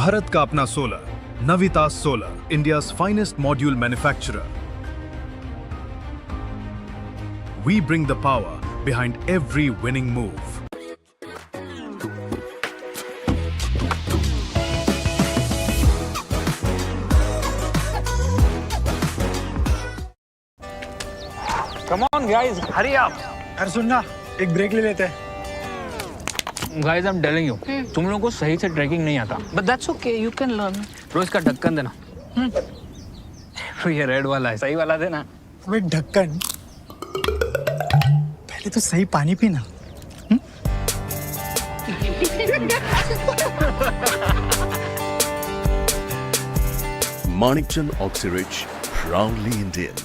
भारत का अपना solar, Navitas Solar, India's finest module manufacturer. We bring the power behind every winning move. Come on guys, hurry up. यार सुन ना, एक break ले लेते हैं. Guys, I'm telling you, तुम लोगों को सही से ट्रैकिंग नहीं आता. But that's okay, you can learn. रोज का ढक्कन देना. ये रेड वाला है, सही वाला देना. अबे ढक्कन. पहले तो सही पानी पीना. Manikchand Oxyrich, proudly Indian.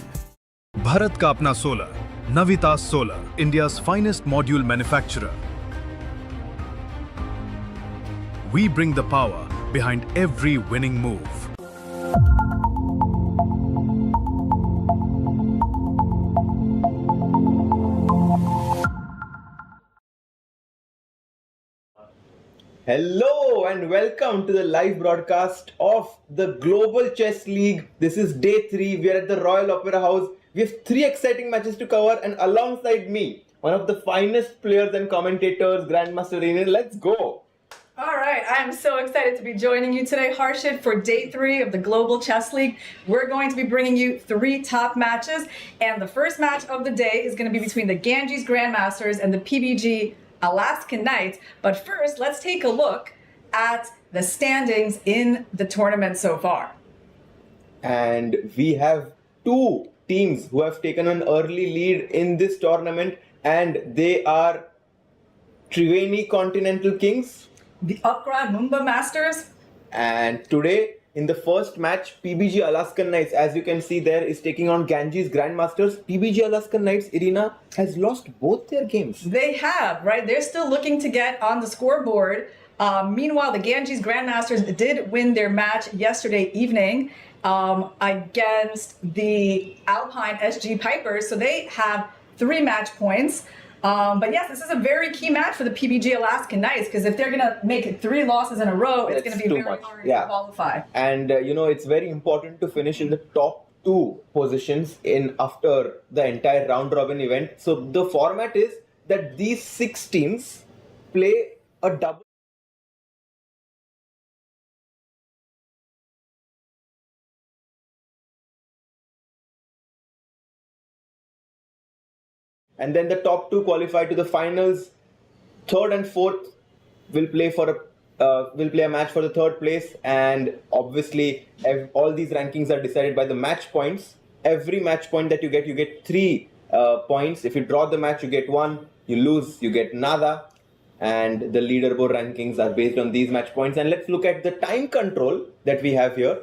Bharat का अपना solar, Navitas Solar, India's finest module manufacturer. We bring the power behind every winning move. Hello and welcome to the live broadcast of the Global Chess League. This is day 3. We are at the Royal Opera House. We have 3 exciting matches to cover, and alongside me, one of the finest players and commentators, Grandmaster Renan. Let's go. All right, I am so excited to be joining you today, Harshit, for day 3 of the Global Chess League. We're going to be bringing you 3 top matches, and the first match of the day is going to be between the Ganges Grandmasters and the PBG Alaskan Knights. But first, let's take a look at the standings in the tournament so far. And we have 2 teams who have taken an early lead in this tournament, and they are Triveni Continental Kings, The Upgrad Mumba Masters. and today in the first match, PBG Alaskan Knights, as you can see there, is taking on Ganges Grandmasters. PBG Alaskan Knights, Irina, has lost both their games. They have, right? They're still looking to get on the scoreboard. Meanwhile, the Ganges Grandmasters did win their match yesterday evening against the Alpine SG Pipers, so they have 3 match points. But yes, this is a very key match for the PBG Alaskan Knights, because if they're going to make 3 losses in a row, it's going to be too very much. hard Yeah. to qualify. And it's very important to finish in the top 2 positions in after the entire round robin event. So the format is that these 6 teams play a double. And then the top 2 qualify to the finals. 3rd and 4th will play a match for the 3rd place, and obviously all these rankings are decided by the match points. Every match point that you get 3 points. If you draw the match, you get 1. You lose, you get nada. And the leaderboard rankings are based on these match points. And let's look at the time control that we have here.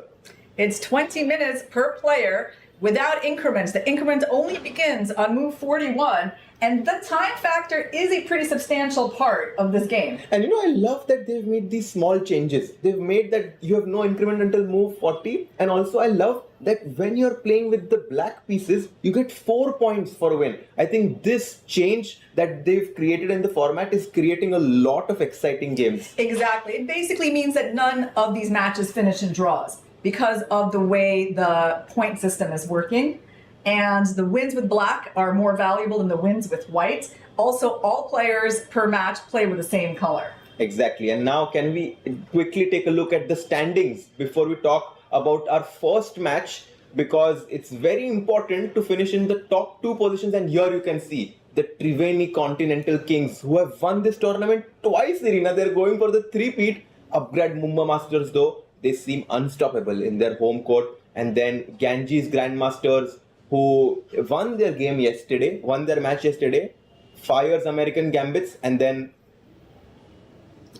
It's 20 minutes per player without increments. The increment only begins on move 41, and the time factor is a pretty substantial part of this game. And I love that they've made these small changes. They've made that you have no increment until move 40. And also I love that when you're playing with the black pieces, you get 4 points for a win. I think this change that they've created in the format is creating a lot of exciting games. Exactly. It basically means that none of these matches finish in draws, because of the way the point system is working. And the wins with black are more valuable than the wins with white. Also, all players per match play with the same color. Exactly. And now can we quickly take a look at the standings before we talk about our first match, because it's very important to finish in the top 2 positions. And here you can see the Triveni Continental Kings, who have won this tournament twice, Irina. They're going for the 3-peat. Upgrade Mumba Masters though, they seem unstoppable in their home court. And then Ganges Grandmasters, who won their match yesterday, fires American Gambits. And then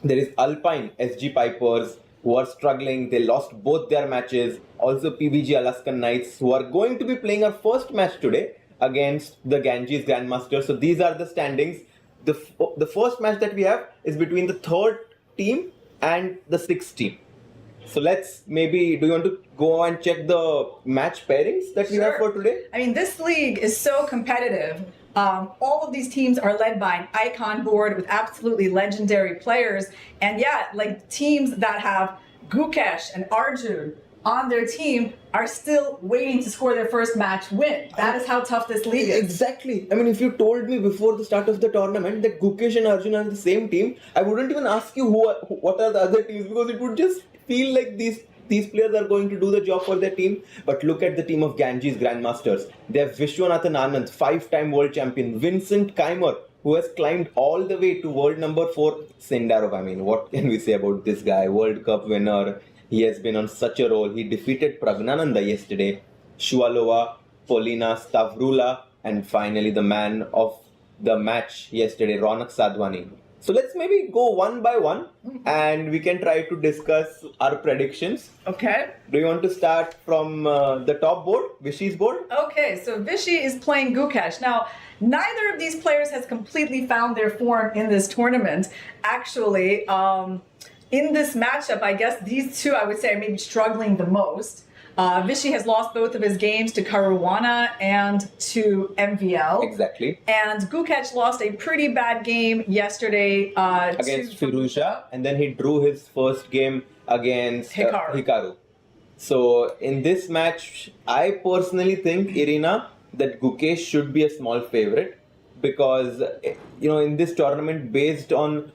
there is Alpine SG Pipers, who are struggling. They lost both their matches. Also PBG Alaskan Knights, who are going to be playing our first match today against the Ganges Grandmasters. So these are the standings. The first match that we have is between the 3rd team and the 6th team. So let's do you want to go and check the match pairings that we have for today? I mean, this league is so competitive. All of these teams are led by an icon board with absolutely legendary players. And yeah, like teams that have Gukesh and Arjun on their team are still waiting to score their first match win. That is how tough this league is. Exactly. I mean, if you told me before the start of the tournament that Gukesh and Arjun are the same team, I wouldn't even ask you what are the other teams, because it would just feel like these players are going to do the job for their team. But look at the team of Ganges Grandmasters. They have Vishwanathan Anand, 5-time world champion, Vincent Keimer, who has climbed all the way to world number 4, Sindarov. I mean, what can we say about this guy? World Cup winner. He has been on such a roll. He defeated Pragnananda yesterday, Shuvalova, Polina Stavrula, and finally the man of the match yesterday, Ronak Sadhwani. So let's maybe go one by one and we can try to discuss our predictions. Okay. Do you want to start from the top board, Vishy's board? Okay, so Vishy is playing Gukesh. Now, neither of these players has completely found their form in this tournament. Actually, in this matchup, I guess these two, I would say, are maybe struggling the most. Vishy has lost both of his games to Caruana and to MVL. Exactly. And Gukesh lost a pretty bad game yesterday Against Firuzha, and then he drew his first game against Hikaru. So in this match, I personally think, Irina, that Gukesh should be a small favorite, because in this tournament, based on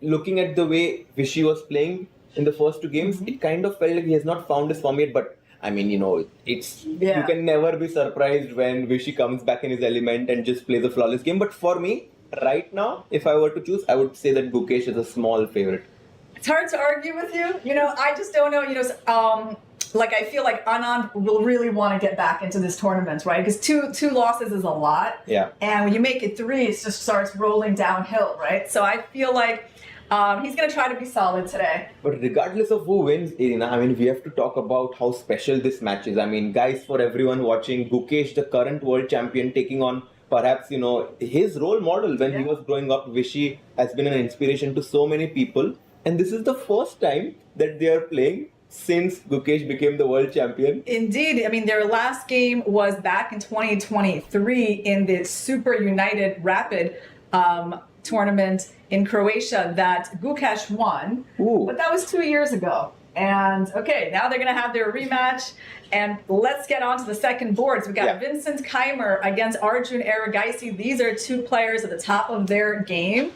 looking at the way Vishy was playing in the first two games, it kind of felt like he has not found his form yet. But I mean, you can never be surprised when Vishy comes back in his element and just plays a flawless game. But for me, right now, if I were to choose, I would say that Gukesh is a small favorite. It's hard to argue with you. I just don't know. I feel like Anand will really want to get back into this tournament, right? Because two losses is a lot. Yeah. And when you make it 3, it just starts rolling downhill, right? So I feel like he's going to try to be solid today. But regardless of who wins, Irina, I mean, we have to talk about how special this match is. I mean, guys, for everyone watching, Gukesh, the current world champion, taking on perhaps, his role model when he was growing up. Vishy has been an inspiration to so many people. And this is the first time that they are playing since Gukesh became the world champion. Indeed. I mean, their last game was back in 2023 in the Super United Rapid tournament in Croatia that Gukesh won. Ooh. But that was 2 years ago. And okay, now they're going to have their rematch. And let's get on to the second board. So we got Vincent Keimer against Arjun Erigaisi. These are two players at the top of their game.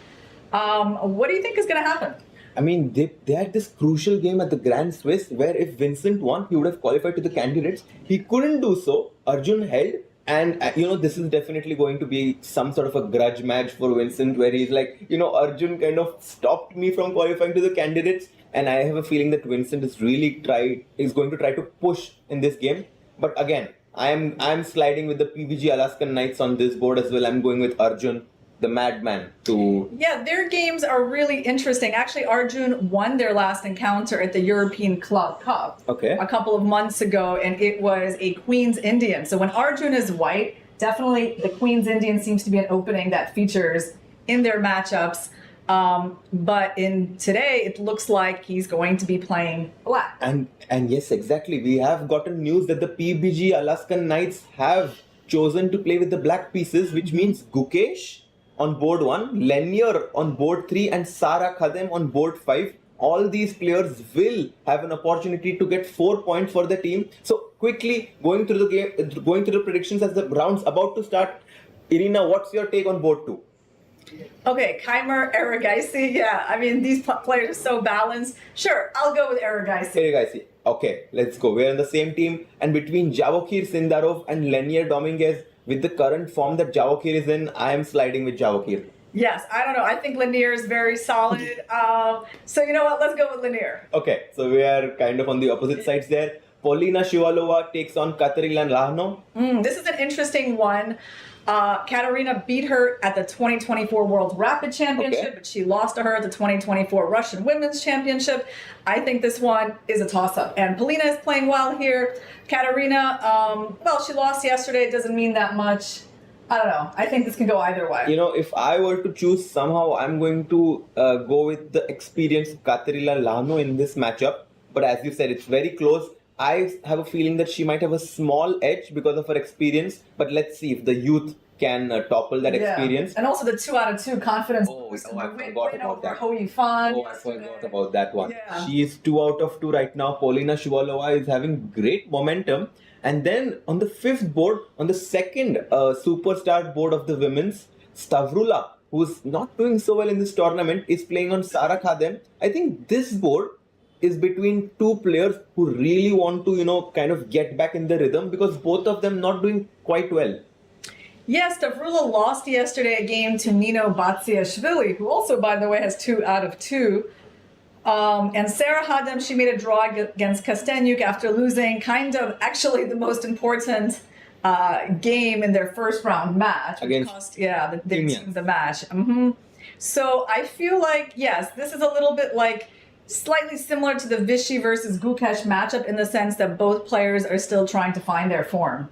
What do you think is going to happen? I mean, they had this crucial game at the Grand Swiss where if Vincent won, he would have qualified to the candidates. He couldn't do so. Arjun held. And, this is definitely going to be some sort of a grudge match for Vincent, where he's like, Arjun kind of stopped me from qualifying to the candidates. And I have a feeling that Vincent is going to try to push in this game. But again, I'm sliding with the PBG Alaskan Knights on this board as well. I'm going with Arjun, the madman, to... Yeah, their games are really interesting. Actually, Arjun won their last encounter at the European Club Cup a couple of months ago, and it was a Queen's Indian. So when Arjun is white, definitely the Queen's Indian seems to be an opening that features in their matchups. But in today, it looks like he's going to be playing black. And yes, exactly. We have gotten news that the PBG Alaskan Knights have chosen to play with the black pieces, which means Gukesh on board 1, Lenier on board 3, and Sara Khadem on board 5. All these players will have an opportunity to get 4 points for the team. So quickly going through the predictions as the round's about to start. Irina, what's your take on board 2? Okay, Keimer, Erigaisi. Yeah, I mean, these players are so balanced. Sure, I'll go with Erigaisi. Okay, let's go. We're on the same team. And between Javokir Sindarov and Lenier Dominguez, with the current form that Javokir is in, I am sliding with Javokir. Yes, I don't know. I think Lenier is very solid. So you know what? Let's go with Lenier. Okay, so we are kind of on the opposite sides there. Polina Shuvalova takes on Katerina Lahno. This is an interesting one. Katerina beat her at the 2024 World Rapid Championship, but she lost to her at the 2024 Russian Women's Championship. I think this one is a toss-up. And Polina is playing well here. Katerina, she lost yesterday. It doesn't mean that much. I don't know. I think this can go either way. If I were to choose somehow, I'm going to go with the experienced Katerina Lahno in this matchup. But as you said, it's very close. I have a feeling that she might have a small edge because of her experience. But let's see if the youth can topple that experience. And also the 2 out of 2 confidence. Oh, boost, I the win forgot about over that. Ho Yifan. Oh, I forgot about that one. Yeah. She is 2 out of 2 right now. Polina Shuvalova is having great momentum. And then on the 5th board, on the second superstar board of the women's, Stavrula, who's not doing so well in this tournament, is playing on Sara Khadem. I think this board is between two players who really want to, kind of get back in the rhythm because both of them not doing quite well. Yes, Stavrula lost yesterday a game to Nino Vachier-Lagrave, who also, by the way, has 2 out of 2. And Sarah Hadem, she made a draw against Kastenyuk after losing kind of actually the most important game in their first round match. Against cost, their team the match. So I feel like, yes, this is a little bit like slightly similar to the Vichy versus Gukesh matchup in the sense that both players are still trying to find their form.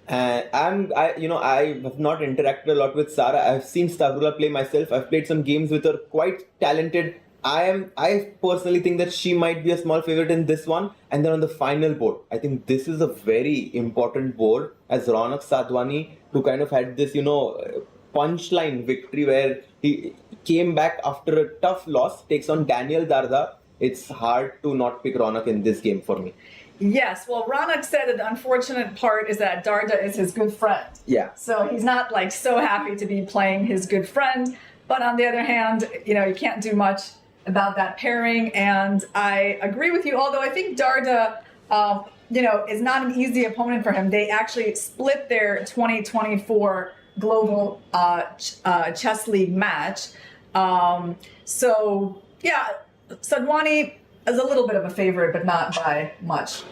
I have not interacted a lot with Sara. I've seen Stavrula play myself. I've played some games with her. Quite talented. I personally think that she might be a small favorite in this one. And then on the final board, I think this is a very important board as Ronak Sadhwani, who kind of had this, punchline victory where he came back after a tough loss, takes on Daniel Darda. It's hard to not pick Ronak in this game for me. Yes, well, Ronak said that the unfortunate part is that Darda is his good friend. Yeah. So he's not like so happy to be playing his good friend. But on the other hand, you can't do much about that pairing. And I agree with you, although I think Darda, is not an easy opponent for him. They actually split their 2024 Global Chess League match. Sadhwani is a little bit of a favorite, but not by much.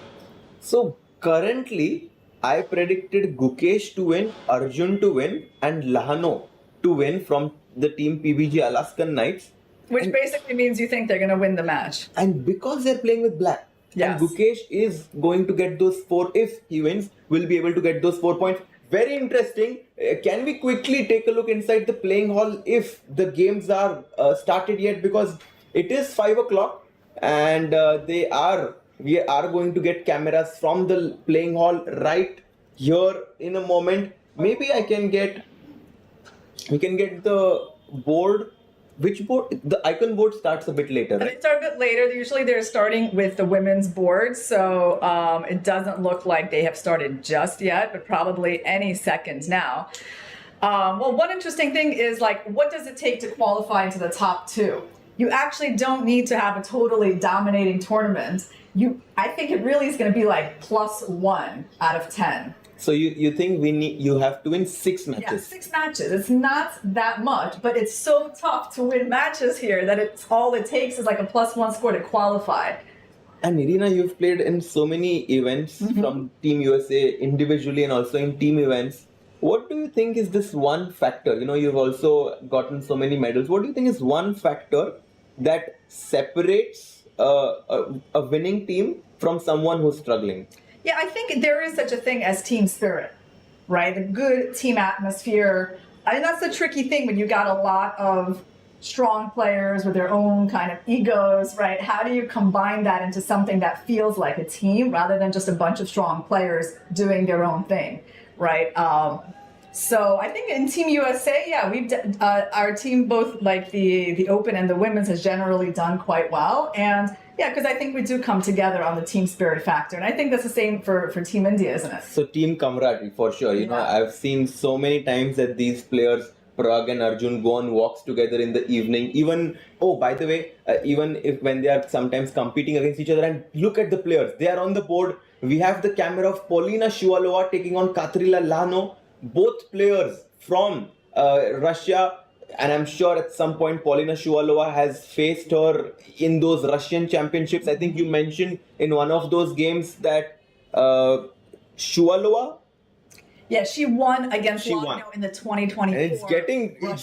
So currently, I predicted Gukesh to win, Arjun to win, and Lahano to win from the team PBG Alaskan Knights. Which basically means you think they're going to win the match. And because they're playing with black, yes. and Gukesh is going to get those 4, if he wins, will be able to get those 4 points. Very interesting. Can we quickly take a look inside the playing hall if the games are started yet? Because it is 5 o'clock. And we are going to get cameras from the playing hall right here in a moment. Maybe we can get the board. Which board? The icon board starts a bit later, right? They start a bit later. Usually they're starting with the women's board. So it doesn't look like they have started just yet, but probably any second now. One interesting thing is what does it take to qualify into the top 2? You actually don't need to have a totally dominating tournament. I think it really is going to be +1 out of 10. So you think you have to win 6 matches? Yeah, 6 matches. It's not that much, but it's so tough to win matches here that all it takes is a +1 score to qualify. And Irina, you've played in so many events from Team USA individually and also in team events. What do you think is this one factor? You've also gotten so many medals. What do you think is one factor that separates a winning team from someone who's struggling? Yeah, I think there is such a thing as team spirit, right? The good team atmosphere. I think that's the tricky thing when you got a lot of strong players with their own kind of egos, right? How do you combine that into something that feels like a team rather than just a bunch of strong players doing their own thing, right? So I think in Team USA, we've our team, both the Open and the Women's, has generally done quite well. And because I think we do come together on the team spirit factor. And I think that's the same for Team India, isn't it? So team camaraderie, for sure. I've seen so many times that these players, Parag and Arjun, go on walks together in the evening. Even, by the way, even if when they are sometimes competing against each other, and look at the players, they are on the board. We have the camera of Polina Shuvalova taking on Katrina Lano. Both players from Russia, and I'm sure at some point Polina Shuvalova has faced her in those Russian championships. I think you mentioned in one of those games that Shuvalova. Yeah, she won against Lano in the 2024. And it's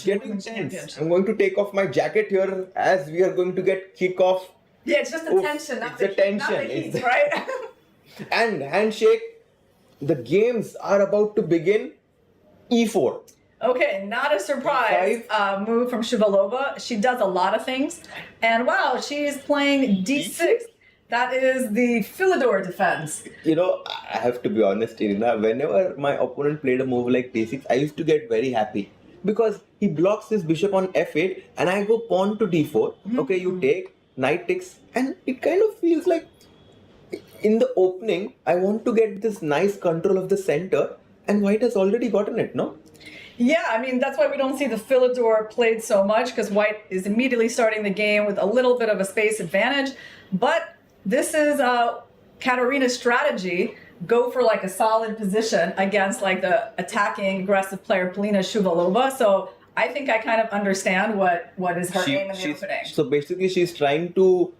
getting tense. I'm going to take off my jacket here as we are going to get kickoff. Yeah, it's just the tension, not the heat, right? And handshake. The games are about to begin. E4. Okay, not a surprise move from Shuvalova. She does a lot of things. And wow, she is playing D6. That is the Philidor defense. You know, I have to be honest, Irina. Whenever my opponent played a move like d6, I used to get very happy because he blocks his bishop on f8, and I go pawn to d4. Okay, you take, knight takes, and it kind of feels like in the opening, I want to get this nice control of the center, and white has already gotten it, no? Yeah, I mean, that's why we don't see the Philidor played so much, because white is immediately starting the game with a little bit of a space advantage. But this is Katarina's strategy. Go for like a solid position against like the attacking aggressive player Polina Shuvalova. So I think I kind of understand what is her aim in the opening. So basically, she's trying to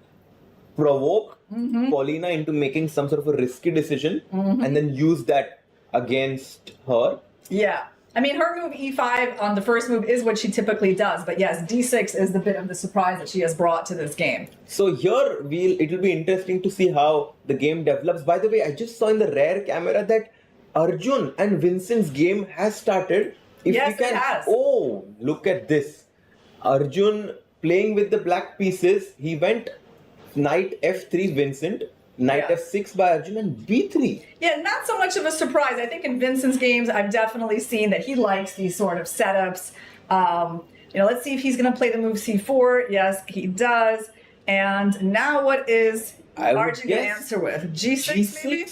provoke Paulina into making some sort of a risky decision and then use that against her. Yeah. I mean, her move e5 on the first move is what she typically does. But yes, d6 is the bit of the surprise that she has brought to this game. So here, it will be interesting to see how the game develops. By the way, I just saw in the rare camera that Arjun and Vincent's game has started. Yes, it has. Oh, look at this. Arjun playing with the black pieces. He went knight f3 Vincent, knight f6 by Arjun, and b3. Yeah, not so much of a surprise. I think in Vincent's games, I've definitely seen that he likes these sort of setups. Let's see if he's going to play the move c4. Yes, he does. And now what is Arjun going to answer with? G6 maybe?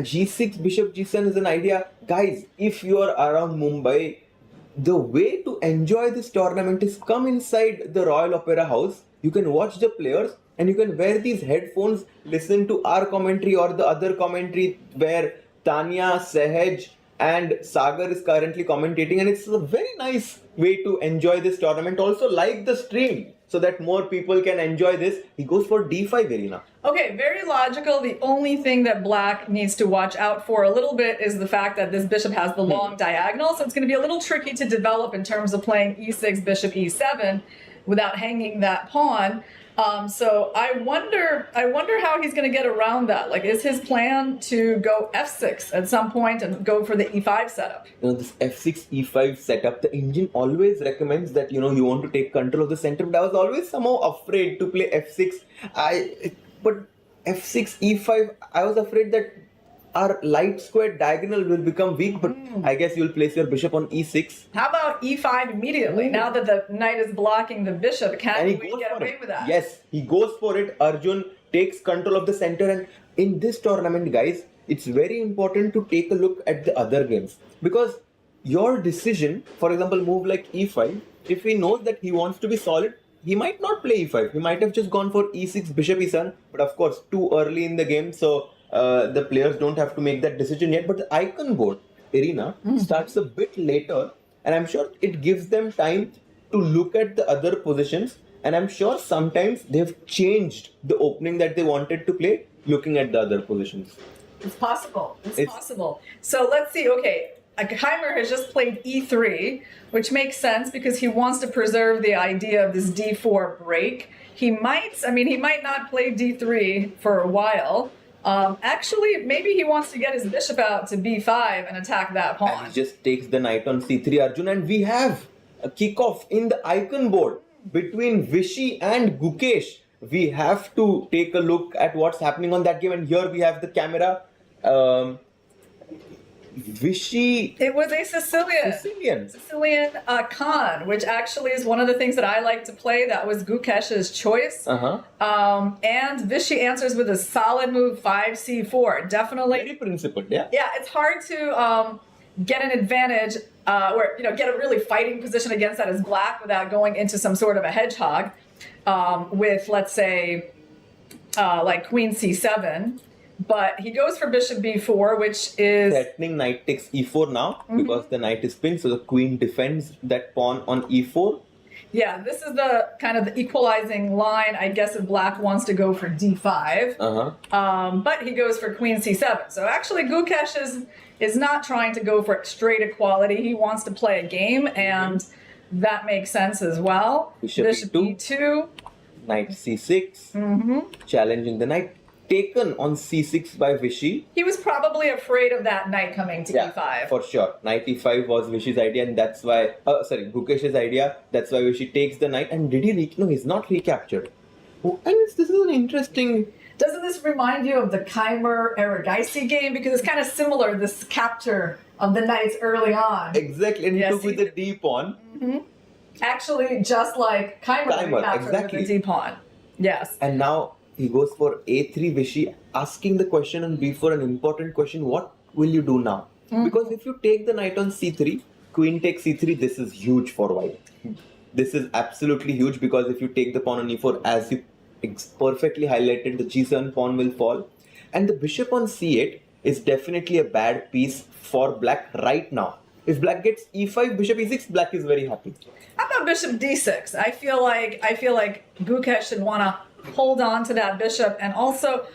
G6, bishop g7 is an idea. Guys, if you are around Mumbai, the way to enjoy this tournament is come inside the Royal Opera House. You can watch the players and you can wear these headphones, listen to our commentary or the other commentary where Tanya, Sehaj and Sagar is currently commentating, and it's a very nice way to enjoy this tournament. Also like the stream so that more people can enjoy this. He goes for d5, Irina. Okay, very logical. The only thing that black needs to watch out for a little bit is the fact that this bishop has the long diagonal, so it's going to be a little tricky to develop in terms of playing e6, bishop e7 without hanging that pawn. So I wonder how he's going to get around that. Like, is his plan to go f6 at some point and go for the e5 setup? This f6 e5 setup, the engine always recommends that you want to take control of the center, but I was always somehow afraid to play f6. But f6 e5, I was afraid that our light square diagonal will become weak, but I guess you'll place your bishop on e6. How about e5 immediately? Now that the knight is blocking the bishop, can we get away with that? Yes, he goes for it. Arjun takes control of the center, and in this tournament, guys, it's very important to take a look at the other games, because your decision, for example, move like e5, if he knows that he wants to be solid, he might not play e5. He might have just gone for e6, bishop e7, but of course, too early in the game, so the players don't have to make that decision yet. But the icon board, Irina, starts a bit later, and I'm sure it gives them time to look at the other positions, and I'm sure sometimes they've changed the opening that they wanted to play looking at the other positions. It's possible. It's possible. So let's see. Okay, Heimer has just played e3, which makes sense because he wants to preserve the idea of this d4 break. He might not play d3 for a while. Actually, maybe he wants to get his bishop out to b5 and attack that pawn. And he just takes the knight on c3, Arjun, and we have a kickoff in the icon board between Vishy and Gukesh. We have to take a look at what's happening on that game, and here we have the camera. Vishy. It was a Sicilian Khan, which actually is one of the things that I like to play. That was Gukesh's choice. And Vishy answers with a solid move, 5c4. Definitely. Very principled, yeah. Yeah, it's hard to get an advantage or get a really fighting position against that as black without going into some sort of a hedgehog with, let's say, like queen c7. But he goes for bishop b4, which is threatening knight takes e4 now because the knight is pinned, so the queen defends that pawn on e4. Yeah, this is the kind of the equalizing line, I guess, if black wants to go for d5. But he goes for queen c7. So actually, Gukesh is not trying to go for straight equality. He wants to play a game, and that makes sense as well. Bishop e2. Knight c6. Challenging the knight. Taken on c6 by Vishy. He was probably afraid of that knight coming to e5. For sure. Knight e5 was Vishy's idea, and that's why, Gukesh's idea. That's why Vishy takes the knight. And did he no, he's not recaptured. Oh, and this is an interesting. Doesn't this remind you of the Keimer Aragaisi game? Because it's kind of similar, this capture of the knights early on. Exactly, and he Yes, took with he the D pawn. Actually, just like Keimer captured exactly. with the D-pawn. Yes. And now he goes for A3 Vichy, asking the question on B4, an important question, what will you do now? Because if you take the knight on C3, queen takes C3, this is huge for white. This is absolutely huge because if you take the pawn on E4, as you perfectly highlighted, the G7 pawn will fall. And the bishop on C8 is definitely a bad piece for black right now. If black gets E5, bishop E6, black is very happy. How about bishop D6? I feel like Gukesh should want to hold on to that bishop, and also,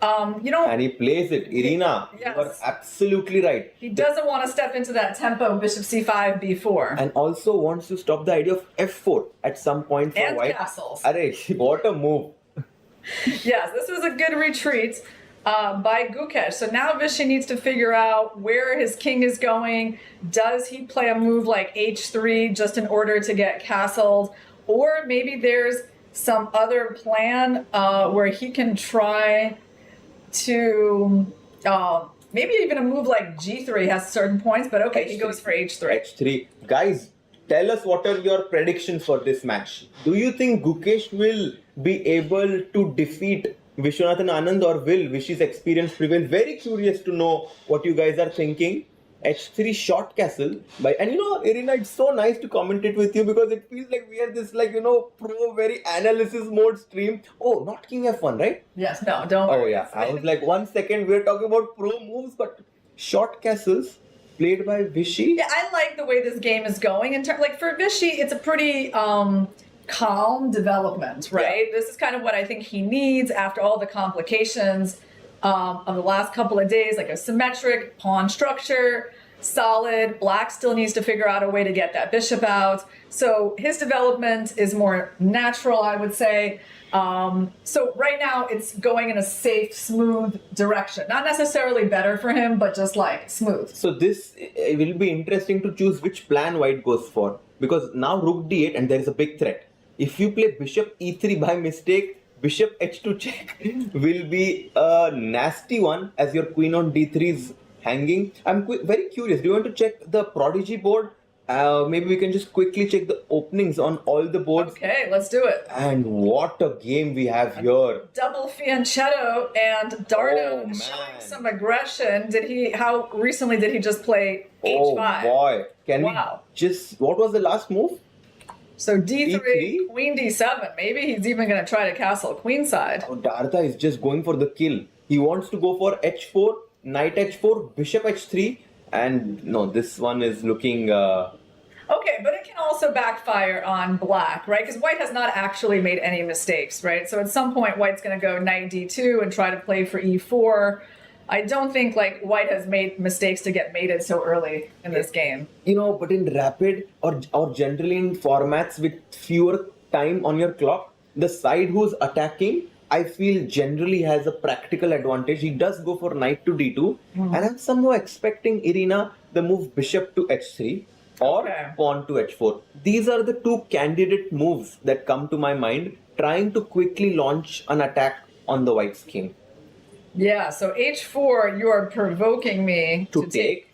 And he plays it. Irina, Yes. you are absolutely right. he doesn't want to step into that tempo bishop C5, B4. And also wants to stop the idea of F4 at some point for And white. castles. Arey, what a move. Yes, this was a good retreat by Gukesh. So now Vishy needs to figure out where his king is going. Does he play a move like H3 just in order to get castled? Or maybe there's some other plan where he can try to maybe even a move like G3 has certain points, but okay, he goes for H3. H3. Guys, tell us what are your predictions for this match. Do you think Gukesh will be able to defeat Vishwanathan Anand, or will Vishy's experience prevail? Very curious to know what you guys are thinking. H3 short castle by, and Irina, it's so nice to commentate with you because it feels like we are this pro very analysis mode stream. Oh, not King F1, right? Yes, no, don't Oh worry. yeah, I was like 1 second we're talking about pro moves, but short castles played by Vishy. Yeah, I like the way this game is going. In terms, like for Vishy, it's a pretty calm development, right? This is kind of what I think he needs after all the complications of the last couple of days, like a symmetric pawn structure, solid. Black still needs to figure out a way to get that bishop out. So his development is more natural, I would say. So right now it's going in a safe, smooth direction. Not necessarily better for him, but just like smooth. So this will be interesting to choose which plan white goes for, because now rook d8 and there is a big threat. If you play bishop e3 by mistake, bishop h2 check will be a nasty one as your queen on d3 is hanging. I'm very curious. Do you want to check the Prodigy board? Maybe we can just quickly check the openings on all the boards. Okay, let's do it. And what a game we have here. Double fianchetto and Dardo Oh, showing man. some aggression. How recently did he just play H5? Oh boy. Can Wow. we just, what was the last move? So D3, D3? Queen D7. Maybe he's even going to try to castle queenside. Oh, Darda is just going for the kill. He wants to go for h4, knight h4, bishop h3, and no, this one is looking. Okay, but it can also backfire on black, right? Because white has not actually made any mistakes, right? So at some point, white's going to go knight d2 and try to play for e4. I don't think like white has made mistakes to get mated so early in this game. But in rapid or generally in formats with fewer time on your clock, the side who's attacking, I feel generally has a practical advantage. He does go for knight to d2, and I'm somehow expecting Irina the move bishop to h3 or Okay. pawn to h4. These are the two candidate moves that come to my mind, trying to quickly launch an attack on the white's king Yeah, so h4, you are provoking me to take.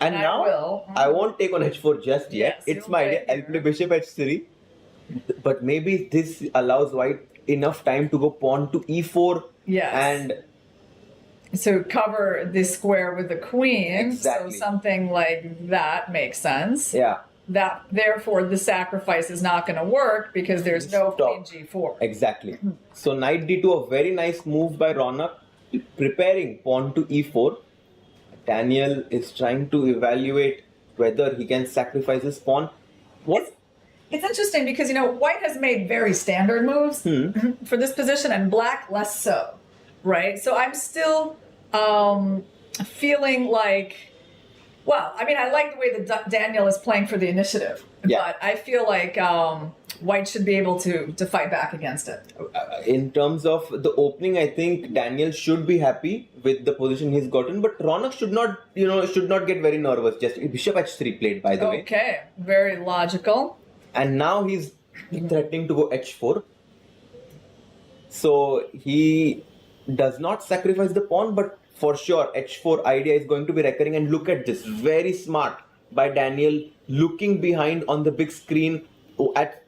And I now will. I won't take on h4 just yet. Yes, It's you'll my play idea. I'll here. play bishop h3. But maybe this allows white enough time to go pawn to e4. Yes. And So cover the square with the queen. Exactly. So something like that makes sense. yeah, That therefore the sacrifice is not going to work because there's no queen g4. exactly. So knight d2, a very nice move by Ronak, preparing pawn to e4. Daniel is trying to evaluate whether he can sacrifice his pawn. What? It's interesting because white has made very standard moves for this position and black less so, right? So I'm still feeling like, well, I mean, I like the way that Daniel is playing for the initiative, Yeah. but I feel like white should be able to fight back against it. In terms of the opening, I think Daniel should be happy with the position he's gotten, but Ronak should not get very nervous. Just bishop h3 played, by the way. Okay, very logical. And now he's threatening to go h4. So he does not sacrifice the pawn, but for sure h4 idea is going to be recurring. And look at this, very smart by Daniel, looking behind on the big screen at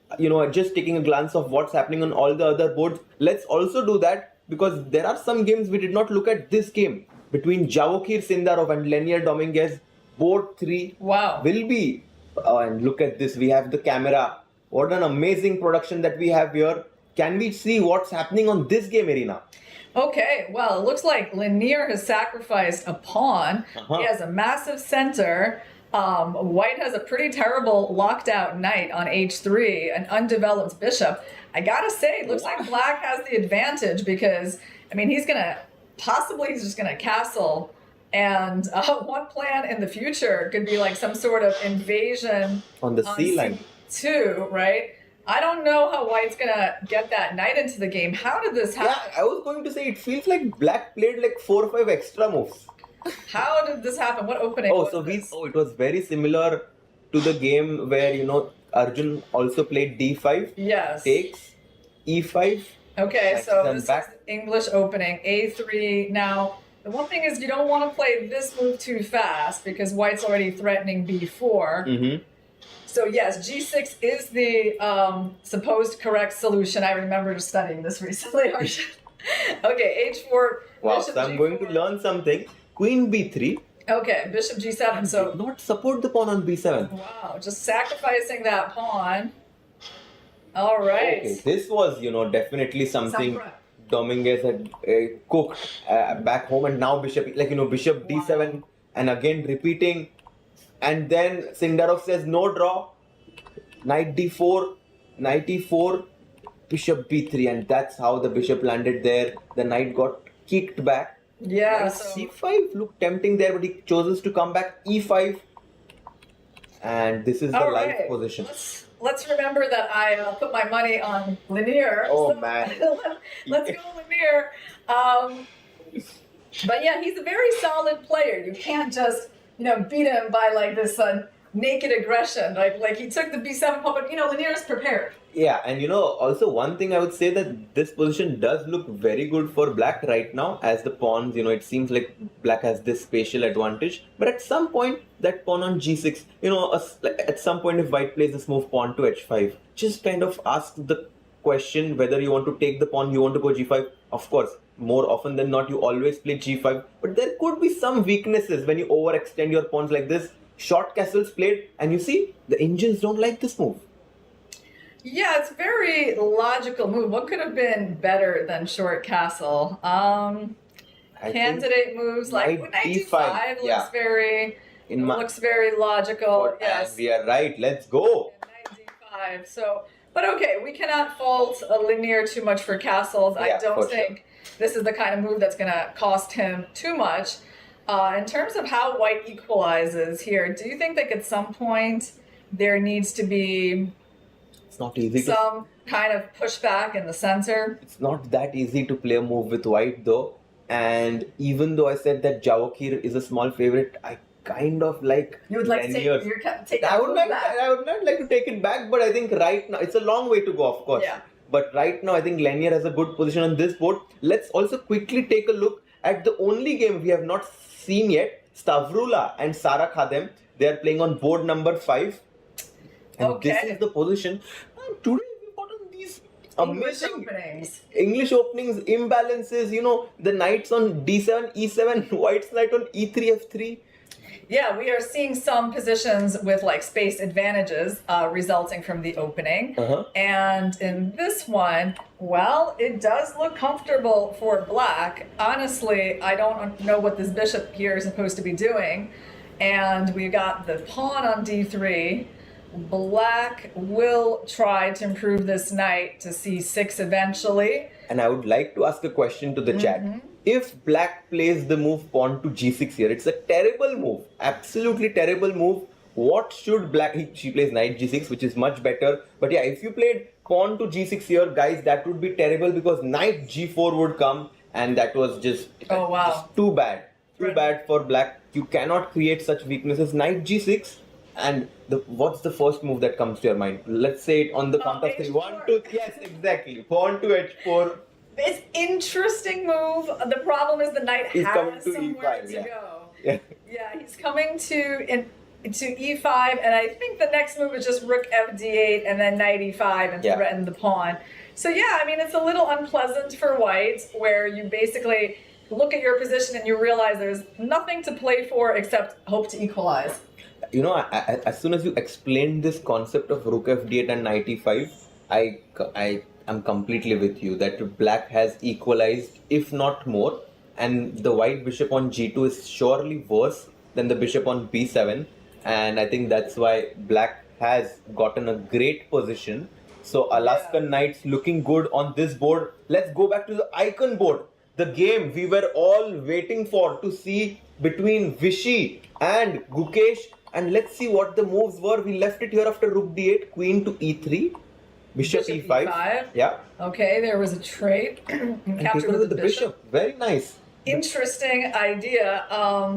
just taking a glance of what's happening on all the other boards. Let's also do that because there are some games we did not look at. This game between Javokir Sindarov and Lenier Dominguez, board 3 Wow. will be and look at this, we have the camera. What an amazing production that we have here. Can we see what's happening on this game, Irina? Okay, well, it looks like Lanier has sacrificed a pawn. He has a massive center. White has a pretty terrible locked out knight on h3, an undeveloped bishop. I gotta say, it looks like black has the advantage because, I mean, he's just gonna castle. And one plan in the future could be like some sort of invasion On the C line. C2, right? I don't know how White's gonna get that knight into the game. How did this happen? Yeah, I was going to say it feels like black played like 4 or 5 extra moves. How did this happen? What opening? Oh, was so this? it was very similar to the game where Arjun also played d5, Yes. takes e5. Okay, Like, so then this back- is English opening, a3. Now, the one thing is you don't want to play this move too fast because White's already threatening b4. Mm-hmm. So yes, g6 is the supposed correct solution. I remember studying this recently, Arjun. Okay, h4. Wow, bishop so I'm going to g4. learn something. Queen b3. Okay, bishop g7. So Did not support the pawn on b7. wow, just sacrificing that pawn. All right. Okay, this was, definitely something Some prep. Dominguez had cooked back home, and now bishop d7, and again repeating, and then Sindarov says no draw, knight d4, knight e4, bishop b3, and that's how the bishop landed there. The knight got kicked back. Yeah. Knight So c5 looked tempting there, but he chooses to come back e5, and this is the all live right. position. Let's remember that I put my money on Lanier. Oh, So man. let's go Lanier. But yeah, he's a very solid player. You can't just beat him by like this naked aggression. Like he took the b7 pawn, but Lanier is prepared. Yeah, and also one thing I would say that this position does look very good for black right now, as the pawns, it seems like black has this spatial advantage. But at some point, that pawn on g6, at some point if white plays this move pawn to h5, just kind of ask the question whether you want to take the pawn, you want to go g5. Of course, more often than not, you always play g5. But there could be some weaknesses when you overextend your pawns like this. Short castles played, and you see, the Indians don't like this move. Yeah, it's a very logical move. What could have been better than short castle? I think Candidate moves like knight knight d5, d5 looks yeah. looks very logical. Yes. And we are right, let's go. Knight d5. So, but okay, we cannot fault a Lanier too much for castles. I Yeah, don't for think this is the kind of move that's going to cost him too much. In terms of how white equalizes here, do you think like at some point there needs to be It's not easy to some kind of pushback in the center? It's not that easy to play a move with white though. And even though I said that Javokir is a small favorite, I kind of like You would like to take, Lanier's- take I that would move not back. I would not like to take it back, but I think right now it's a long way to go, of course. Yeah. But right now I think Lanier has a good position on this board. Let's also quickly take a look at the only game we have not seen yet. Stavrula and Sara Khadem. They are playing on board number 5. And this Okay. is the position. Today we got on these English amazing openings. English openings, imbalances, the knights on d7, e7, white's knight on e3, f3. Yeah, we are seeing some positions with like space advantages resulting from the opening. Uh-huh. And in this one, well, it does look comfortable for black. Honestly, I don't know what this bishop here is supposed to be doing. And we got the pawn on d3. Black will try to improve this knight to c6 eventually. And I would like to ask a question to the chat. If black plays the move pawn to g6 here, it's a terrible move, absolutely terrible move. What should black, she plays knight g6, which is much better. But yeah, if you played pawn to g6 here, guys, that would be terrible because knight g4 would come, and that was just, Oh, wow. just too bad. Too bad for black. You cannot create such weaknesses. Knight g6, and what's the first move that comes to your mind? Let's say it on the count of 3. H4. 1, 2, yes, exactly. Pawn to h4. It's interesting move. The problem is the knight He's has coming to somewhere E5, to yeah. go. Yeah. Yeah, he's coming to e5, and I think the next move is just rook fd8 and then knight e5 and Yeah. threaten the pawn. So yeah, I mean, it's a little unpleasant for white, where you basically look at your position and you realize there's nothing to play for except hope to equalize. You know, as soon as you explained this concept of rook f8 and knight e5, I am completely with you that black has equalized, if not more, and the white bishop on g2 is surely worse than the bishop on b7, and I think that's why black has gotten a great position. So Alaskan Knights looking good on this board. Let's go back to the icon board. The game we were all waiting for to see between Vishy and Gukesh. And let's see what the moves were. We left it here after rook d8, queen to e3, bishop e5. Yeah. Okay, there was a trade. And Captured taken with with the the bishop. Very nice. Interesting idea.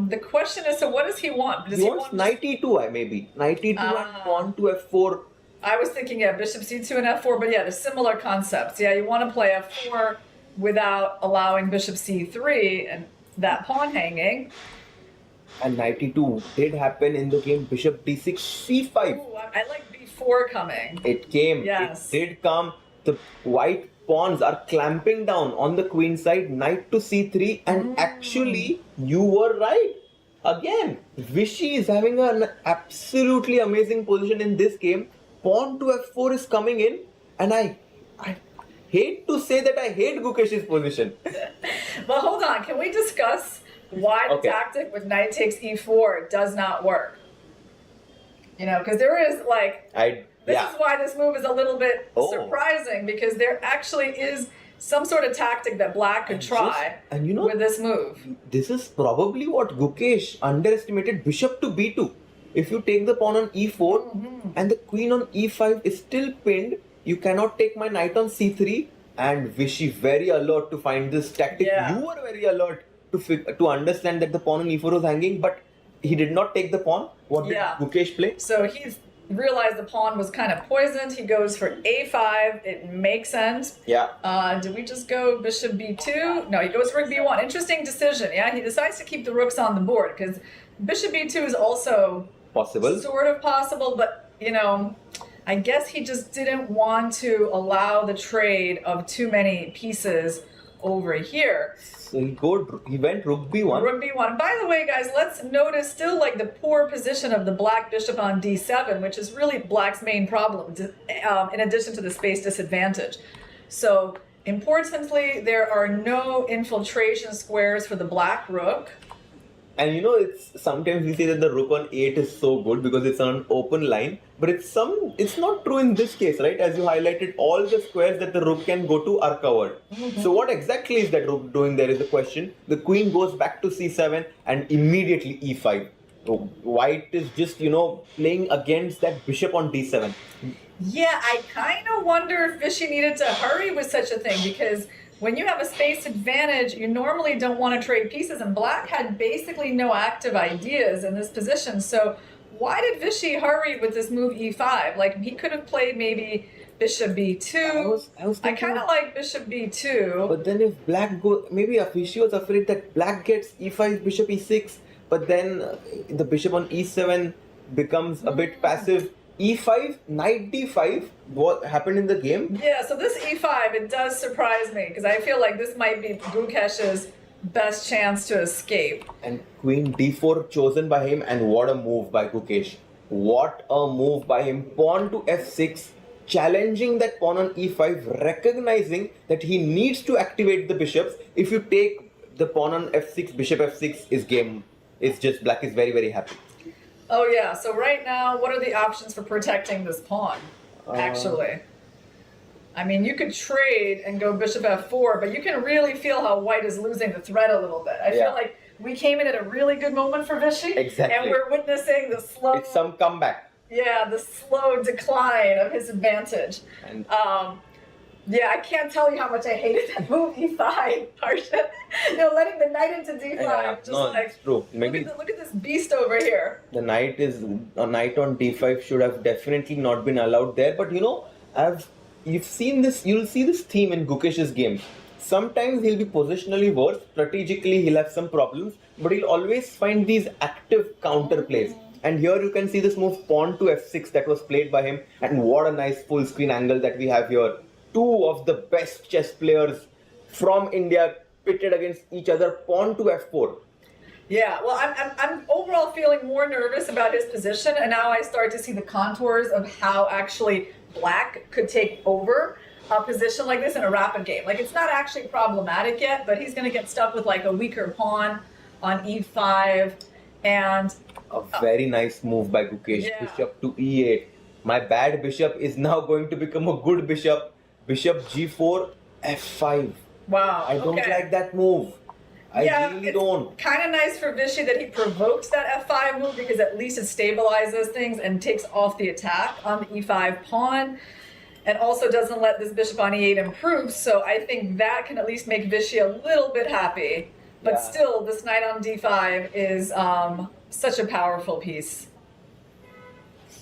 The question is, so what does he want? Does He wants knight e2, maybe. Knight e2 and pawn to f4. I was thinking, yeah, bishop c2 and f4, but yeah, they're similar concepts. Yeah, you want to play f4 without allowing bishop c3 and that pawn hanging. And knight e2 did happen in the game. Bishop d6, c5. Ooh, I like b4 coming. It came. Yes. It did come. The white pawns are clamping down on the queen side. Knight to c3. And actually, you were right. Again, Vishy is having an absolutely amazing position in this game. Pawn to f4 is coming in. And I hate to say that I hate Gukesh's position. But hold on, can we discuss why the tactic with knight takes e4 does not work? You know, because there is this is why this move is a little bit surprising, because there actually is some sort of tactic that black could try with this move. This is probably what Gukesh underestimated. Bishop to b2. If you take the pawn on e4 and the queen on e5 is still pinned, you cannot take my knight on c3. And Vishy very alert to find this tactic. Yeah. You were very alert to understand that the pawn on e4 was hanging, but he did not take the pawn. What did Gukesh play? So he's realized the pawn was kind of poisoned. He goes for a5. It makes sense. Yeah. Do we just go bishop b2? No, he goes for rook b1. Interesting decision. Yeah, he decides to keep the rooks on the board because bishop b2 is also possible. Sort of possible, but you know, I guess he just didn't want to allow the trade of too many pieces over here. So he went rook b1. Rook b1. By the way, guys, let's notice still like the poor position of the black bishop on d7, which is really black's main problem, in addition to the space disadvantage. So importantly, there are no infiltration squares for the black rook. And you know, it's sometimes we say that the rook on 8 is so good because it's on an open line, but it's not true in this case, right? As you highlighted, all the squares that the rook can go to are covered. So what exactly is that rook doing there is the question. The queen goes back to c7 and immediately e5. So white is just, playing against that bishop on d7. Yeah, I kind of wonder if Vishy needed to hurry with such a thing, because when you have a space advantage, you normally don't want to trade pieces, and black had basically no active ideas in this position. So why did Vishy hurry with this move e5? Like, he could have played maybe bishop b2. I kind of like bishop b2. But then if black maybe Vishy was afraid that black gets e5, bishop e6, but then the bishop on e7 becomes a bit passive. e5, knight d5, what happened in the game? Yeah, so this e5, it does surprise me, because I feel like this might be Gukesh's best chance to escape. And queen d4 chosen by him, and what a move by Gukesh. What a move by him. Pawn to f6, challenging that pawn on e5, recognizing that he needs to activate the bishops. If you take the pawn on f6, bishop f6 is game. It's just black is very, very happy. Oh yeah, so right now, what are the options for protecting this pawn, actually? I mean, you could trade and go bishop f4, but you can really feel how white is losing the thread a little bit. I feel like we came in at a really good moment for Vishy. Exactly. And we're witnessing the slow... It's some comeback. Yeah, the slow decline of his advantage. And yeah, I can't tell you how much I hated that move e5, Harsha. Letting the knight into d5. It's true. Maybe look at this beast over here. the knight on d5 should have definitely not been allowed there. But you'll see this theme in Gukesh's games. Sometimes he'll be positionally worse, strategically he'll have some problems, but he'll always find these active counter plays. And here you can see this move pawn to f6 that was played by him, and what a nice full screen angle that we have here. Two of the best chess players from India pitted against each other, pawn to f4. Yeah, well, I'm overall feeling more nervous about his position, and now I start to see the contours of how actually Black could take over a position like this in a rapid game. Like, it's not actually problematic yet, but he's going to get stuck with like a weaker pawn on e5, and A very nice move by Gukesh. Yeah. Bishop to e8. My bad bishop is now going to become a good bishop. Bishop g4, f5. wow, I don't okay. like that move. I really don't. Kind of nice for Vichy that he provokes that f5 move, because at least it stabilizes things and takes off the attack on the e5 pawn, and also doesn't let this bishop on e8 improve. So I think that can at least make Vichy a little bit happy. But Yeah. still, this knight on d5 is such a powerful piece.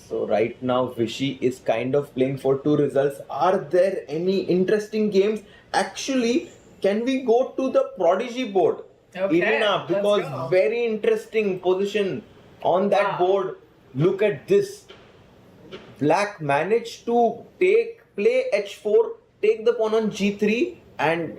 So right now Vichy is kind of playing for two results. Are there any interesting games? Actually, can we go to the Prodigy board? Okay, Irina, let's because go. very interesting position on that Wow. board. Look at this. Black managed to play h4, take the pawn on g3, and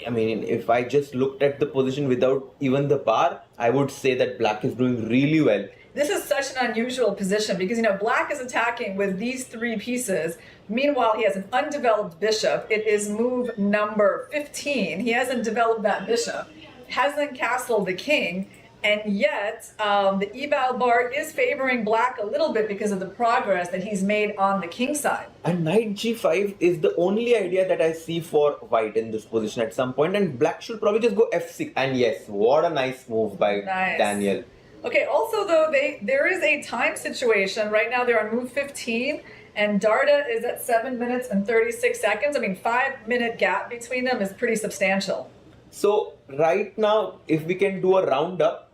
I mean, if I just looked at the position without even the bar, I would say that Black is doing really well. This is such an unusual position because, Black is attacking with these three pieces. Meanwhile, he has an undeveloped bishop. It is move number 15. He hasn't developed that bishop, hasn't castled the king, and yet the eval bar is favoring Black a little bit because of the progress that he's made on the king side. And knight g5 is the only idea that I see for white in this position at some point, and Black should probably just go f6. And yes, what a nice move by Nice. Daniel. Okay, also though, there is a time situation. Right now they're on move 15, and Darda is at 7 minutes and 36 seconds. I mean, 5-minute gap between them is pretty substantial. So right now, if we can do a roundup,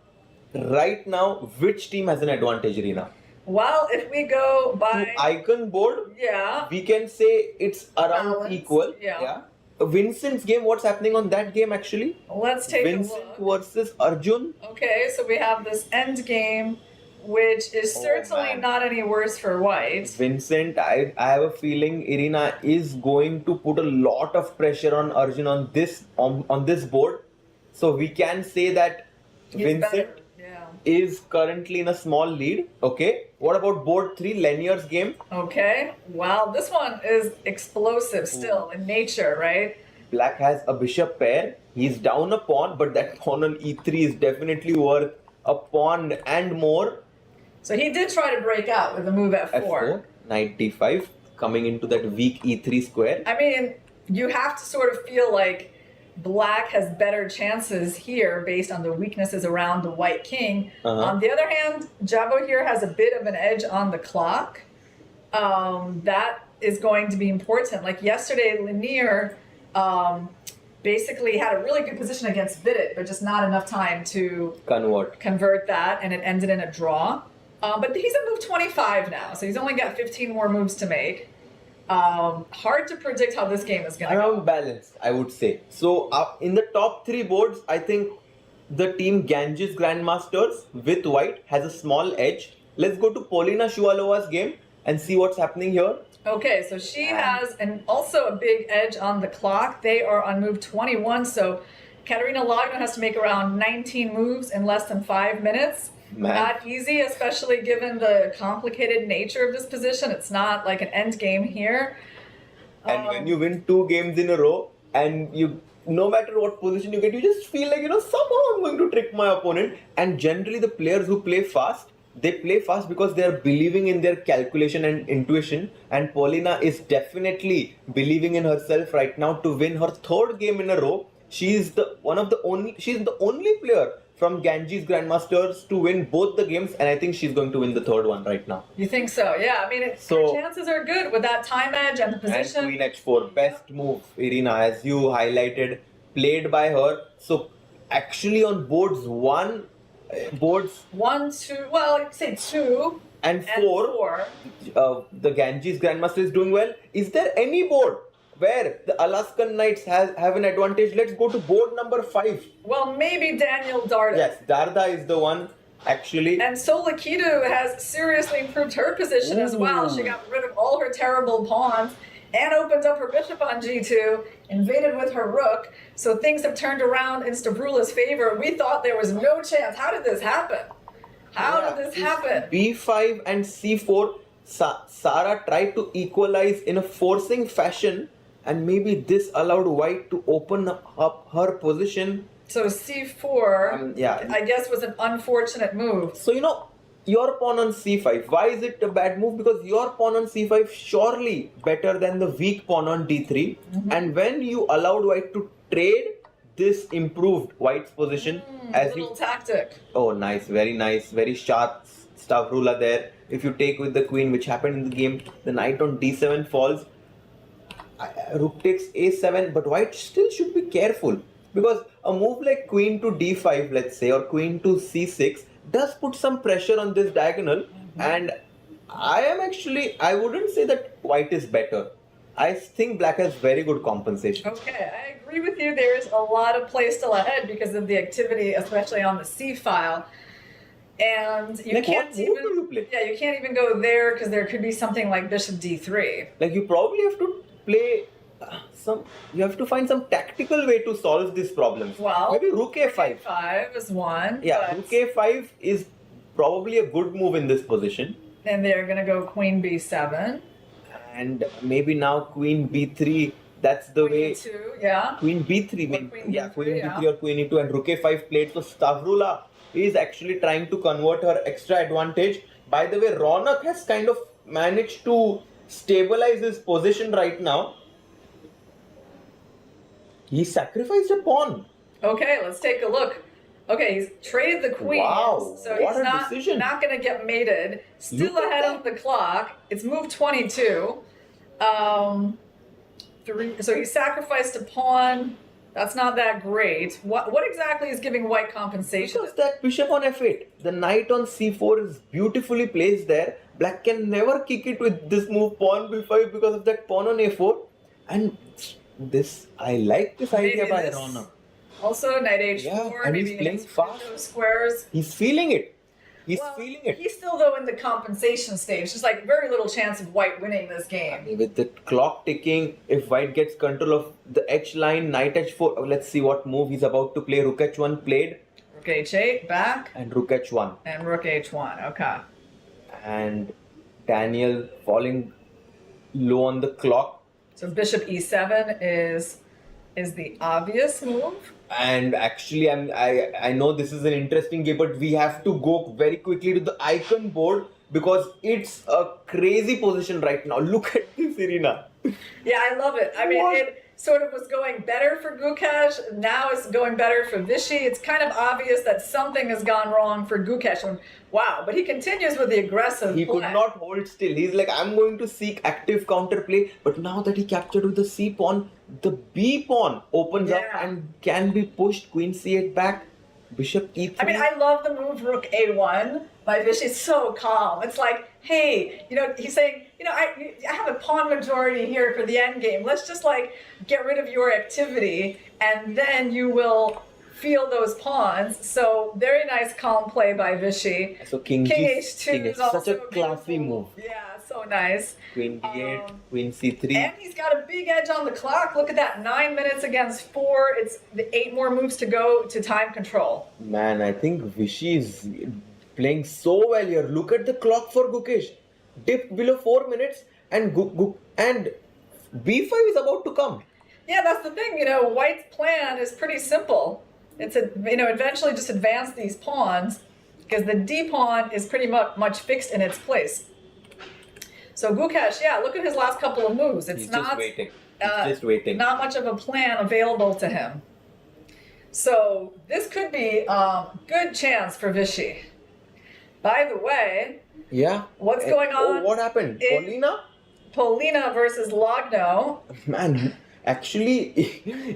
right now, which team has an advantage, Reena? Well, if we go by... Icon board, Yeah. we can say it's around Balanced, equal. yeah. Vincent's game, what's happening on that game actually? Let's take Vincent a look. versus Arjun. Okay, so we have this end game, which is certainly man. not any worse for white. Vincent, I have a feeling Irina is going to put a lot of pressure on Arjun on this board. So we can say that He's Vincent better. Yeah. is currently in a small lead. Okay. What about board 3, Lenier's game? Okay. Wow, this one is explosive still in nature, right? Black has a bishop pair. He's down a pawn, but that pawn on e3 is definitely worth a pawn and more. So he did try to break out with the move f4. f4, knight d5, coming into that weak e3 square. I mean, you have to sort of feel like Black has better chances here based on the weaknesses around the white king. On the other hand, Jabo here has a bit of an edge on the clock. That is going to be important. Like yesterday, Lanier basically had a really good position against Vidit, but just not enough time to convert that, and it ended in a draw. But he's at move 25 now, so he's only got 15 more moves to make. Hard to predict how this game is going to go. Around balance, I would say. So in the top 3 boards, I think the team Ganges Grandmasters with white has a small edge. Let's go to Polina Shualova's game and see what's happening here. Okay, so she has also a big edge on the clock. They are on move 21, so Katerina Lagna has to make around 19 moves in less than 5 minutes. Man. Not easy, especially given the complicated nature of this position. It's not like an end game here. And when you win 2 games in a row, and you, no matter what position you get, you just feel like, somehow I'm going to trick my opponent. And generally the players who play fast, they play fast because they are believing in their calculation and intuition. And Paulina is definitely believing in herself right now to win her 3rd game in a row. She's the only player from Ganges Grandmasters to win both the games, and I think she's going to win the 3rd one right now. You think so? Yeah, I mean, her chances are good with that time edge and the position. And Queen h4, best move, Irina, as you highlighted, played by her. So actually on boards 1, 1, 2, well, I'd say 2 and 4, the Ganges Grandmaster is doing well. Is there any board where the Alaskan Knights have an advantage. Let's go to board number 5. Well, maybe Daniel Darda. Yes, Darda is the one actually. And Solikidu has seriously improved her position as well. She got rid of all her terrible pawns and opened up her bishop on g2, invaded with her rook. So things have turned around in Stavrula's favor. We thought there was no chance. How did this happen? How did this happen? B5 and C4. Sara tried to equalize in a forcing fashion, and maybe this allowed White to open up her position. So C4, I guess, was an unfortunate move. So, your pawn on C5, why is it a bad move? Because your pawn on C5 surely better than the weak pawn on D3. And when you allowed White to trade, this improved White's position. As little tactic. Oh, nice, very sharp Stavrula there. If you take with the queen, which happened in the game, the knight on D7 falls. Rook takes A7, but White still should be careful. Because a move like queen to D5, let's say, or queen to C6, does put some pressure on this diagonal. And I wouldn't say that White is better. I think Black has very good compensation. Okay, I agree with you. There is a lot of play still ahead because of the activity, especially on the C file. And you can't even go there because there could be something like bishop D3. Like you probably have to play you have to find some tactical way to solve these problems. Well, maybe rook A5. A5 is one. Yeah, rook A5 is probably a good move in this position. And they're going to go queen B7. And maybe now queen B3. That's the way. Queen E2, yeah. Queen B3, maybe. Queen B3 or queen E2 and rook A5 played. So Stavrula is actually trying to convert her extra advantage. By the way, Ronak has kind of managed to stabilize his position right now. He sacrificed a pawn. Okay, let's take a look. Okay, he's traded the queen. Wow, so what he's decision. not going to get mated. Still ahead of the clock. It's move 22. So he sacrificed a pawn. That's not that great. What exactly is giving White compensation? Because that bishop on F8, the knight on C4 is beautifully placed there. Black can never kick it with this move pawn B5 because of that pawn on A4. And this, I like this idea by Ronak. Also, knight H4. Yeah, and he's playing fast. Those squares. He's feeling it. He's feeling it. He's still, though, in the compensation stage. There's like very little chance of White winning this game. With the clock ticking, if White gets control of the H line, knight H4. Let's see what move he's about to play. Rook H1 played. Rook H8 back. And Rook H1. And Rook H1. Okay. And Daniel falling low on the clock. So Bishop E7 is the obvious move. And actually, I know this is an interesting game, but we have to go very quickly to the icon board because it's a crazy position right now. Look at this, Irina. Yeah, I love it. I mean, it sort of was going better for Gukesh. Now it's going better for Vichy. It's kind of obvious that something has gone wrong for Gukesh. And wow, but he continues with the aggressive He play. could not hold still. He's like, I'm going to seek active counterplay. But now that he captured with the C pawn, the B pawn opens up and can be pushed. Queen C8 back. Bishop E3. I mean, I love the move Rook A1 by Vichy. It's so calm. It's like, hey, he's saying, I have a pawn majority here for the end game. Let's just like get rid of your activity and then you will feel those pawns. So very nice calm play by Vichy. So King H2 is also such a classy move. Yeah, so nice. Queen D8, Queen C3. And he's got a big edge on the clock. Look at that, 9 minutes against 4. It's the 8 more moves to go to time control. Man, I think Vichy is playing so well here. Look at the clock for Gukesh. Dipped below 4 minutes and and B5 is about to come. Yeah, that's the thing. White's plan is pretty simple. It's eventually just advance these pawns because the D pawn is pretty much fixed in its place. So Gukesh, look at his last couple of moves. It's just waiting. He's just waiting. Not much of a plan available to him. So this could be a good chance for Vichy. By the way, what's going on? What happened? Polina versus Logno. Man, actually,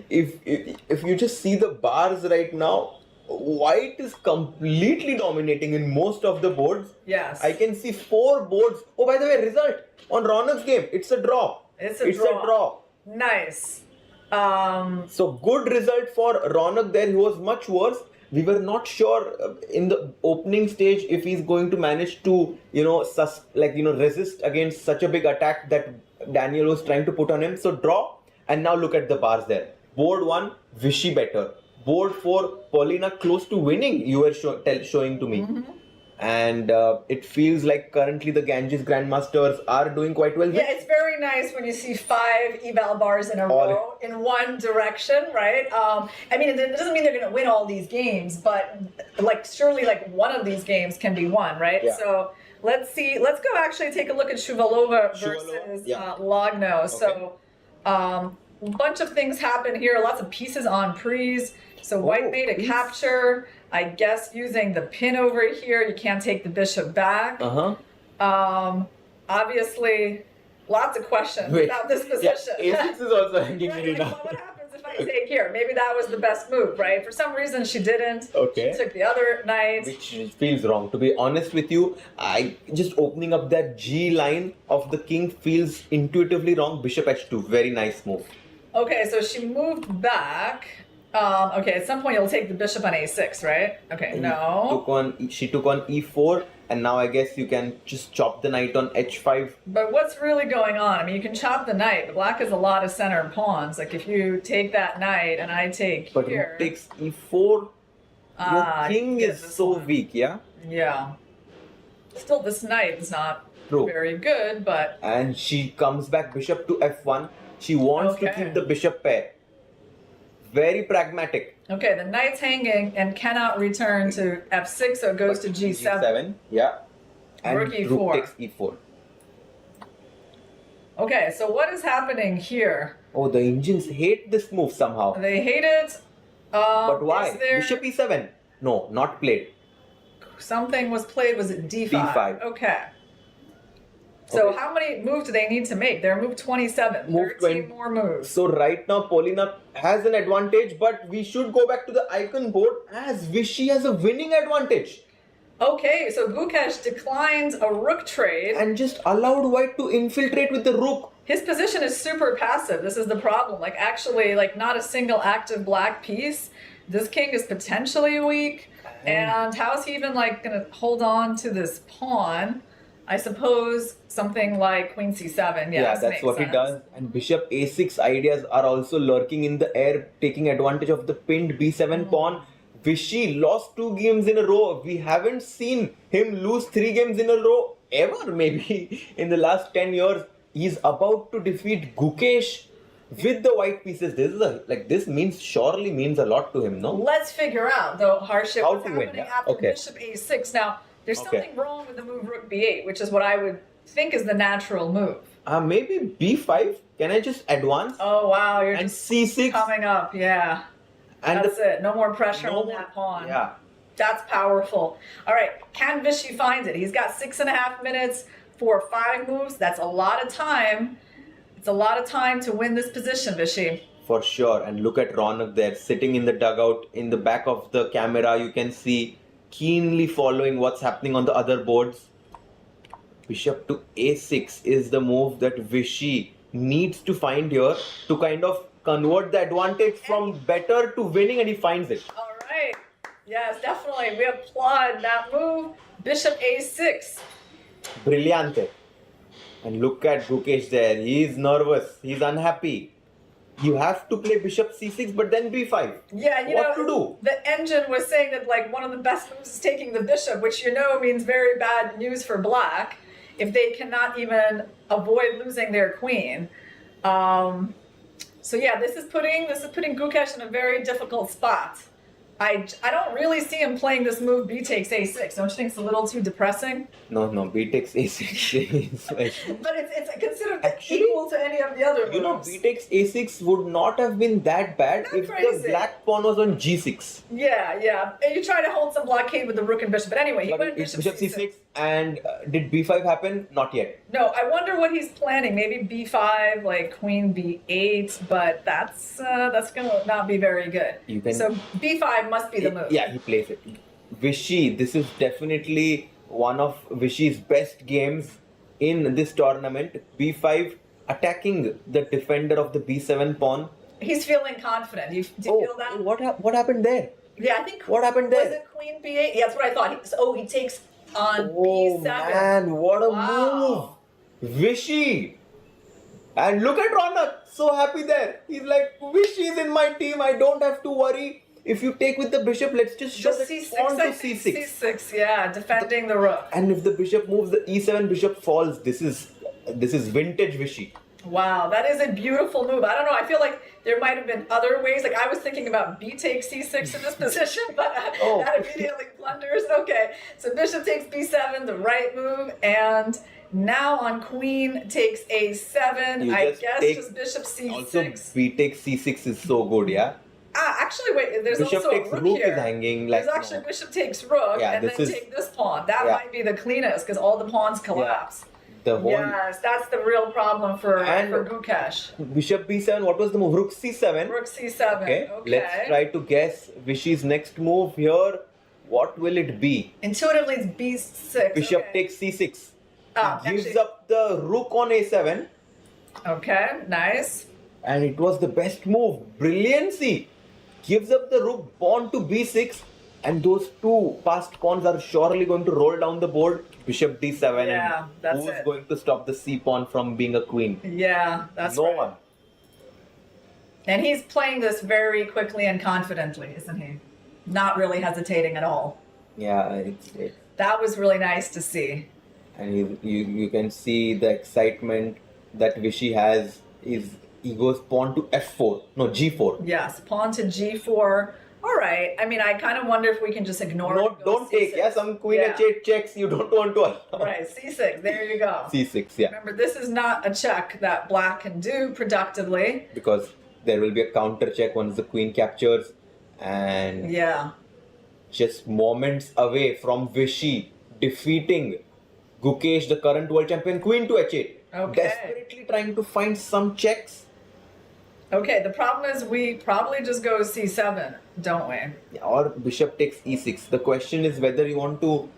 if you just see the bars right now, White is completely dominating in most of the boards. Yes. I can see 4 boards. Oh, by the way, result on Ronak's game. It's a draw. It's a draw. Nice. So good result for Ronak there. He was much worse. We were not sure in the opening stage if he's going to manage to, resist against such a big attack that Daniel was trying to put on him. So draw, and now look at the bars there. Board 1, Vichy better. Board 4, Paulina close to winning. You were showing to me. And it feels like currently the Ganges Grandmasters are doing quite well. Yeah, it's very nice when you see 5 eval bars in a row in one direction, right? I mean, it doesn't mean they're going to win all these games, but surely one of these games can be won, right? Yeah. So let's see. Let's go actually take a look at Shuvalova versus Logno. Okay. So a bunch of things happen here. Lots of pieces on prees. So white made a capture. I guess using the pin over here, you can't take the bishop back. Obviously, lots of questions about this position. A6 is also hanging Right, in like, well, what happens if I take here? Maybe that was the best move, right? For some reason, she didn't. Okay. She took the other knight. Which feels wrong. To be honest with you, I just opening up that G line of the king feels intuitively wrong. Bishop h2, very nice move. Okay, so she moved back. Okay, at some point you'll take the bishop on a6, right? Okay, no. She took on e4, and now I guess you can just chop the knight on h5. But what's really going on? I mean, you can chop the knight, but black has a lot of center pawns. Like if you take that knight and I take But here. who takes e4? Your king is so weak, yeah? Yeah. Still, this knight is not True. very good, but And she comes back bishop to f1. She wants to Okay. keep the bishop pair. Very pragmatic. okay, the knight's hanging and cannot return to f6, so it goes to g7. Yeah. And Rook rook e4. takes e4. Okay, so what is happening here? Oh, the Indians hate this move somehow. They hate it. But why? Is there Bishop e7. No, not played. something was played? Was it d5? d5. Okay. So Okay. how many moves do they need to make? They're move 27. Move 13 20. more moves. So right now Paulina has an advantage, but we should go back to the icon board as Vichy has a winning advantage. Okay, so Gukesh declines a rook trade. And just allowed white to infiltrate with the rook. His position is super passive. This is the problem. Actually, not a single active black piece. This king is potentially weak. And how is he even, going to hold on to this pawn? I suppose something like queen c7. Yes, That's makes what he sense. does. And bishop a6 ideas are also lurking in the air, taking advantage of the pinned b7 pawn. Vichy lost 2 games in a row. We haven't seen him lose 3 games in a row ever, maybe in the last 10 years. He's about to defeat Gukesh with the white pieces. This surely means a lot to him, no? Let's figure out, though, Harshit, How what's to win, happening yeah? after Okay. bishop a6. Now, there's Okay. something wrong with the move rook b8, which is what I would think is the natural move. Maybe b5. Can I just advance? Oh, wow, you're And just c6. coming up. Yeah, And that's it. No more pressure no on more- that pawn. Yeah. That's powerful. All right, can Vichy find it? He's got 6.5 minutes for 5 moves. That's a lot of time. It's a lot of time to win this position, Vichy. For sure. And look at Ronak there, sitting in the dugout. In the back of the camera, you can see keenly following what's happening on the other boards. Bishop to a6 is the move that Vichy needs to find here to kind of convert the advantage from better to winning, and he finds it. All right. Yes, definitely. We applaud that move. Bishop a6. Brillante. And look at Gukesh there. He's nervous. He's unhappy. You have to play bishop c6, but then b5. Yeah, What to do? The engine was saying that one of the best moves is taking the bishop, which means very bad news for black if they cannot even avoid losing their queen. So yeah, this is putting Gukesh in a very difficult spot. I don't really see him playing this move b takes a6. Don't you think it's a little too depressing? No, b takes a6 is like... But it's considered Actually, equal to any of the other moves. b takes a6 would not have been that bad Not if crazy. the black pawn was on g6. Yeah. And you try to hold some blockade with the rook and bishop. But anyway, he But went it's bishop bishop c6, and did b5 happen? Not yet. No, I wonder what he's planning. Maybe b5, queen b8, but that's gonna not be very good. You can- So b5 must be the move. Yeah, he plays it. Vichy, this is definitely one of Vichy's best games in this tournament. b5 attacking the defender of the b7 pawn. He's feeling confident. Do you feel that? What happened there? Yeah, I think. What happened there? Was it Queen B8? Yeah, that's what I thought. He takes on Oh B7. man, what a Wow. move! Vishy! And look at Ronak, so happy there. He's like, Vishy's in my team, I don't have to worry. If you take with the bishop, let's just show Just the C6. pawn to I think C6. C6, yeah, defending the rook. And if the bishop moves, the e7 bishop falls. This is vintage Vishy. Wow, that is a beautiful move. I don't know. I feel like there might have been other ways. Like I was thinking about B takes C6 in this position, but that immediately blunders. Okay, so bishop takes B7, the right move, and now on queen takes A7. You I just guess take- just bishop C6. Also, b takes c6 is so good, yeah? Actually, wait. There's Bishop also takes a rook rook here. is hanging. Like, There's actually bishop takes rook, Yeah, and then this is- take this pawn. That Yeah. might be the cleanest because all the pawns collapse. the whole Yes, that's the real problem for And- Gukesh. bishop b7, what was the move? Rook c7. Rook C7. Okay. Okay. Let's try to guess Vishy's next move here. What will it be? Intuitively, it's B6. Bishop okay. takes c6. Gives Actually- up the rook on a7. Okay, nice. And it was the best move. Brilliancy. Gives up the rook, pawn to b6. And those two passed pawns are surely going to roll down the board. Bishop d7. Yeah, and that's who's it. going to stop the c pawn from being a queen? Yeah, that's No right. one. And he's playing this very quickly and confidently, isn't he? Not really hesitating at all. Yeah, it's That was really nice to see. and you can see the excitement that Vishy has. He goes pawn to f4. No, g4. Yes, pawn to G4. All right. I mean, I kind of wonder if we can just ignore it. No, and go don't take. C6. Yeah, some queen Yeah. h8 checks you don't want to allow. Right, C6. There you go. c6, yeah. Remember, this is not a check that black can do productively. Because there will be a counter check once the queen captures. And Yeah. just moments away from Vishy defeating Gukesh, the current world champion, queen to h8. Okay. Desperately trying to find some checks. Okay, the problem is we probably just go C7, don't we? Or bishop takes e6. The question is whether you want to,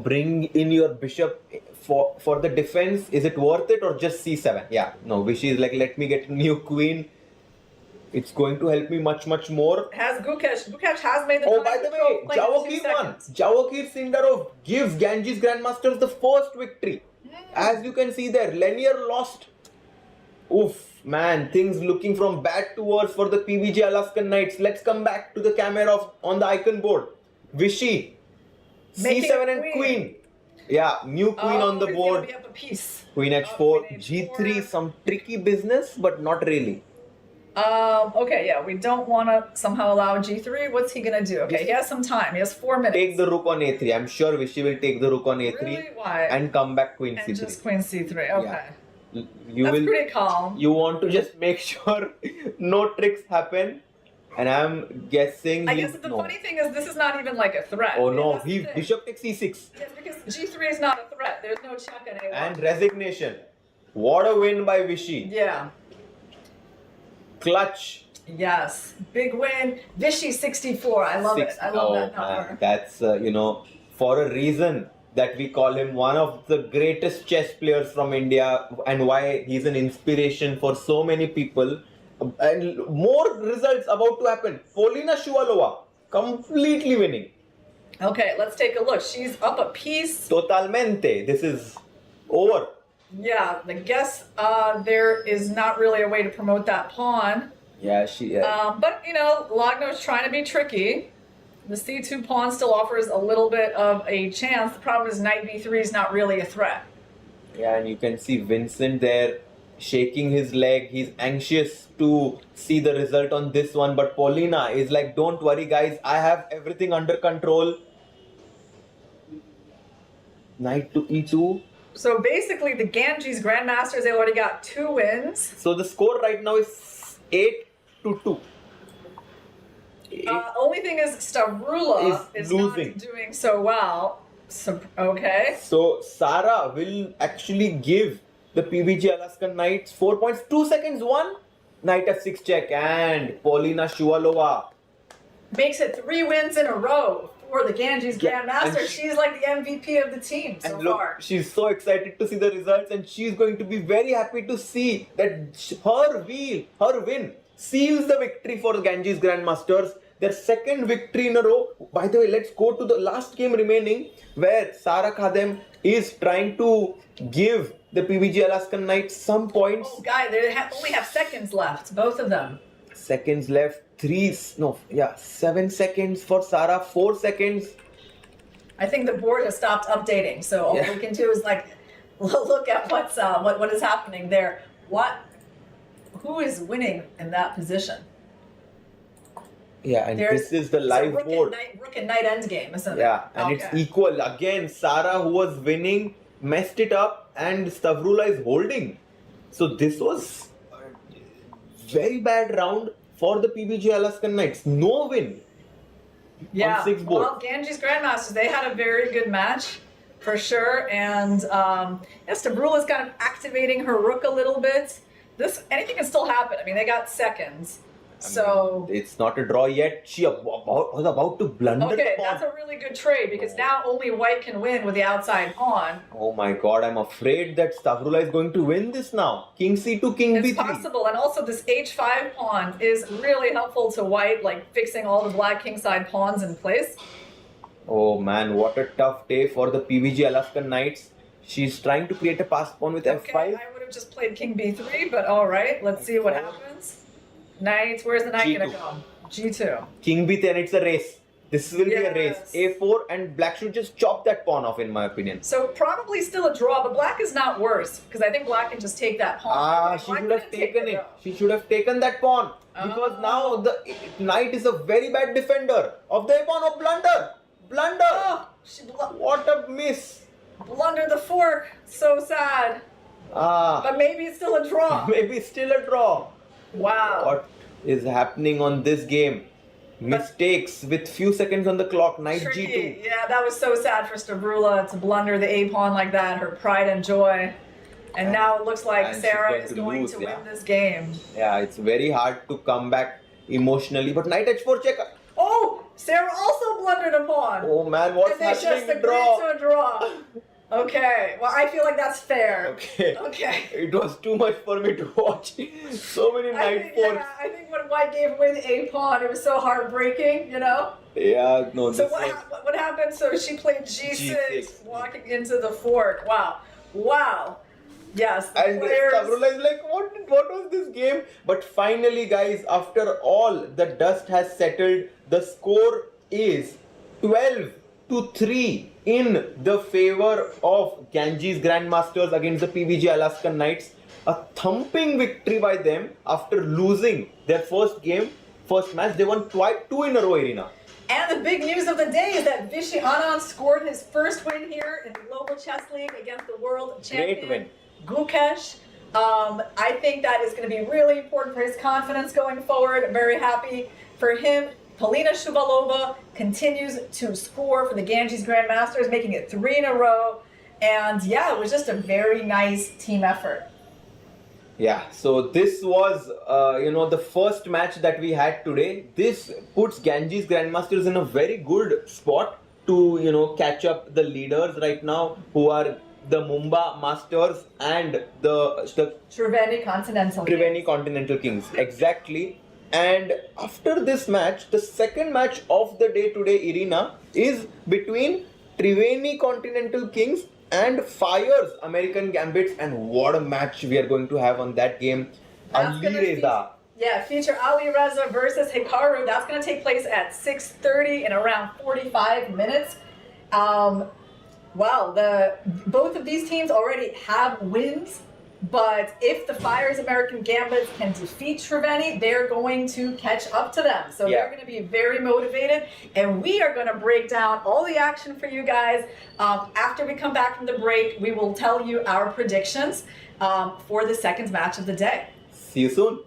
bring in your bishop for the defense. Is it worth it or just c7? Yeah, no, Vishy is like, let me get a new queen. It's going to help me much more. Has Gukesh has made the Oh, by time the control way, play in 2 Jawahir won. seconds. Jawahir Sindarov gives Ganges Grandmasters the first victory. As you can see there, Lanier lost. Oof, man, things looking from bad to worse for the PBG Alaskan Knights. Let's come back to the camera on the icon board. Vishy, Making c7 a and queen. queen. Yeah, new queen on the He's board. gonna be up a piece. Queen Oh, h4, queen g3, h4. some tricky business, but not really. Okay, yeah, we don't want to somehow allow G3. What's he gonna do? Okay, he has some time. He has 4 minutes. Take the rook on a3. I'm sure Vishy will take the rook on a3 Really? Why? and come back queen And c3. just Queen C3. Okay, Yeah. You that's will. pretty calm. You want to just make sure no tricks happen, and I'm guessing. I guess the funny thing is this is not even like a threat. Oh I mean, no, that's the he thing. bishop takes e6 Yes, because G3 is not a threat. There's no check on A1. and resignation. What a win by Vishy! Yeah. Clutch. Yes. Big win. Vishy 64. I love it. I love that number. Man, that's for a reason that we call him one of the greatest chess players from India, and why he's an inspiration for so many people. And more results about to happen. Polina Shuvalova completely winning. Okay, let's take a look. She's up a piece. Totalmente. This is over. Yeah, the guess there is not really a way to promote that pawn. Yeah, she. But, Lagno's trying to be tricky. The C2 pawn still offers a little bit of a chance. The problem is knight B3 is not really a threat. Yeah, and you can see Vincent there shaking his leg. He's anxious to see the result on this one. But Paulina is like, don't worry, guys. I have everything under control. Knight to E2. So basically, the Ganges Grandmasters, they already got 2 wins. So the score right now is 8-2. Only thing is, Stavrula is losing. not doing so well. So, okay. So Sara will actually give the PBG Alaskan Knights 4 points. 2 seconds, 1. Knight f6 check, and Polina Shuvalova. Makes it 3 wins in a row. for the Ganges Yeah, and Grandmaster. She's like the MVP of the team so And look, far. she's so excited to see the results, and she's going to be very happy to see that her win, seals the victory for the Ganges Grandmasters. Their second victory in a row. By the way, let's go to the last game remaining, where Sara Khadem is trying to give the PBG Alaskan Knights some points. Oh, guy, they only have seconds left, both of them. Seconds left. 7 seconds for Sara, 4 seconds. I think the board has stopped updating, so all we can do is like look at what is happening there. Who is winning in that position? Yeah, and this is the live board. Rook and knight end game, isn't it? Yeah, and it's equal. Again, Sara, who was winning, messed it up, and Stavrula is holding. So this was a very bad round for the PBG Alaskan Knights. No win. Yeah, on 6 board. well, Ganges Grandmasters, they had a very good match for sure, and Stavrula's kind of activating her rook a little bit. Anything can still happen. I mean, they got seconds. So it's not a draw yet. She was about to blunder the okay, pawn. that's a really good trade because now only white can win with the outside pawn. Oh my god, I'm afraid that Stavrula is going to win this now. King c2, king It's b3. possible, and also this h5 pawn is really helpful to white, like fixing all the black kingside pawns in place. Oh man, what a tough day for the PBG Alaskan Knights. She's trying to create a pass pawn with Okay, f5. I would have just played king b3, but all right, let's see what happens. Knight, where's the knight gonna go? G2. King b3, and it's a race. This will be a race. Yes. a4, and black should just chop that pawn off, in my opinion. So probably still a draw, but black is not worse because I think black can just take that pawn. Ah, she Black should have couldn't take taken it. though. She should have taken that pawn. Because now the knight is a very bad defender of the pawn of blunder. Blunder. Oh, she What a miss. blundered the fork. So sad. Ah, But maybe it's still a draw. maybe still a draw. Wow. What is happening on this game? Mistakes with few seconds on the clock. Knight Tricky. g2. Yeah, that was so sad for Stavrula to blunder the a pawn like that. Her pride and joy. And now it looks like and she's Sarah going is to going lose, to yeah. win this game. Yeah, it's very hard to come back emotionally. But knight h4 check. Oh, Sarah also blundered a pawn. Oh man, what's and they just happening? agreed Draw. to a draw. Okay, well, I feel like that's fair. Okay. Okay. It was too much for me to watch. So many knight forks. I think when White gave away the a pawn, it was so heartbreaking, you know. Yeah, no. So this was... what happened? So she played G6, G6. walking into the fork. Wow. Yes. The And players. Stavrula is like, what was this game? But finally, guys, after all the dust has settled, the score is 12-3 in the favor of Ganges Grandmasters against the PBG Alaskan Knights. A thumping victory by them after losing their first match. They won 2 in a row, Irina. And the big news of the day is that Vishy Anand scored his first win here in the Global Chess League against the world champion win. Gukesh. I think that is going to be really important for his confidence going forward. I'm very happy for him. Polina Shuvalova continues to score for the Ganges Grandmasters, making it 3 in a row. And yeah, it was just a very nice team effort. Yeah, so this was, the first match that we had today. This puts Ganges Grandmasters in a very good spot to, catch up the leaders right now, who are the Mumbai Masters and the Triveni Continental. Triveni Continental Kings. Exactly. And after this match, the second match of the day today, Irina, is between Triveni Continental Kings and Fire's American Gambits. And what a match we are going to have on that game. That's gonna Alireza. feature Alireza versus Hikaru. That's going to take place at 6:30 in around 45 minutes. Both of these teams already have wins, but if the Fire's American Gambits can defeat Triveni, they're going to catch up to them. So they're going to be very motivated, and we are going to break down all the action for you guys. After we come back from the break, we will tell you our predictions for the second match of the day. See you soon.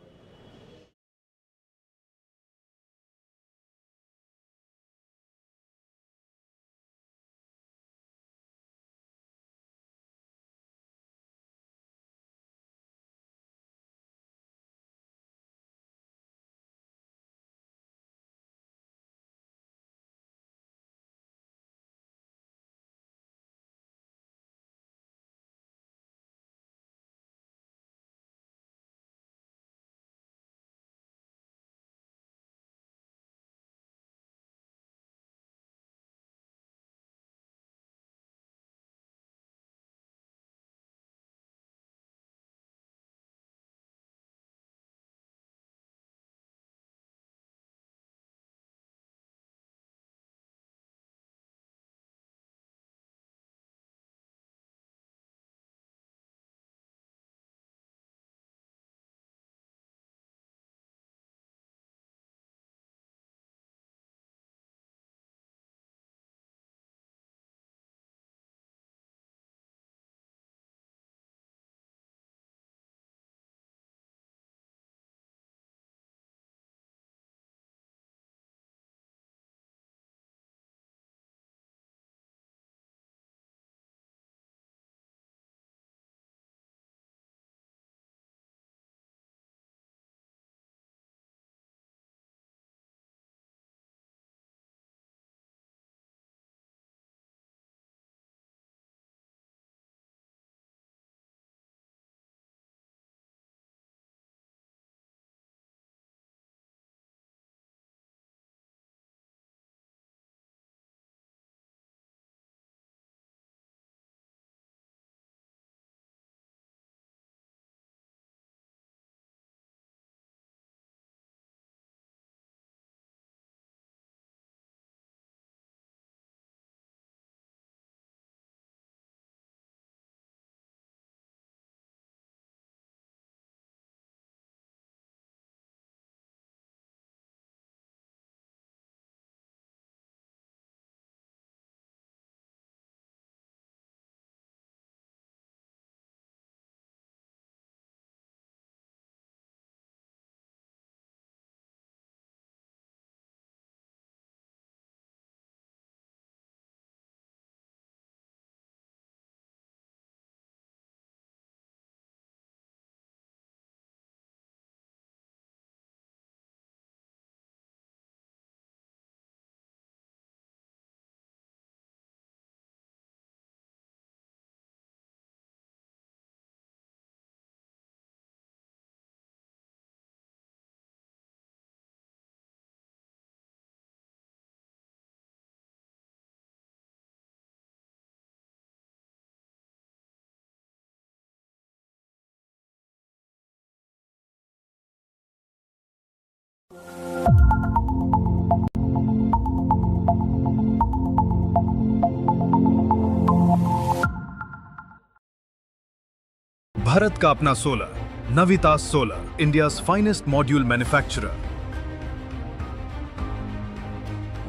Bharat का अपना solar, Navitas solar, India's finest module manufacturer.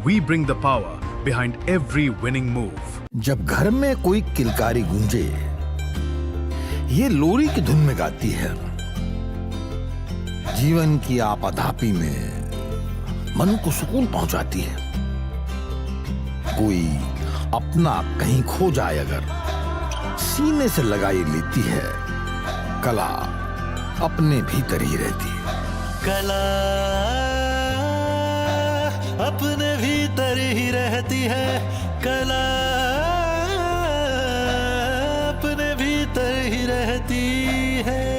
We bring the power behind every winning move. जब घर में कोई किलकारी गूंजे, ये लोरी की धुन में गाती है। जीवन की आपाधापी में मन को सुकून पहुंचाती है। कोई अपना कहीं खो जाए अगर, सीने से लगाई लेती है। कला अपने भीतर ही रहती है। कला अपने भीतर ही रहती है। कला अपने भीतर ही रहती है।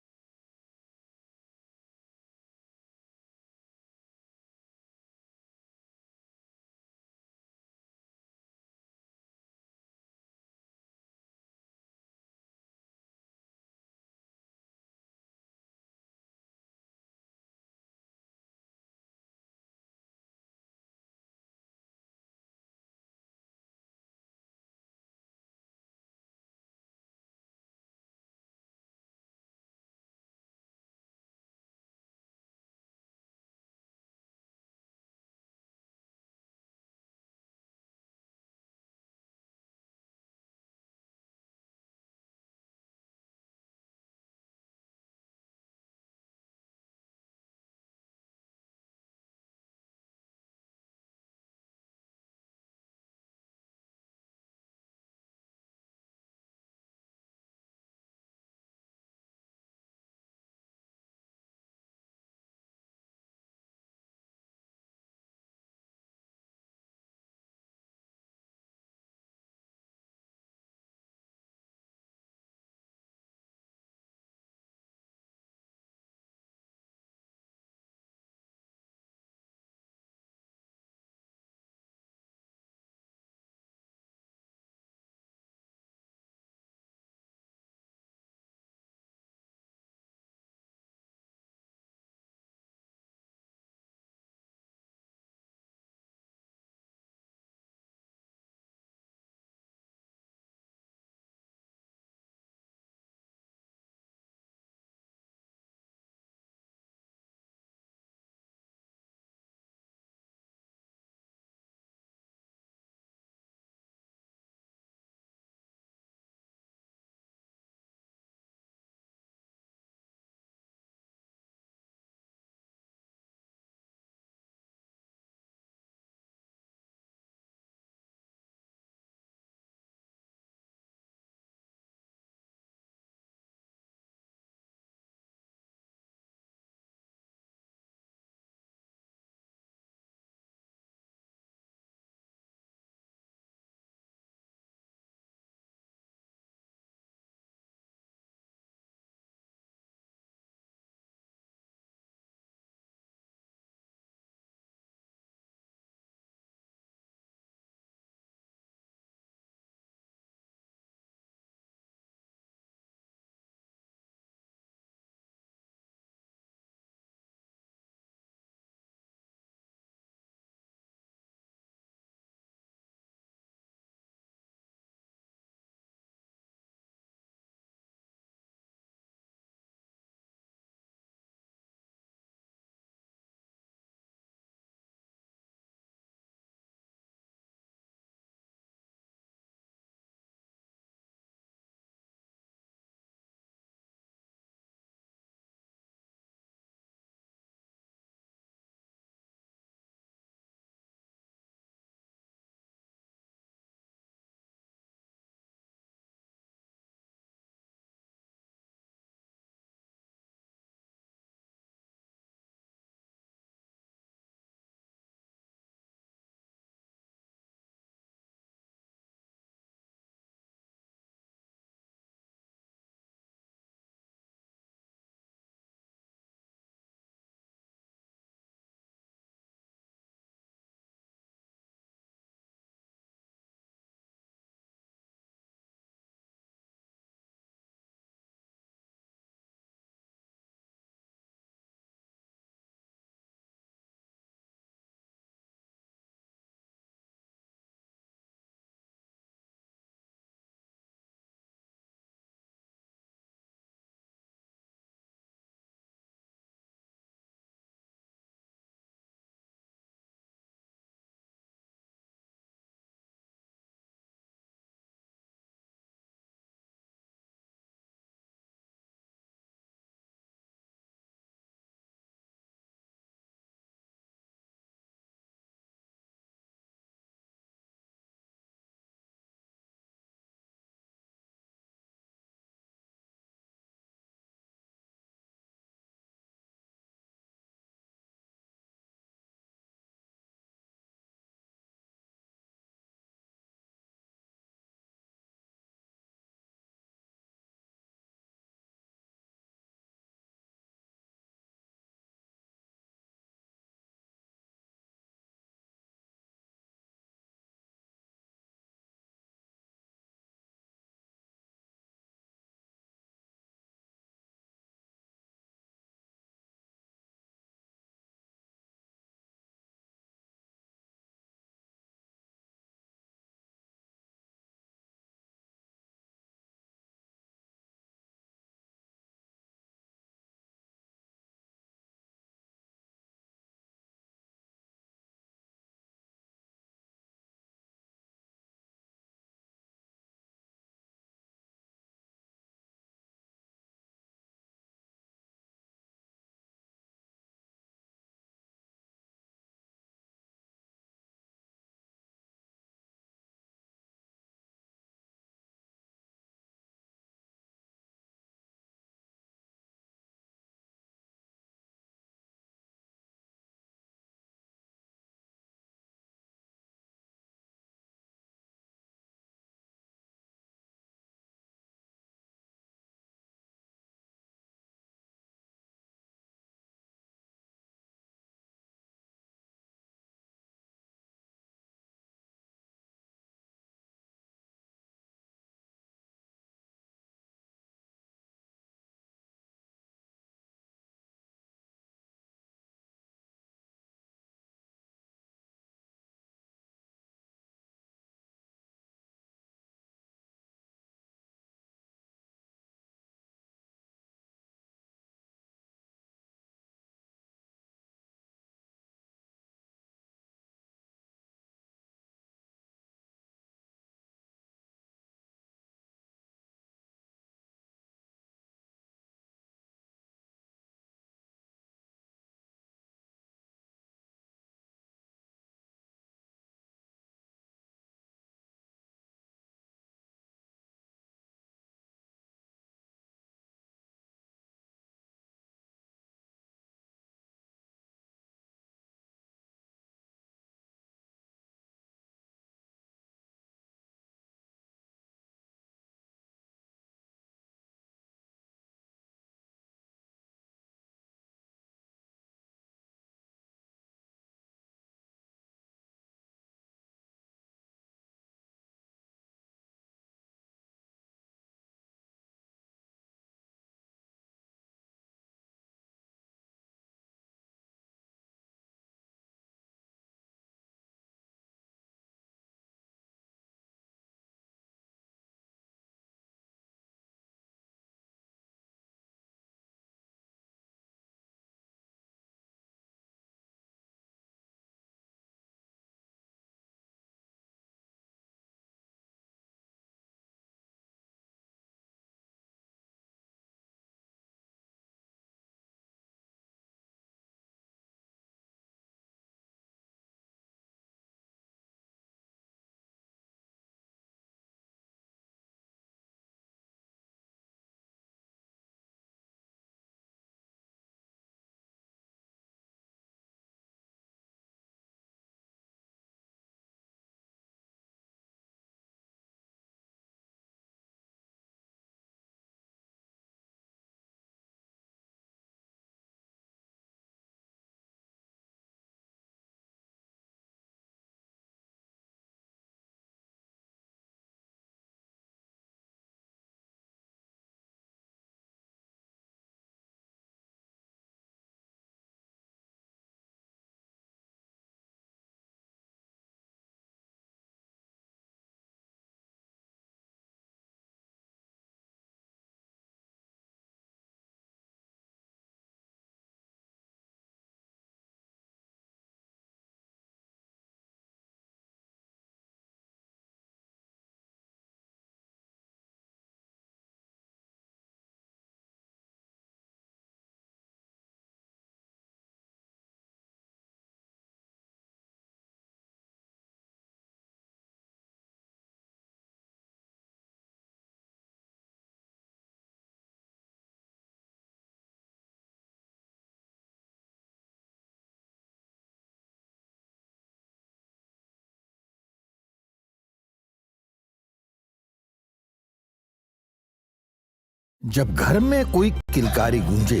जब घर में कोई किलकारी गूंजे,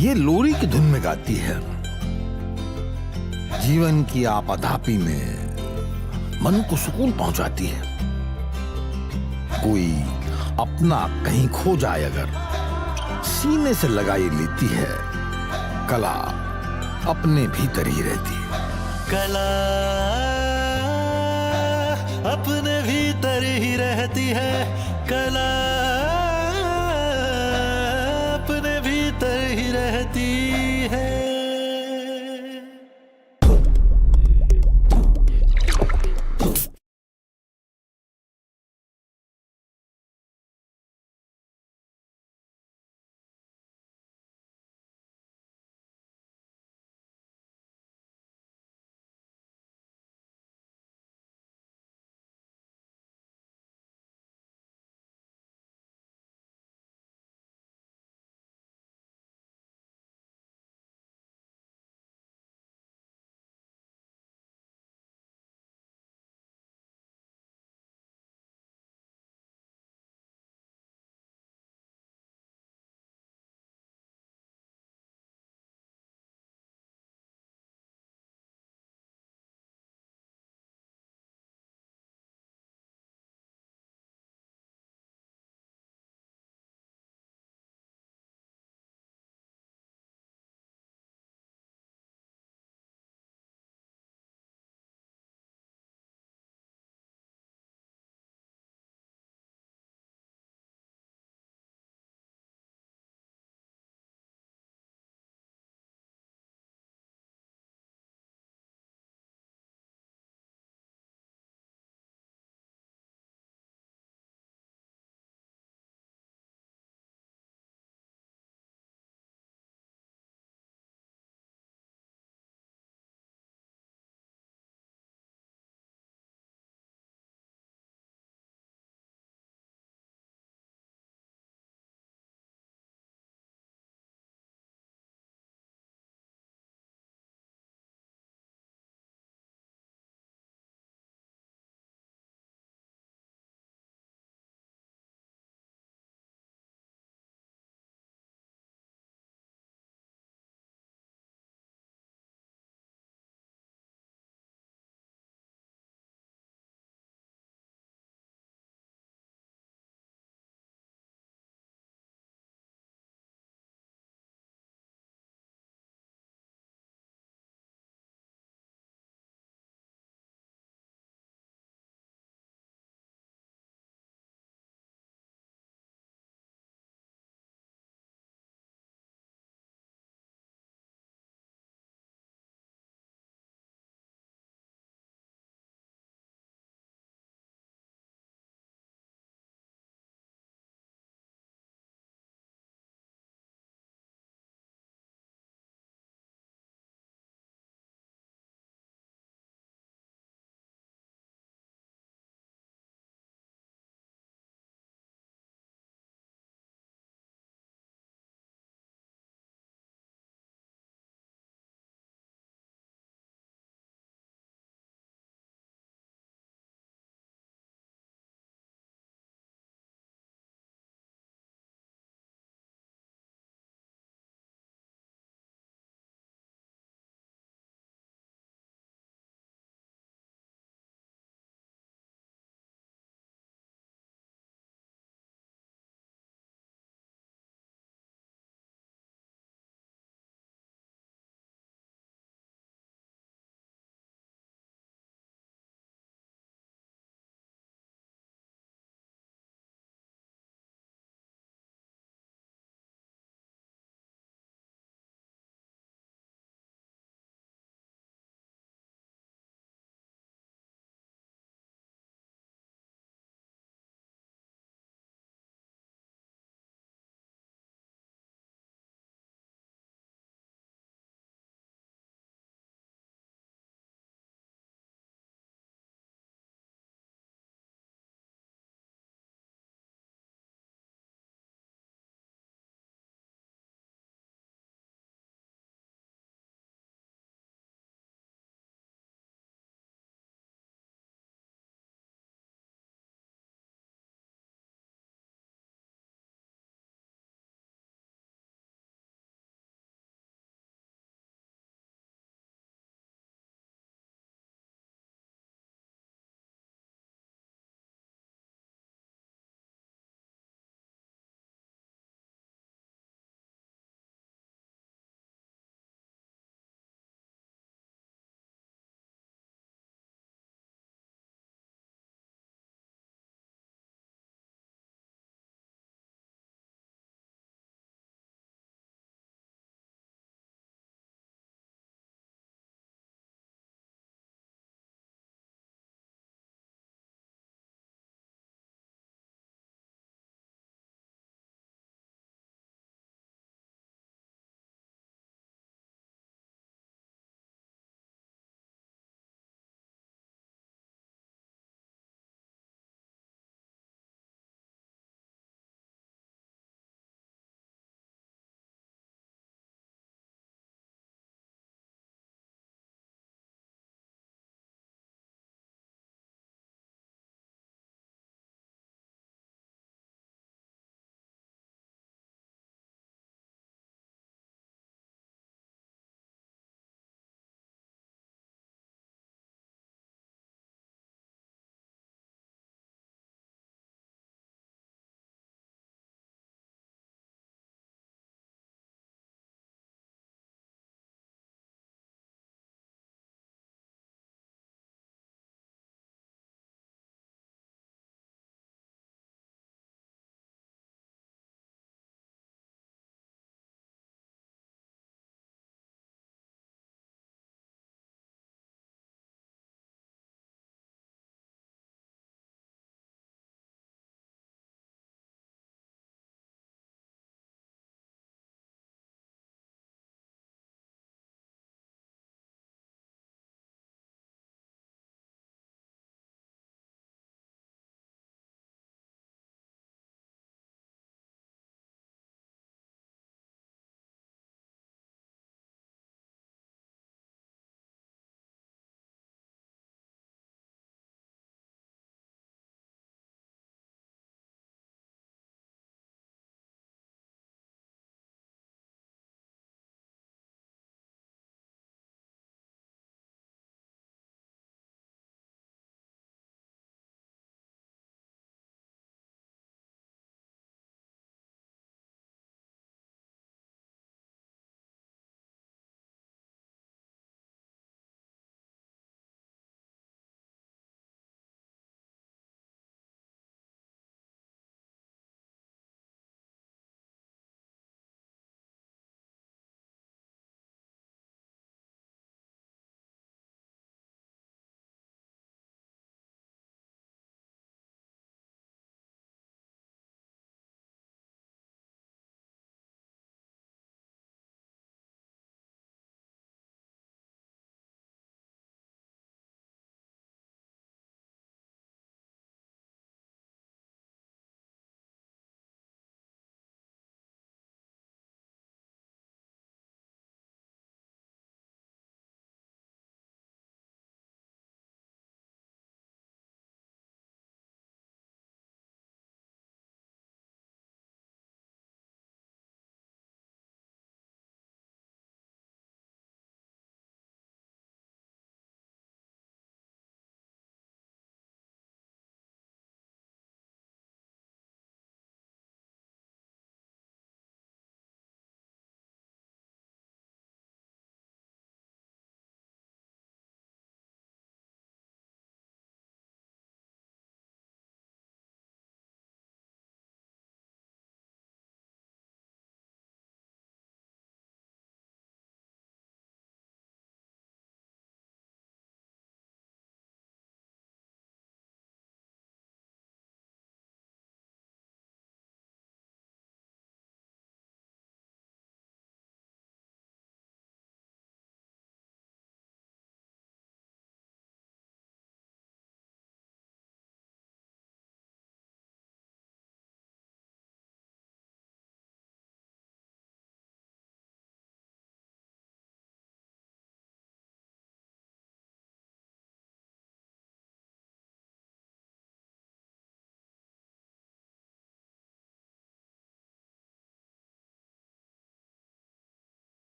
ये लोरी की धुन में गाती है। जीवन की आपाधापी में मन को सुकून पहुंचाती है। कोई अपना कहीं खो जाए अगर, सीने से लगाई लेती है। कला अपने भीतर ही रहती है। कला अपने भीतर ही रहती है। कला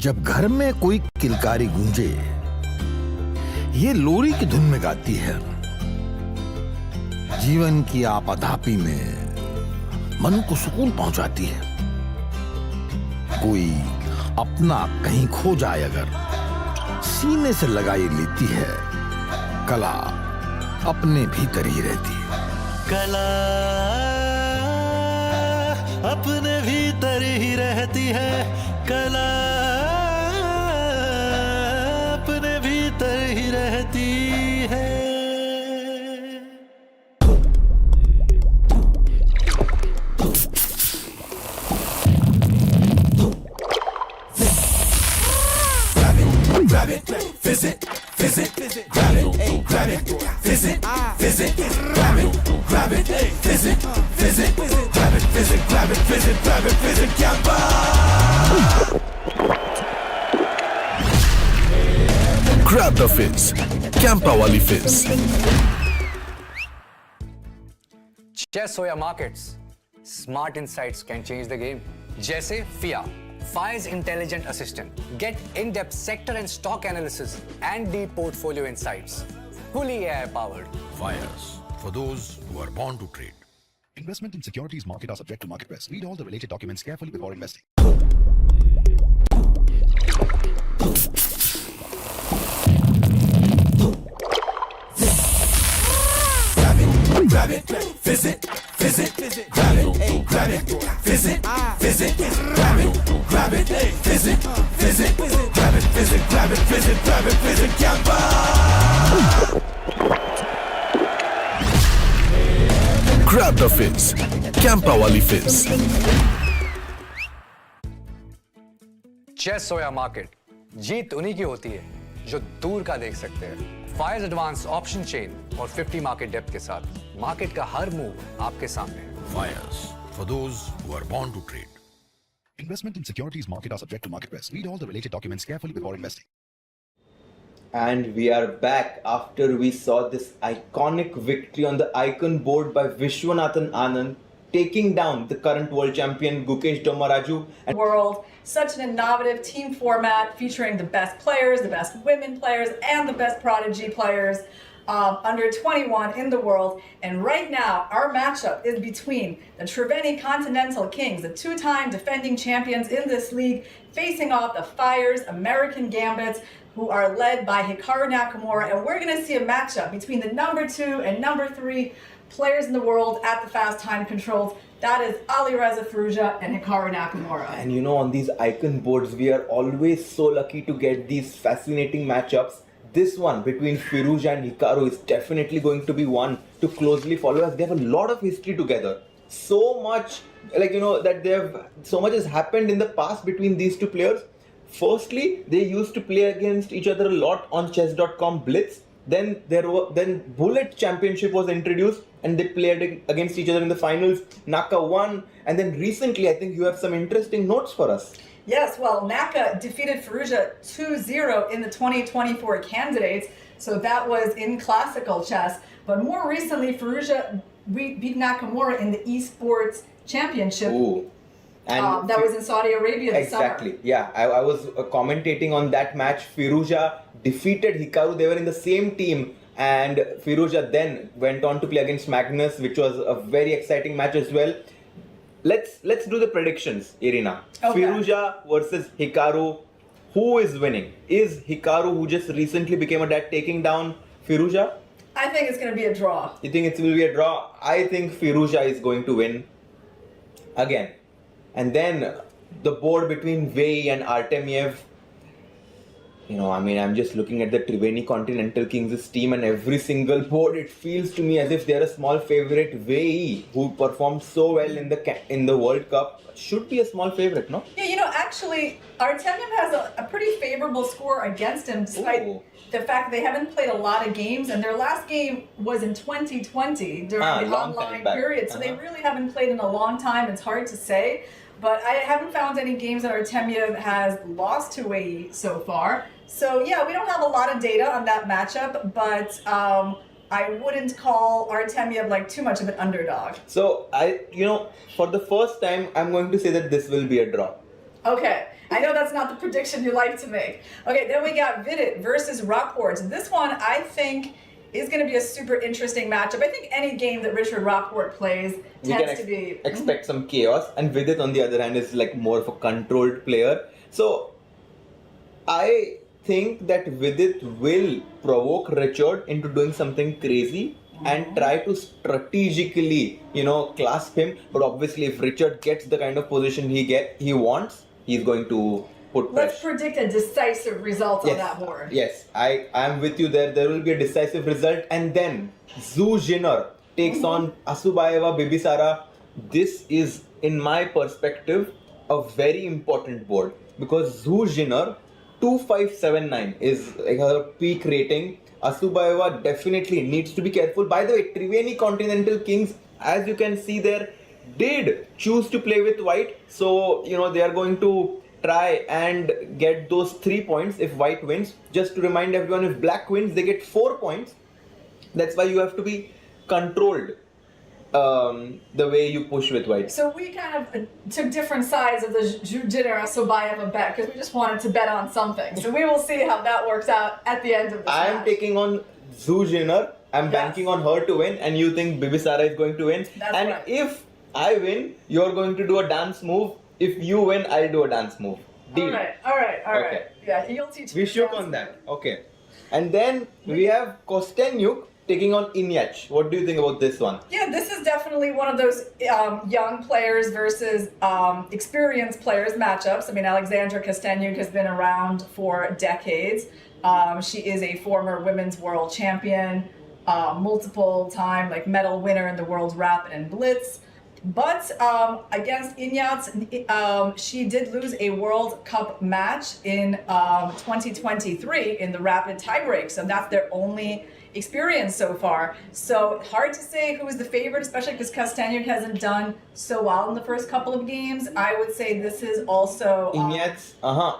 जब घर में कोई किलकारी गूंजे, ये लोरी की धुन में गाती है। जीवन की आपाधापी में मन को सुकून पहुंचाती है। कोई अपना कहीं खो जाए अगर, सीने से लगाई लेती है। कला अपने भीतर ही रहती है। कला अपने भीतर ही रहती है। कला अपने भीतर ही रहती है। Grab it, visit, grab it, grab it, visit, grab it, visit, grab it, visit, Yamba! Grab the fizz. Campa wali fizz. Chess Soya Markets. Smart insights can change the game. जैसे FIA, FI's intelligent assistant. Get in-depth sector and stock analysis and deep portfolio insights. Fully AI powered. Fires for those who are born to trade. Investment in securities market are subject to market risk. Read all the related documents carefully before investing. Grab it, visit, grab it, grab it, visit, grab it, visit, grab it, visit, Yamba! Grab the fizz. Campa wali fizz. Chess Soya Market. जीत उन्हीं की होती है जो दूर का देख सकते हैं। FI's एडवांस ऑप्शन चेन और 50 मार्केट डेप्थ के साथ मार्केट का हर मूव आपके सामने। Fires for those who are born to trade. Investment in securities market are subject to market risk. Read all the related documents carefully before investing. And we are back after we saw this iconic victory on the icon board by Vishwanathan Anand, taking down the current world champion Gukesh Dommaraju. And World, such an innovative team format featuring the best players, the best women players, and the best prodigy players under 21 in the world. And right now, our matchup is between the Triveni Continental Kings, the two-time defending champions in this league, facing off the Fire's American Gambits, who are led by Hikaru Nakamura. And we're going to see a matchup between the number 2 and number 3 players in the world at the fast time controls. That is Alireza and Hikaru Nakamura. And you know, on these icon boards, we are always so lucky to get these fascinating matchups. This one between Firouzja and Hikaru is definitely going to be one to closely follow, as they have a lot of history together. So much, so much has happened in the past between these two players. Firstly, they used to play against each other a lot on chess.com Blitz. Then Bullet Championship was introduced and they played against each other in the finals. Naka won, and then recently I think you have some interesting notes for us. Yes, well, Naka defeated Firouzja 2-0 in the 2024 candidates, so that was in classical chess. But more recently, Firouzja beat Nakamura in the esports championship. Ooh. And that was in Saudi Arabia this exactly. summer. Yeah, I was commentating on that match. Firouzja defeated Hikaru. They were in the same team, and Firouzja then went on to play against Magnus, which was a very exciting match as well. Let's do the predictions, Irina. Okay. Firouzja versus Hikaru. Who is winning? Is Hikaru, who just recently became a dad, taking down Firouzja? I think it's going to be a draw. You think it will be a draw? I think Firouzja is going to win again. And then the board between Vei and Artemiev. You know, I mean, I'm just looking at the Triveni Continental Kings' team, and every single board, it feels to me as if they're a small favorite. Vei, who performed so well in the World Cup, should be a small favorite, no? Yeah, you know, actually, Artemiev has a pretty favorable score against him, despite the fact they haven't played a lot of games, and their last game was in 2020 during the online period, so they really haven't played in a long time. It's hard to say, but I haven't found any games that Artemiev has lost to Wei so far. So yeah, we don't have a lot of data on that matchup, but I wouldn't call Artemiev like too much of an underdog. So for the first time, I'm going to say that this will be a draw. Okay, I know that's not the prediction you like to make. Okay, then we got Vidit versus Rapport. This one, I think, is going to be a super interesting matchup. I think any game that Richard Rapport plays tends to be... expect some chaos. And Vidit, on the other hand, is like more of a controlled player. So, I think that Vidit will provoke Richard into doing something crazy and try to strategically, clasp him. But obviously, if Richard gets the kind of position he wants, he's going to put pressure. Let's predict a decisive result on that board. Yes, I am with you there. There will be a decisive result. And then Zhu Jinner takes on Asubayeva Bibisara. This is, in my perspective, a very important board. Because Zhu Jinner, 2579 is like her peak rating. Asubayeva definitely needs to be careful. By the way, Triveni Continental Kings, as you can see there, did choose to play with white. So, they are going to try and get those 3 points if white wins. Just to remind everyone, if black wins, they get 4 points. That's why you have to be controlled the way you push with white. So we kind of took different sides of the Zhu Jinner Asubayeva bet because we just wanted to bet on something. So we will see how that works out at the end of the match. I am taking on Zhu Jinner. I'm banking on her to win, and you think Bibisara is going to win. That's and right. If I win, you're going to do a dance move. If you win, I'll do a dance move. Deal. All right. Okay. Yeah, you'll teach me. We shook on that. Okay. And then we have Kostenyuk taking on Inyach. What do you think about this one? Yeah, this is definitely one of those young players versus experienced players matchups. I mean, Alexandra Kostenyuk has been around for decades. She is a former women's world champion, multiple time medal winner in the World Rapid and Blitz. But against Inyats, she did lose a World Cup match in 2023 in the rapid tiebreak. So that's their only experience so far. So hard to say who is the favorite, especially because Kostenyuk hasn't done so well in the first couple of games. I would say this is also... Inyats.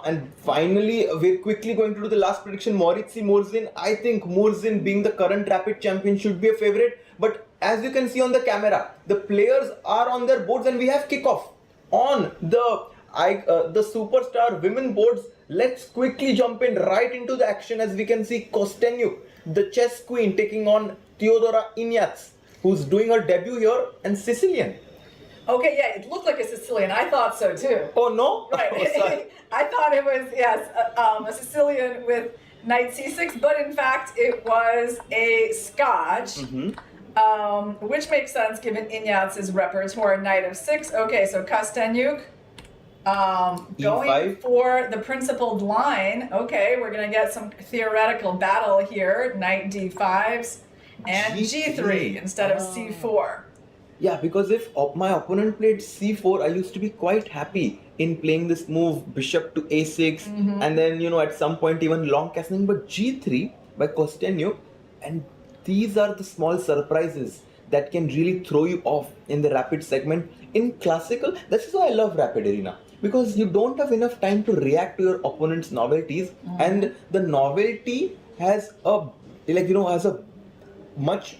And finally, we're quickly going to do the last prediction. Moritzi Murzin. I think Murzin, being the current rapid champion, should be a favorite. But as you can see on the camera, the players are on their boards and we have kickoff on the Superstar women boards. Let's quickly jump in right into the action as we can see Kostenyuk, the chess queen, taking on Theodora Inyats, who's doing her debut here, and Sicilian. Okay, yeah, it looked like a Sicilian. I thought so too. Oh no? Right. Oh, sorry. I thought it was, yes, a Sicilian with knight c6, but in fact it was a Scotch. Which makes sense given Inyats' repertoire, knight of 6. Okay, so Kostenyuk going E5. for the principled line. Okay, we're going to get some theoretical battle here. Knight d5s and G3 instead of c4. Yeah, because if my opponent played c4, I used to be quite happy in playing this move, bishop to a6, and then, at some point even long castling. But g3 by Kostenyuk, and these are the small surprises that can really throw you off in the rapid segment. In classical, this is why I love rapid arena, because you don't have enough time to react to your opponent's novelties, and the novelty has much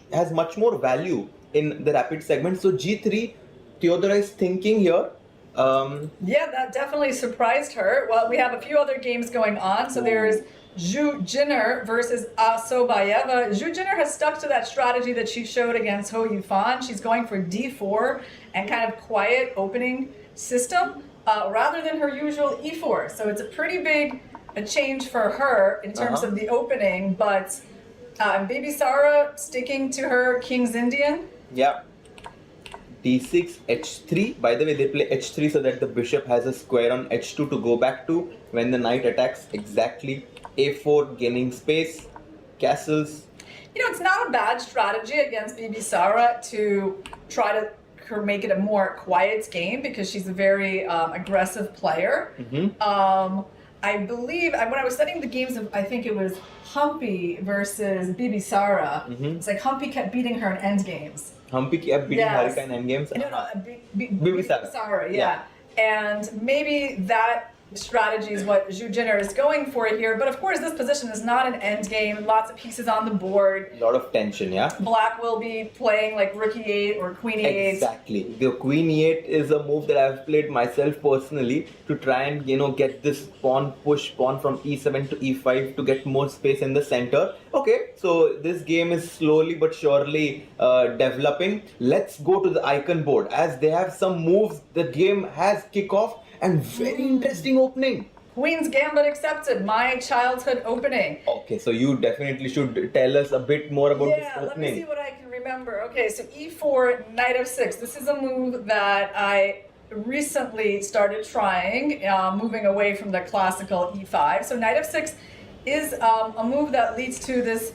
more value in the rapid segment. So G3, Theodora is thinking here. Yeah, that definitely surprised her. Well, we have a few other games going on. So there's Zhu Jinner versus Asubayeva. Zhu Jinner has stuck to that strategy that she showed against Ho Yifan. She's going for d4 and kind of quiet opening system rather than her usual e4. So it's a pretty big change for her in terms of the opening. But Bibisara sticking to her King's Indian. Yeah. d6, h3. By the way, they play h3 so that the bishop has a square on h2 to go back to when the knight attacks. Exactly. a4, gaining space, castles. It's not a bad strategy against Bibisara to try to make it a more quiet game because she's a very aggressive player. I believe when I was studying the games of, I think it was Humpy versus Bibisara, it's like Humpy kept beating her in endgames. Humpy kept beating Harika in endgames? No, Bibisara, yeah. And maybe that strategies what Zhu Jinner is going for here. But of course, this position is not an end game. Lots of pieces on the board. A lot of tension, yeah? Black will be playing like rook e8 or queen e8. Exactly. The queen e8 is a move that I've played myself personally to try and, get this pawn from e7 to e5 to get more space in the center. Okay, so this game is slowly but surely developing. Let's go to the icon board as they have some moves. The game has kickoff and very interesting opening. Queen's Gambit accepted, my childhood opening. Okay, so you definitely should tell us a bit more about this opening. Let me see what I can remember. Okay, so e4, knight f6. This is a move that I recently started trying, moving away from the classical e5. So knight f6 is a move that leads to this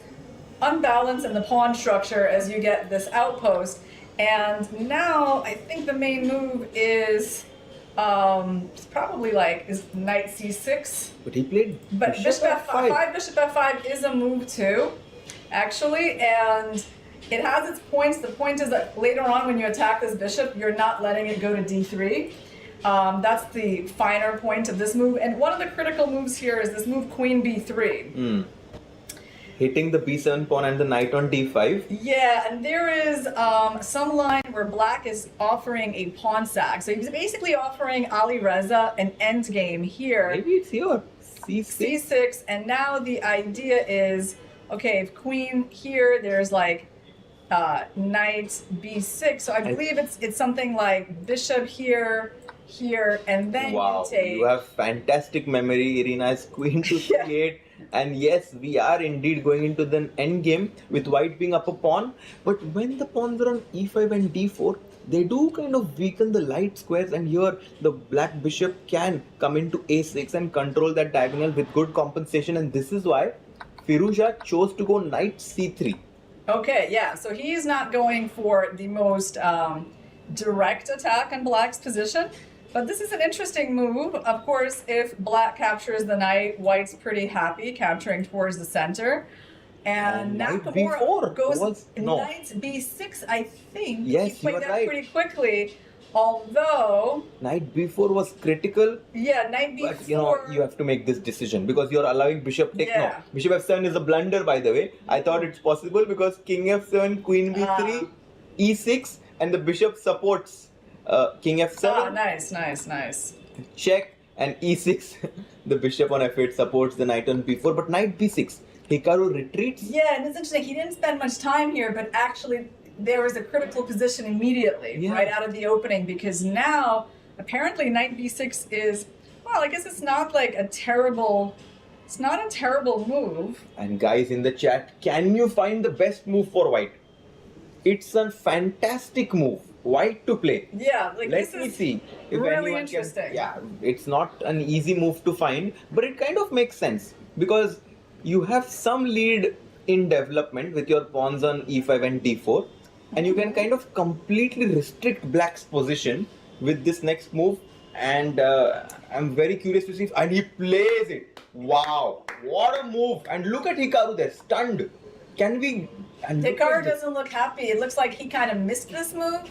unbalance in the pawn structure as you get this outpost. And now I think the main move is it's probably is knight c6. But he played bishop f5. Bishop f5 is a move too, actually, and it has its points. The point is that later on when you attack this bishop, you're not letting it go to d3. That's the finer point of this move. And one of the critical moves here is this move queen b3. Hitting the b7 pawn and the knight on d5. Yeah, and there is some line where black is offering a pawn sack. So he's basically offering Alireza an endgame here. Maybe it's here. c6. c6, and now the idea is, okay, if queen here, there's knight b6. So I believe it's something like bishop here, and then you take... You have fantastic memory. Irina is queen to c8. And yes, we are indeed going into the endgame with white being up a pawn. But when the pawns are on e5 and d4, they do kind of weaken the light squares. And here the black bishop can come into a6 and control that diagonal with good compensation. And this is why Firouzja chose to go knight c3. Okay, yeah. So he's not going for the most direct attack on black's position. But this is an interesting move. Of course, if black captures the knight, white's pretty happy, capturing towards the center. And Nakamura goes knight b6, I think. Yes, he played that pretty quickly. Although... Knight b4 was critical. Yeah, knight b4... But, you have to make this decision because you're allowing bishop take. No, bishop f7 is a blunder, by the way. I thought it's possible because king f7, queen b3, e6, and the bishop supports king f7. Nice. Check, and e6. The bishop on f8 supports the knight on b4, but knight b6. Hikaru retreats. Yeah, and it's interesting. He didn't spend much time here, but actually there was a critical position immediately, right out of the opening, because now apparently knight b6 is, well, I guess it's not a terrible move. And guys in the chat, can you find the best move for white? It's a fantastic move. White to play. Yeah, let me see if really interesting. It's not an easy move to find, but it kind of makes sense because you have some lead in development with your pawns on e5 and d4, and you can kind of completely restrict black's position with this next move. And I'm very curious to see and he plays it. Wow, what a move! And look at Hikaru there, stunned. Can we? Hikaru doesn't look happy. It looks like he kind of missed this move.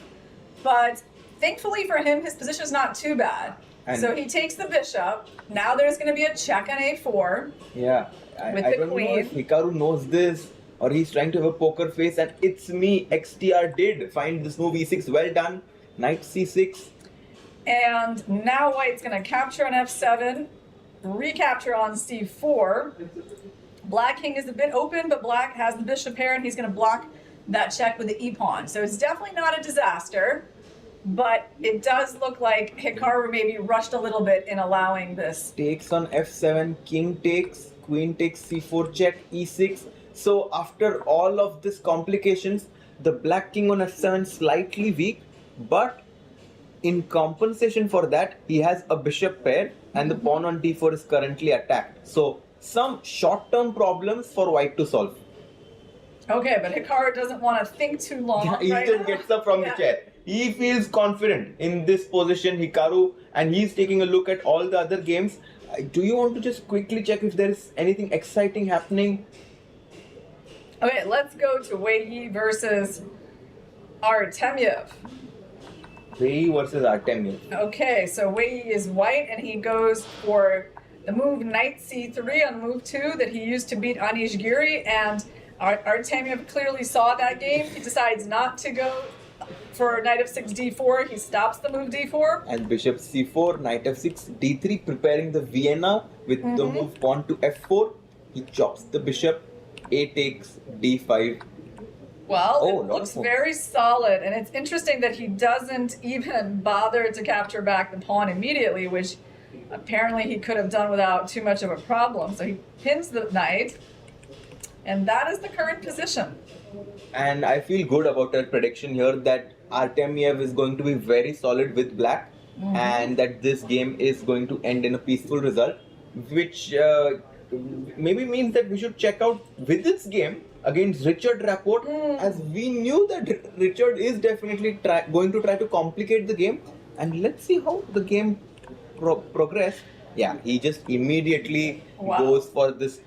But thankfully for him, his position is not too bad. So he takes the bishop. Now there's going to be a check on a4. Yeah, I don't know if Hikaru knows this or he's trying to have a poker face. And it's me, XTR did find this move e6. Well done. Knight c6. And now white's going to capture on f7, recapture on c4. Black king is a bit open, but black has the bishop pair, and he's going to block that check with the e-pawn. So it's definitely not a disaster, but it does look like Hikaru maybe rushed a little bit in allowing this. Takes on f7, king takes, queen takes c4 check, e6. So after all of this complications, the black king on f7 slightly weak, but in compensation for that, he has a bishop pair and the pawn on d4 is currently attacked. So some short-term problems for white to solve. Okay, but Hikaru doesn't want to think too long. He just gets up from the chair. He feels confident in this position, Hikaru, and he's taking a look at all the other games. Do you want to just quickly check if there is anything exciting happening? Okay, let's go to Wei Yi versus Artemyev. Wei versus Artemiev. Okay, so Wei is white and he goes for the move knight c3 on move 2 that he used to beat Anish Giri, and Artemiev clearly saw that game. He decides not to go for knight f6 d4. He stops the move d4. And bishop c4, knight f6, d3, preparing the Vienna with the move pawn to f4. He chops the bishop, a takes d5. Well, Oh, it lot looks of very solid, and it's interesting that he doesn't even bother to capture back the pawn immediately, which apparently he could have done without too much of a problem. So he pins the knight, and that is the current position. And I feel good about our prediction here that Artemiev is going to be very solid with black, and that this game is going to end in a peaceful result, which maybe means that we should check out Vidit's game against Richard Rapport, as we knew that Richard is definitely going to try to complicate the game, and let's see how the game progress. Yeah, he just immediately goes for this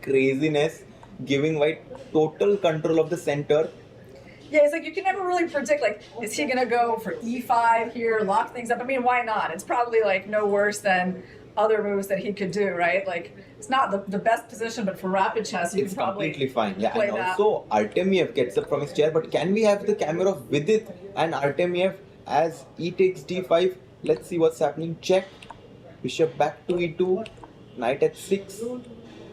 craziness, giving white total control of the center. Yeah, it's like you can never really predict, like, is he gonna go for e5 here, lock things up? I mean, why not? It's probably like no worse than other moves that he could do, right? Like, it's not the best position, but for rapid chess, you It's can probably completely fine. Yeah, play and that. also Artemiev gets up from his chair, but can we have the camera of Vidit and Artemiev as e takes d5? Let's see what's happening. Check. Bishop back to e2. Knight at 6.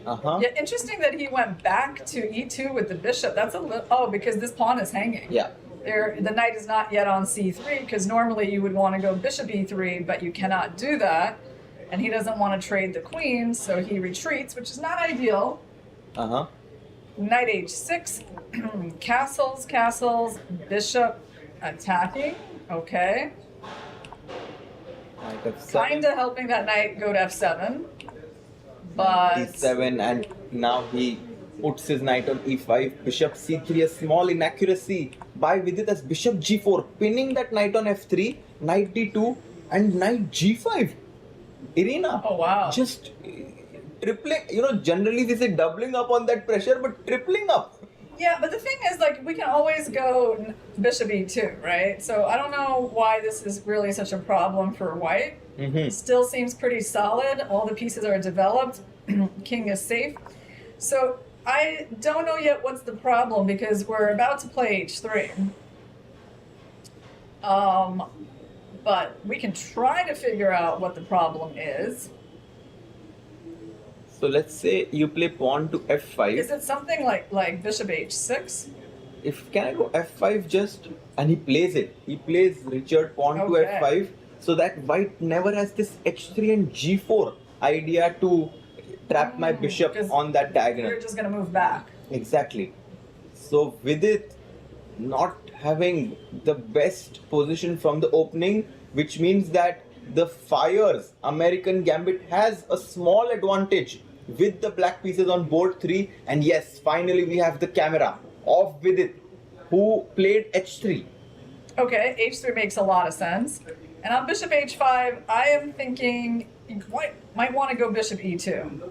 Yeah, interesting that he went back to e2 with the bishop. That's a little, oh, because this pawn is hanging. Yeah. The knight is not yet on c3, because normally you would want to go bishop e3, but you cannot do that. And he doesn't want to trade the queen, so he retreats, which is not ideal. Knight h6, castles, bishop attacking. Okay. Knight f7. Kind of helping that knight go to f7. But d7, and now he puts his knight on e5. Bishop c3, a small inaccuracy by Vidit as bishop g4, pinning that knight on f3, knight d2, and knight g5. Irina. Oh, wow. Just tripling, generally we say doubling up on that pressure, but tripling up. yeah, but the thing is, like, we can always go bishop e2, right? So I don't know why this is really such a problem for white. Still seems pretty solid. All the pieces are developed. King is safe. So I don't know yet what's the problem, because we're about to play h3. But we can try to figure out what the problem is. So let's say you play pawn to f5. Is it something like bishop h6? Can I go f5 just, and he plays it. He plays Richard pawn to f5, so that white never has this h3 and g4 idea to trap my bishop on that diagonal. We're just gonna move back. Exactly. So with it not having the best position from the opening, which means that the Fire's American Gambit has a small advantage with the black pieces on board 3. And yes, finally we have the camera of Vidit, who played h3. Okay, h3 makes a lot of sense. And on bishop h5, I am thinking you might want to go bishop e2.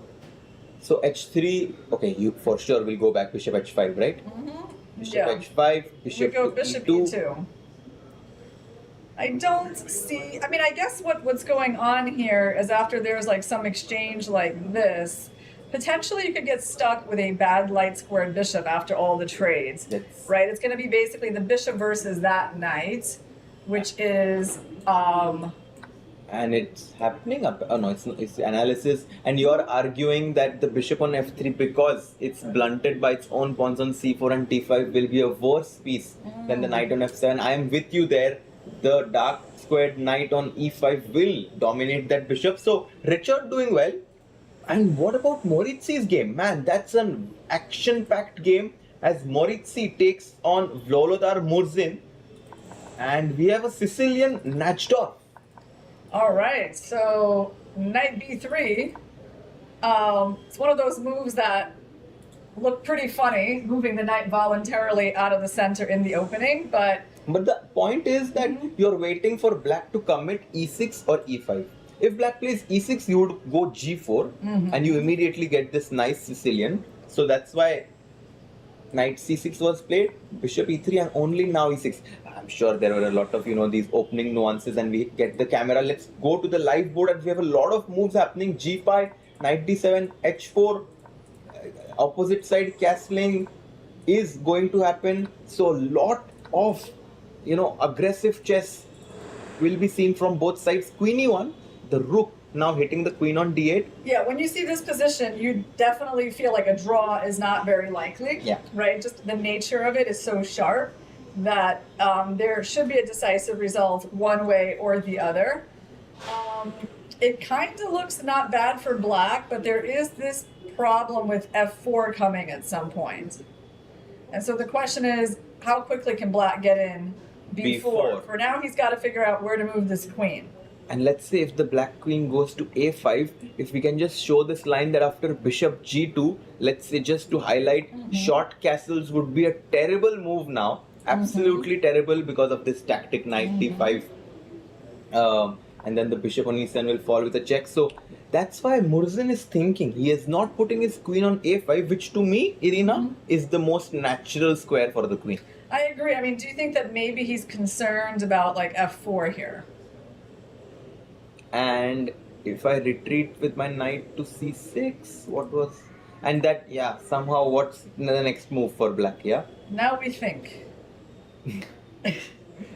So h3, okay, you for sure will go back bishop h5, right? Bishop h5, bishop we go to bishop e2. e2. I don't see, I mean, I guess what's going on here is after there's like some exchange like this, potentially you could get stuck with a bad light squared bishop after all the trades, right? It's going to be basically the bishop versus that knight, which is and it's happening up. Oh no, it's analysis, and you're arguing that the bishop on f3, because it's blunted by its own pawns on c4 and t5, will be a worse piece than the knight on f7. I am with you there. The dark squared knight on e5 will dominate that bishop. So Richard doing well. And what about Moritsi's game? Man, that's an action-packed game as Moritsi takes on Volodar Murzin. And we have a Sicilian Najdorf. all right. So knight b3. It's one of those moves that look pretty funny, moving the knight voluntarily out of the center in the opening, but the point is that you're waiting for black to commit e6 or e5. If black plays e6, you would go g4 and you immediately get this nice Sicilian. So that's why Knight c6 was played, bishop e3, and only now e6. I'm sure there were a lot of, these opening nuances, and we get the camera. Let's go to the live board, and we have a lot of moves happening. g5, knight d7, h4, opposite side castling is going to happen. So a lot of, aggressive chess will be seen from both sides. Queen e1, the rook now hitting the queen on d8. Yeah, when you see this position, you definitely feel like a draw is not very likely. Yeah. Right? Just the nature of it is so sharp that there should be a decisive result one way or the other. It kind of looks not bad for black, but there is this problem with f4 coming at some point. And so the question is, how quickly can black get in b4? For now, he's got to figure out where to move this queen. And let's say if the black queen goes to a5, if we can just show this line that after bishop g2, let's say just to highlight, short castles would be a terrible move now. Absolutely terrible because of this tactic knight d5. And then the bishop on e7 will fall with a check. So that's why Murzin is thinking. He is not putting his queen on a5, which to me, Irina, is the most natural square for the queen. I agree. I mean, do you think that maybe he's concerned about like f4 here? And if I retreat with my knight to c6, and that, somehow what's the next move for black, Now we think.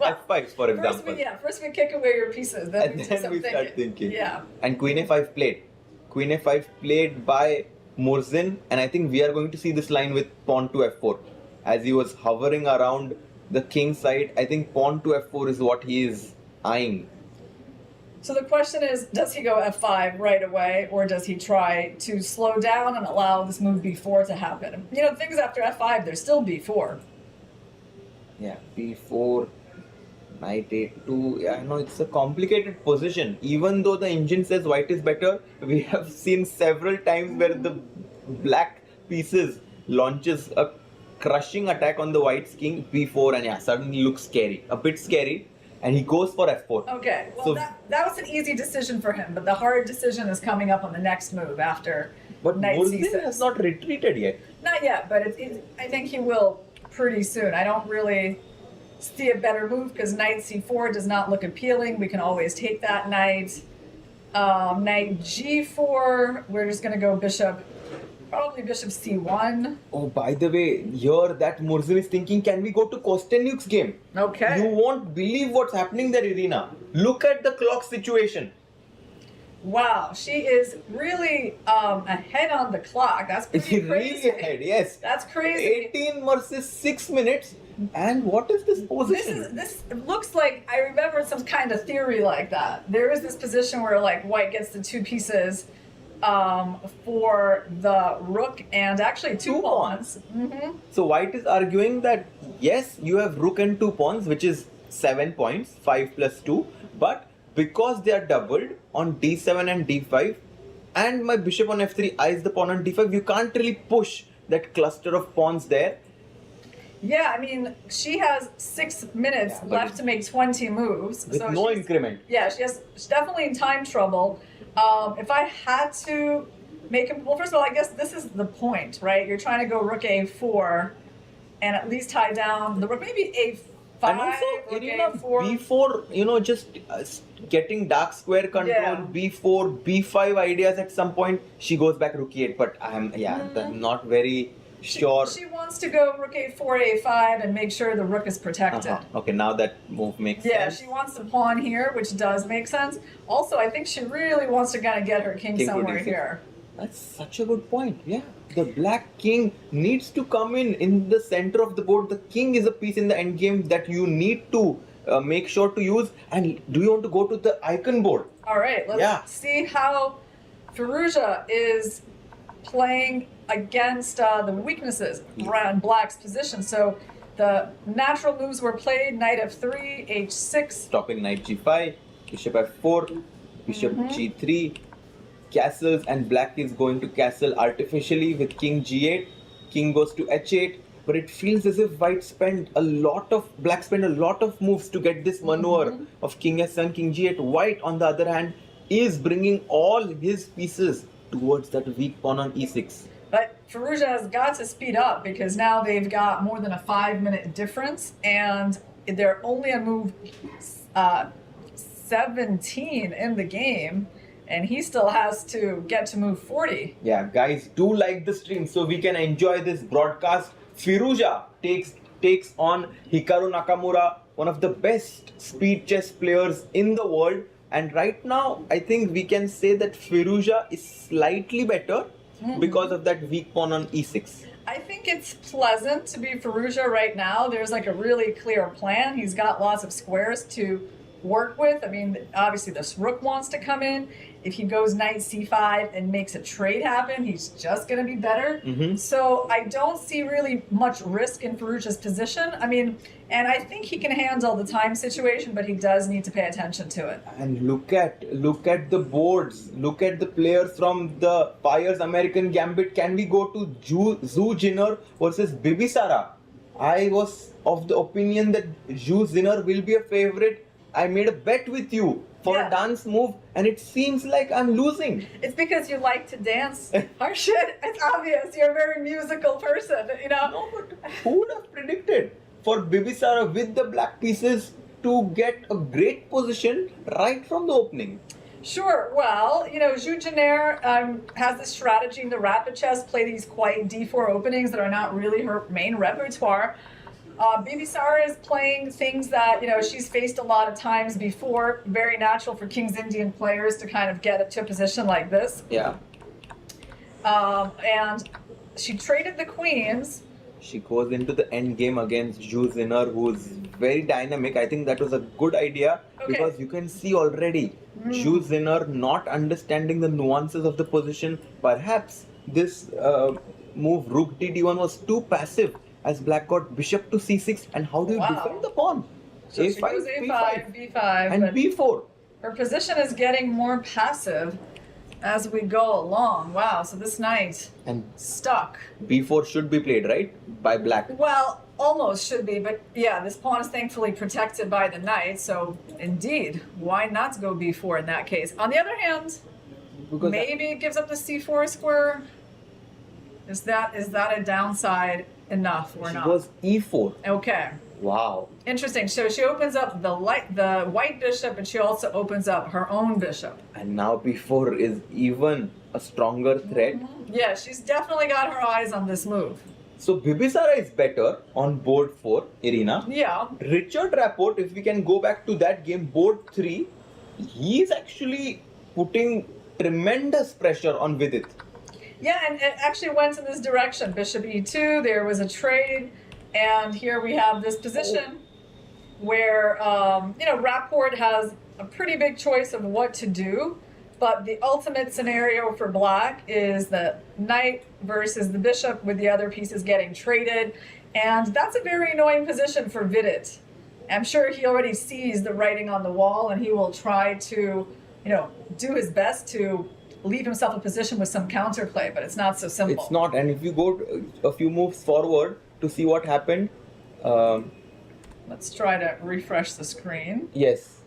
f5, for example. First we kick away your pieces, then we do some we start thinking. thinking. Yeah. And queen a5 played. Queen a5 played by Murzin, and I think we are going to see this line with pawn to f4. As he was hovering around the king side, I think pawn to f4 is what he is eyeing. So the question is, does he go f5 right away, or does he try to slow down and allow this move b4 to happen? Things after f5, there's still b4. Yeah, b4, knight a2. Yeah, I know it's a complicated position. Even though the engine says white is better, we have seen several times where the black pieces launches a crushing attack on the white's king, b4, and suddenly looks scary, a bit scary. And he goes for f4. Okay, well, that was an easy decision for him, but the hard decision is coming up on the next move after knight c6. But has not retreated yet. Not yet, but I think he will pretty soon. I don't really see a better move because knight c4 does not look appealing. We can always take that knight. Knight g4, we're just going to go probably bishop c1. Oh, by the way, here that Murzin is thinking, can we go to Kostenyk's game? Okay. You won't believe what's happening there, Irina. Look at the clock situation. Wow, she is really ahead on the clock. That's pretty crazy. Really ahead, yes. That's crazy. 18 versus 6 minutes. And what is this position? This looks like, I remember some kind of theory like that. There is this position where like white gets the two pieces for the rook and actually two pawns. So white is arguing that yes, you have rook and 2 pawns, which is 7 points, 5 plus 2, but because they are doubled on d7 and d5, and my bishop on f3 eyes the pawn on d5, you can't really push that cluster of pawns there. Yeah, I mean, she has 6 minutes left to make 20 moves. With no increment. Yeah, she's definitely in time trouble. If I had to make him, well, first of all, I guess this is the point, right? You're trying to go rook a4 and at least tie down the rook, maybe a5. And also, Irina, b4, just getting dark square control, b4, b5 ideas at some point. She goes back rook e8, but I'm not very sure. She wants to go rook a4, a5 and make sure the rook is protected. Okay, now that move makes sense. Yeah, she wants the pawn here, which does make sense. Also, I think she really wants to kind of get her king somewhere here. That's such a good point. Yeah, the black king needs to come in the center of the board. The king is a piece in the endgame that you need to make sure to use. And do you want to go to the icon board? All right, let's see how Firouzja is playing against the weaknesses around black's position. So the natural moves were played: knight f3, h6, stopping knight g5, bishop f4, bishop g3, castles, and black is going to castle artificially with king g8. King goes to h8, but it feels as if black spent a lot of moves to get this maneuver of king s7, king g8. White, on the other hand, is bringing all his pieces towards that weak pawn on e6. But Firouzja has got to speed up because now they've got more than a 5-minute difference, and they're only on move 17 in the game, and he still has to get to move 40. Yeah, guys, do like the stream so we can enjoy this broadcast. Firouzja takes on Hikaru Nakamura, one of the best speed chess players in the world. And right now, I think we can say that Firouzja is slightly better because of that weak pawn on e6. I think it's pleasant to be Firouzja right now. There's like a really clear plan. He's got lots of squares to work with. I mean, obviously this rook wants to come in. If he goes knight c5 and makes a trade happen, he's just going to be better. So I don't see really much risk in Firouzja's position. I mean, and I think he can handle the time situation, but he does need to pay attention to it. And look at the boards. Look at the players from the Fires American Gambit. Can we go to Zhu Jinner versus Bibisara? I was of the opinion that Zhu Jinner will be a favorite. I made a bet with you for a dance move, and it seems like I'm losing. It's because you like to dance. Harshit, it's obvious. You're a very musical person, you know? No, but who would have predicted for Bibisara with the black pieces to get a great position right from the opening? Sure. Well, you know, Zhu Jinner has this strategy in the rapid chess, play these quiet d4 openings that are not really her main repertoire. Bibisara is playing things that, you know, she's faced a lot of times before. Very natural for King's Indian players to kind of get to a position like this. Yeah. And she traded the queens. She goes into the end game against Zhu Jinner, who's very dynamic. I think that was a good idea because you can see already Zhu Jinner not understanding the nuances of the position. Perhaps this move Rook d1 was too passive, as black got bishop to c6, and how do you defend the pawn? So a5, she goes a5, b5, and b4. Her position is getting more passive as we go along. Wow, so this knight And stuck. b4 should be played, right? By black. Well, almost should be, but yeah, this pawn is thankfully protected by the knight, so indeed, why not go b4 in that case? On the other hand, Because maybe it gives up the c4 square. Is that a downside enough or not? It was e4. Okay. Wow. Interesting. So she opens up the white bishop, and she also opens up her own bishop. And now b4 is even a stronger threat. Yeah, she's definitely got her eyes on this move. So Bibisara is better on board 4, Irina. Yeah. Richard Rapport, if we can go back to that game, board 3, he's actually putting tremendous pressure on Vidit. Yeah, and it actually went in this direction. Bishop e2, there was a trade, and here we have this position where, you know, Rapport has a pretty big choice of what to do, but the ultimate scenario for black is the knight versus the bishop with the other pieces getting traded, and that's a very annoying position for Vidit. I'm sure he already sees the writing on the wall, and he will try to, you know, do his best to leave himself a position with some counterplay, but it's not so simple. It's not, and if you go a few moves forward to see what happened. Let's try to refresh the screen. Yes,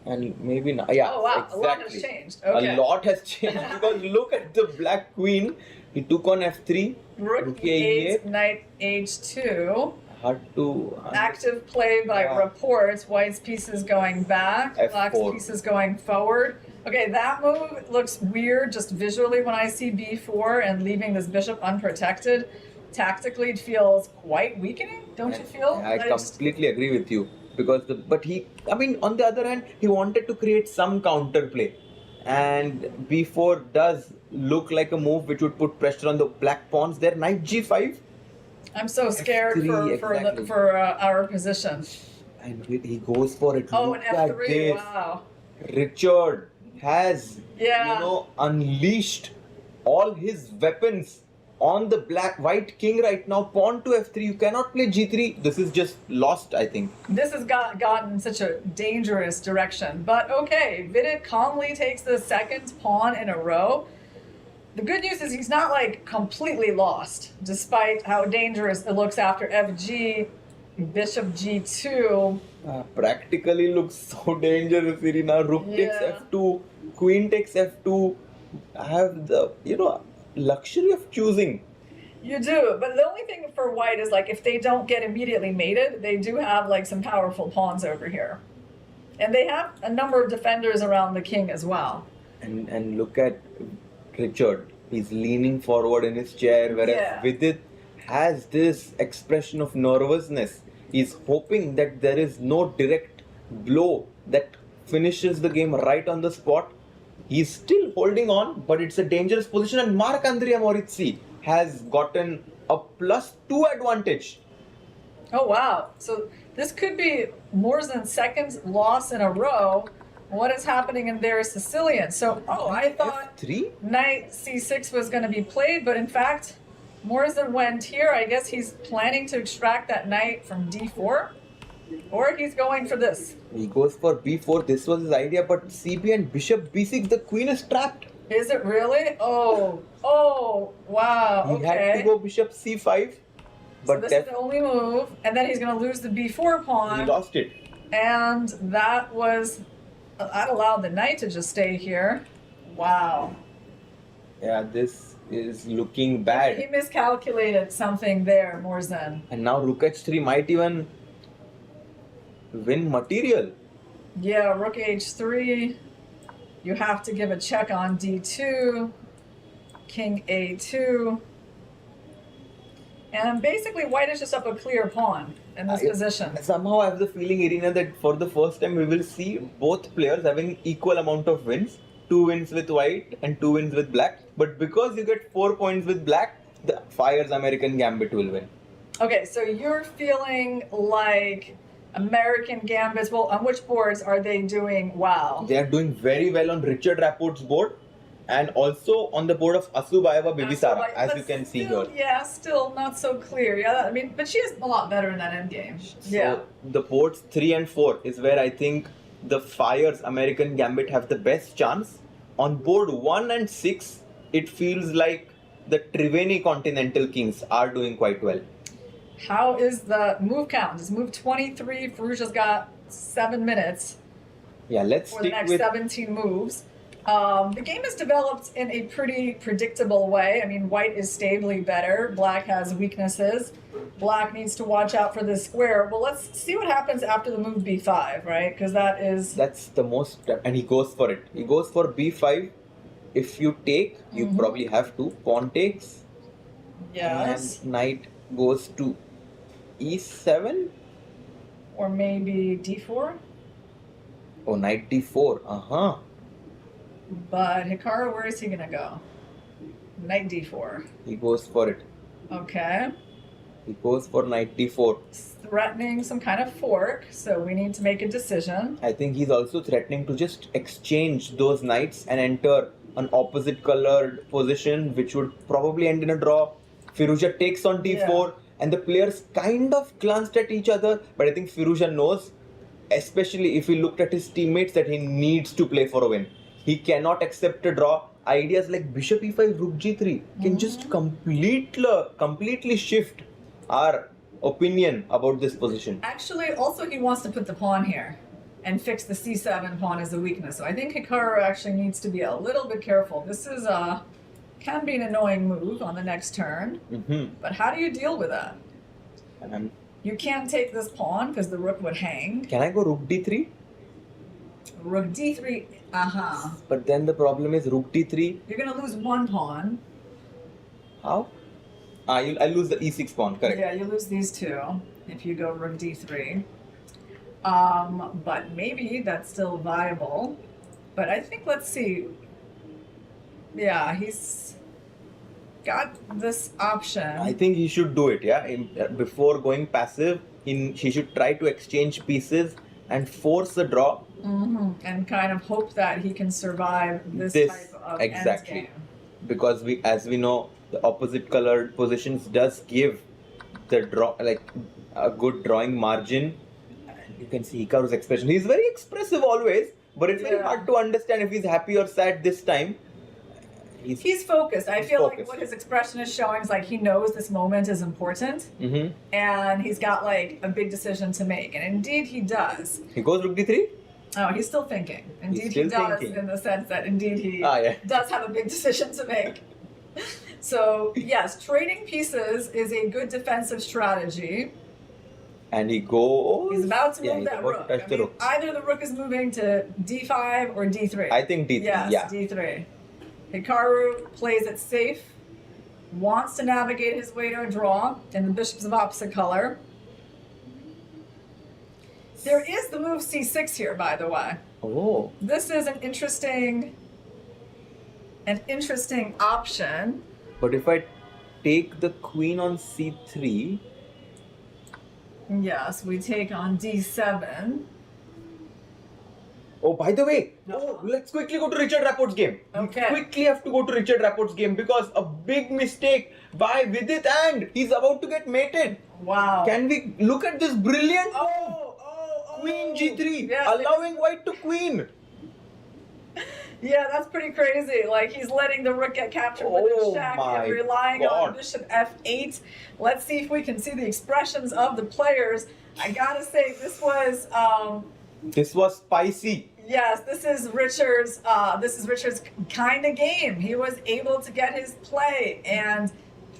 and maybe not. Yeah, Oh wow, exactly. a lot has changed. Okay. A lot has changed because look at the black queen. He took on f3. Rook e8, knight h2. Hard to. Active play by Reports. White's pieces going back, black's F4. pieces going forward. Okay, that move looks weird just visually when I see b4 and leaving this bishop unprotected. Tactically, it feels quite weakening, don't you feel? I completely agree with you because I mean, on the other hand, he wanted to create some counterplay, and b4 does look like a move which would put pressure on the black pawns. There, knight g5. I'm so scared F3, for our position. And he goes for it. Oh, Look and at f3, this. wow. Richard has, Yeah. unleashed all his weapons on the white king right now. Pawn to f3. You cannot play g3. This is just lost, I think. This has gotten such a dangerous direction. But okay, Vidit calmly takes the second pawn in a row. The good news is he's not like completely lost, despite how dangerous it looks after fg, bishop g2. Practically looks so dangerous, Irina. Rook takes Yeah. f2, queen takes f2. I have the, luxury of choosing. You do, but the only thing for white is like if they don't get immediately mated, they do have like some powerful pawns over here. And they have a number of defenders around the king as well. And look at Richard. He's leaning forward in his chair, whereas Vidit has this expression of nervousness. He's hoping that there is no direct blow that finishes the game right on the spot. He's still holding on, but it's a dangerous position, and Marc-Andrea Morizzi has gotten a +2 advantage. Oh wow, so this could be Morzen's second loss in a row. What is happening in there is Sicilian. So, I thought F3? knight c6 was going to be played, but in fact, Morzen went here. I guess he's planning to extract that knight from d4, or he's going for this. He goes for b4. This was his idea, but cb and bishop b6, the queen is trapped. Is it really? Oh, wow, He okay. had to go bishop c5. So But this is the only move, and then he's going to lose the b4 pawn. he lost it. And that allowed the knight to just stay here. Wow. Yeah, this is looking He bad. miscalculated something there, Morzen. And now rook h3 might even win material. Yeah, rook h3. You have to give a check on d2. King a2. And basically, white is just up a clear pawn in this position. Somehow I have the feeling, Irina, that for the first time we will see both players having equal amount of wins. 2 wins with white and 2 wins with black. But because you get 4 points with black, the Fire's American Gambit will win. Okay, so you're feeling like American Gambits. Well, on which boards are they doing well? They are doing very well on Richard Rapport's board and also on the board of Asubayeva Bibisara, as you can see here. Yeah, still not so clear. Yeah, I mean, but she is a lot better in that endgame. So the boards 3 and 4 is where I think the Fire's American Gambit have the best chance. On board 1 and 6, it feels like the Triveni Continental Kings are doing quite well. How is the move count? Is move 23? Farouja's got 7 minutes Yeah, let's for the stick next with 17 moves. The game is developed in a pretty predictable way. I mean, white is stably better. Black has weaknesses. Black needs to watch out for this square. Well, let's see what happens after the move b5, right? Because that's the most, and he goes for it. He goes for b5. If you take, you probably have to. Pawn takes. Yes. And knight goes to e7. Or maybe d4. Oh, knight d4. But Hikaru, where is he going to go? Knight d4. He goes for it. Okay. He goes for knight d4. Threatening some kind of fork, so we need to make a decision. I think he's also threatening to just exchange those knights and enter an opposite colored position, which would probably end in a draw. Firouzja takes on d4, and the players kind of glanced at each other, but I think Firouzja knows, especially if he looked at his teammates, that he needs to play for a win. He cannot accept a draw. Ideas like bishop e5, rook g3 can just completely shift our opinion about this position. Actually, also he wants to put the pawn here and fix the c7 pawn as a weakness. So I think Hikaru actually needs to be a little bit careful. This is can be an annoying move on the next turn. But how do you deal with that? You can't take this pawn because the rook would hang. Can I go rook d3? Rook d3, But then the problem is rook d3. You're going to lose one pawn. How? I lose the e6 pawn, correct. Yeah, you lose these two if you go rook d3. But maybe that's still viable. But I think, let's see. Yeah, he's got this option. I think he should do it, before going passive, he should try to exchange pieces and force a draw. And kind of hope that he can survive this type of exactly. endgame. Because as we know, the opposite colored positions does give the draw a good drawing margin. And you can see Hikaru's expression. He's very expressive always, but it's very hard to understand if he's happy or sad this time. He's focused. I feel focused. like what his expression is showing is like he knows this moment is important, and he's got like a big decision to make. And indeed, he does. He goes rook d3. Oh, he's still thinking. Indeed, He's he still does, thinking. in the sense that indeed he does have a big decision to make. So yes, trading pieces is a good defensive strategy. And he goes. He's about to Yeah, move he's that about rook. to touch the rook. Either the rook is moving to d5 or d3. I think d3. Yes, Yeah. d3. Hikaru plays it safe, wants to navigate his way to a draw, and the bishops of opposite color. There is the move c6 here, by the way. Oh. This is an interesting option. But if I take the queen on c3. Yes, we take on d7. Oh, by the way, let's quickly go to Richard Rapport's game. Okay. We quickly have to go to Richard Rapport's game because a big mistake by Vidit and he's about to get mated. Wow. Can we look at this brilliant Oh. queen g3, Yes, allowing white to queen? Yeah, that's pretty crazy. Like, he's letting the rook get captured with Oh a check my and relying on God. bishop f8. Let's see if we can see the expressions of the players. I gotta say, this was spicy. yes, this is Richard's kind of game. He was able to get his play and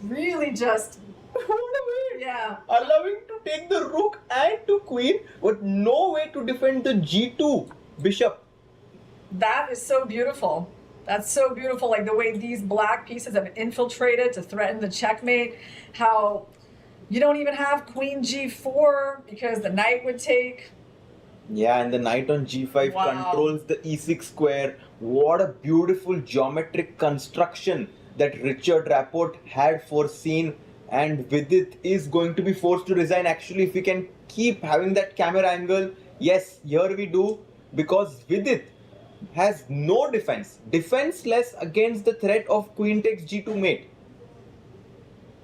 really just yeah. Allowing to take the rook and to queen, but no way to defend the g2 bishop. That is so beautiful. That's so beautiful, like the way these black pieces have infiltrated to threaten the checkmate. How you don't even have queen g4 because the knight would take. Yeah, and the knight on g5 Wow. controls the e6 square. What a beautiful geometric construction that Richard Rapport had foreseen, and Vidit is going to be forced to resign. Actually, if we can keep having that camera angle, yes, here we do, because Vidit has no defenseless against the threat of queen takes g2 mate.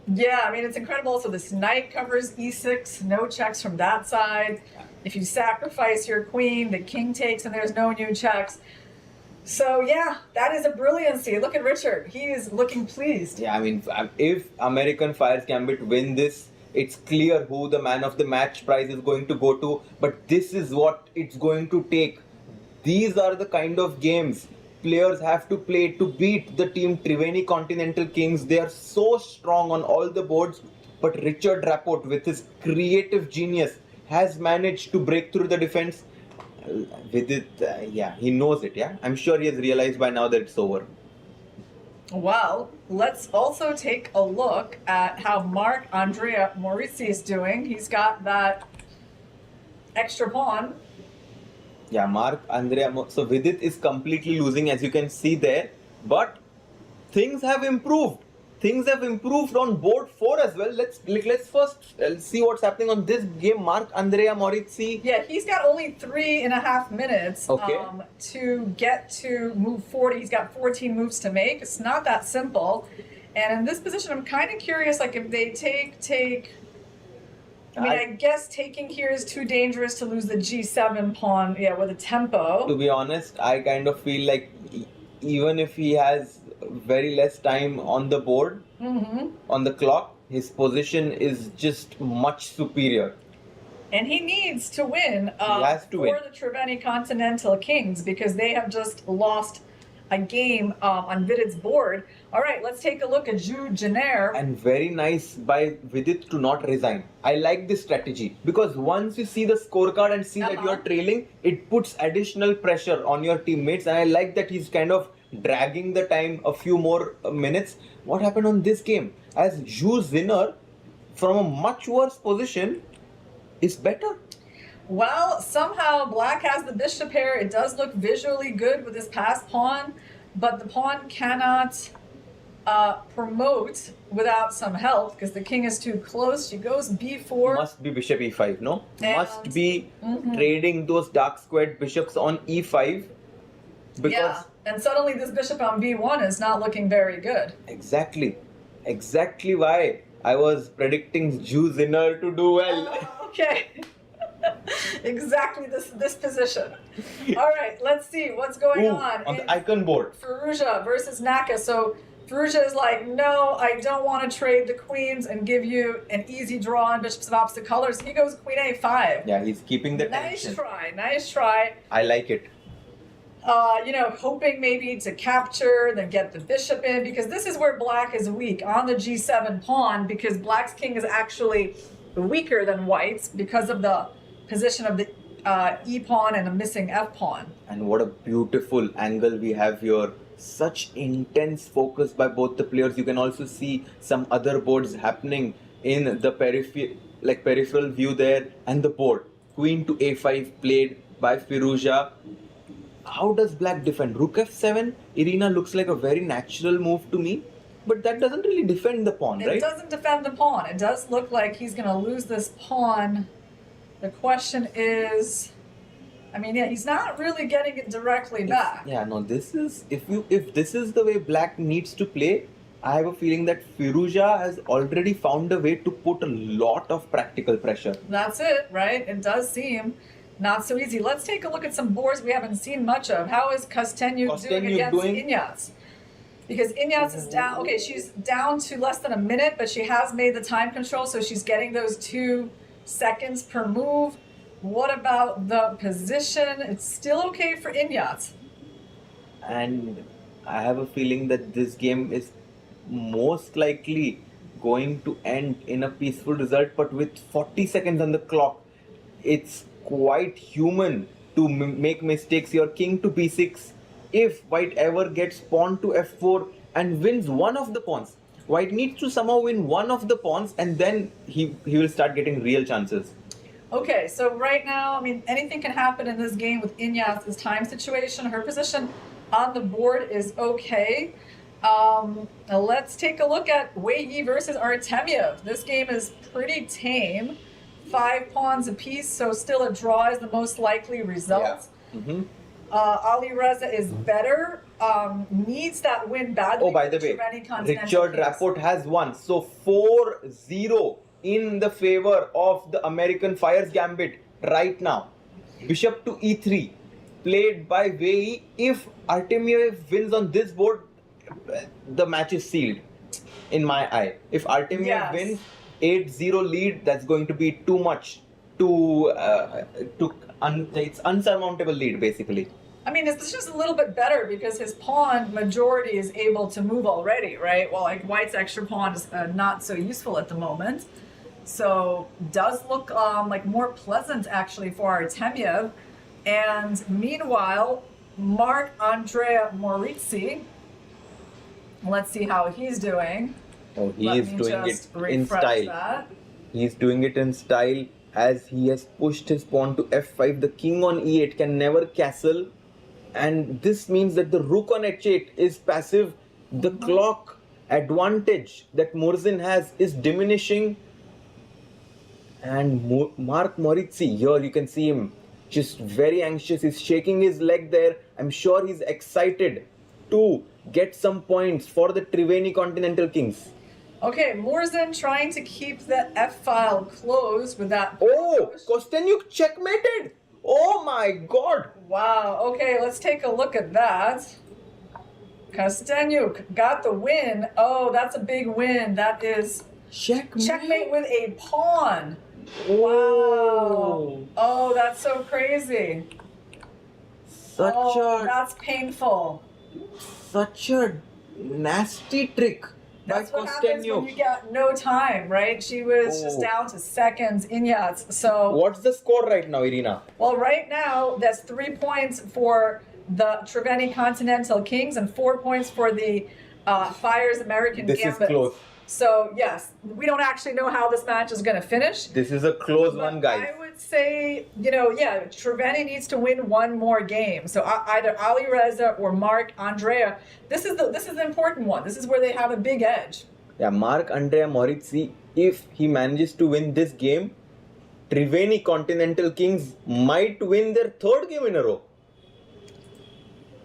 Yeah, I mean, it's incredible. So this knight covers e6, no checks from that side. If you sacrifice your queen, the king takes and there's no new checks. So yeah, that is a brilliancy. Look at Richard. He is looking pleased. Yeah, I mean, if American Fires Gambit win this, it's clear who the man of the match prize is going to go to. But this is what it's going to take. These are the kind of games players have to play to beat the team Triveni Continental Kings. They are so strong on all the boards. But Richard Rapport, with his creative genius, has managed to break through the defense. Vidit, yeah, he knows it, yeah? I'm sure he has realized by now that it's over. Well, let's also take a look at how Marc-Andrea Morizzi is doing. He's got that extra pawn. Yeah, Marc-Andrea. So Vidit is completely losing, as you can see there. But things have improved. Things have improved on board 4 as well. Let's first see what's happening on this game. Marc-Andrea Morizzi. Yeah, he's got only 3.5 minutes to get to move 40. He's got 14 moves to make. It's not that simple. And in this position, I'm kind of curious, like if they take. I mean, I guess taking here is too dangerous to lose the g7 pawn, yeah, with a tempo. To be honest, I kind of feel like even if he has very less time on the board, on the clock, his position is just much superior. And he needs to win to win. the Triveni Continental Kings because they have just lost a game on Vidit's board. All right, let's take a look at Jude Jenner. And very nice by Vidit to not resign. I like this strategy because once you see the scorecard and see that you are trailing, it puts additional pressure on your teammates. And I like that he's kind of dragging the time a few more minutes. What happened on this game? As Jude Jenner, from a much worse position, is better. Well, somehow Black has the bishop pair. It does look visually good with his passed pawn, but the pawn cannot promote without some help because the king is too close. She goes b4. Must be bishop e5, no? And- Must be trading those dark squared bishops on e5 because Yeah, and suddenly this bishop on b1 is not looking very good. exactly why I was predicting Jude Jenner to do well. Okay. Exactly this position. All right, let's see what's going on. On the icon board. Firouzja versus Naka. So Firouzja is like, no, I don't want to trade the queens and give you an easy draw on bishops of opposite colors. He goes queen a5. Yeah, he's keeping the Nice tension. try, nice try. I like it. hoping maybe to capture, then get the bishop in, because this is where black is weak on the g7 pawn, because black's king is actually weaker than white's because of the position of the e pawn and a missing f pawn. And what a beautiful angle we have here. Such intense focus by both the players. You can also see some other boards happening in the peripheral view there, and the board. Queen to a5 played by Firouzja. How does black defend? Rook f7, Irina, looks like a very natural move to me. But that doesn't really defend the pawn, right? It doesn't defend the pawn. It does look like he's going to lose this pawn. The question is, he's not really getting it directly back. Yeah, no, this is, if this is the way black needs to play, I have a feeling that Firouzja has already found a way to put a lot of practical pressure. That's it, right? It does seem not so easy. Let's take a look at some boards we haven't seen much of. How is Kostenyuk doing against Inyats? Because Inyats is down. Okay, she's down to less than a minute, but she has made the time control, so she's getting those 2 seconds per move. What about the position? It's still okay for Inyats. And I have a feeling that this game is most likely going to end in a peaceful result, but with 40 seconds on the clock, it's quite human to make mistakes. Your king to b6. If white ever gets pawn to f4 and wins one of the pawns, white needs to somehow win one of the pawns, and then he will start getting real chances. Okay, so right now, anything can happen in this game with Inyats' time situation. Her position on the board is okay. Now let's take a look at Wei Yi versus Artemiev. This game is pretty tame. 5 pawns apiece, so still a draw is the most likely result. Yeah. Alireza is better, needs that win badly. Oh, by the way, Richard Rapport has won. So 4-0 in the favor of the American Fires Gambit right now. Bishop to e3, played by Wei Yi. If Artemiev wins on this board, the match is sealed, in my eye. If Artemiev wins, 8-0 lead, that's going to be too much. It's unsurmountable lead, basically. It's just a little bit better because his pawn majority is able to move already, right? Well, white's extra pawn is not so useful at the moment. So does look like more pleasant actually for Artemiev. And meanwhile, Marc-Andrea Morizzi, let's see how he's doing. Oh, he is doing it in style. He's doing it in style as he has pushed his pawn to f5. The king on e8 can never castle. And this means that the rook on h8 is passive. The clock advantage that Murzin has is diminishing. And Marc Morizzi, here you can see him just very anxious. He's shaking his leg there. I'm sure he's excited to get some points for the Triveni Continental Kings. Okay, Murzin trying to keep the f-file closed with that. Oh, Kostenyuk checkmated. Oh my god. Wow, okay, let's take a look at that. Kostenyuk got the win. Oh, that's a big win. That is checkmate with a pawn. Wow. Oh, that's so crazy. That's painful. Such a nasty trick. That's what happens when you get no time, right? She was just down to seconds, Inyats. So what's the score right now, Irina? Well, right now, that's 3 points for the Triveni Continental Kings and 4 points for the Fires American Gambit. This is close. So, yes, we don't actually know how this match is going to finish. This is a close one, guys. I would say, Triveni needs to win one more game. So either Alireza or Marc-Andrea. This is the important one. This is where they have a big edge. Yeah, Marc-Andrea Morizzi, if he manages to win this game, Triveni Continental Kings might win their 3rd game in a row.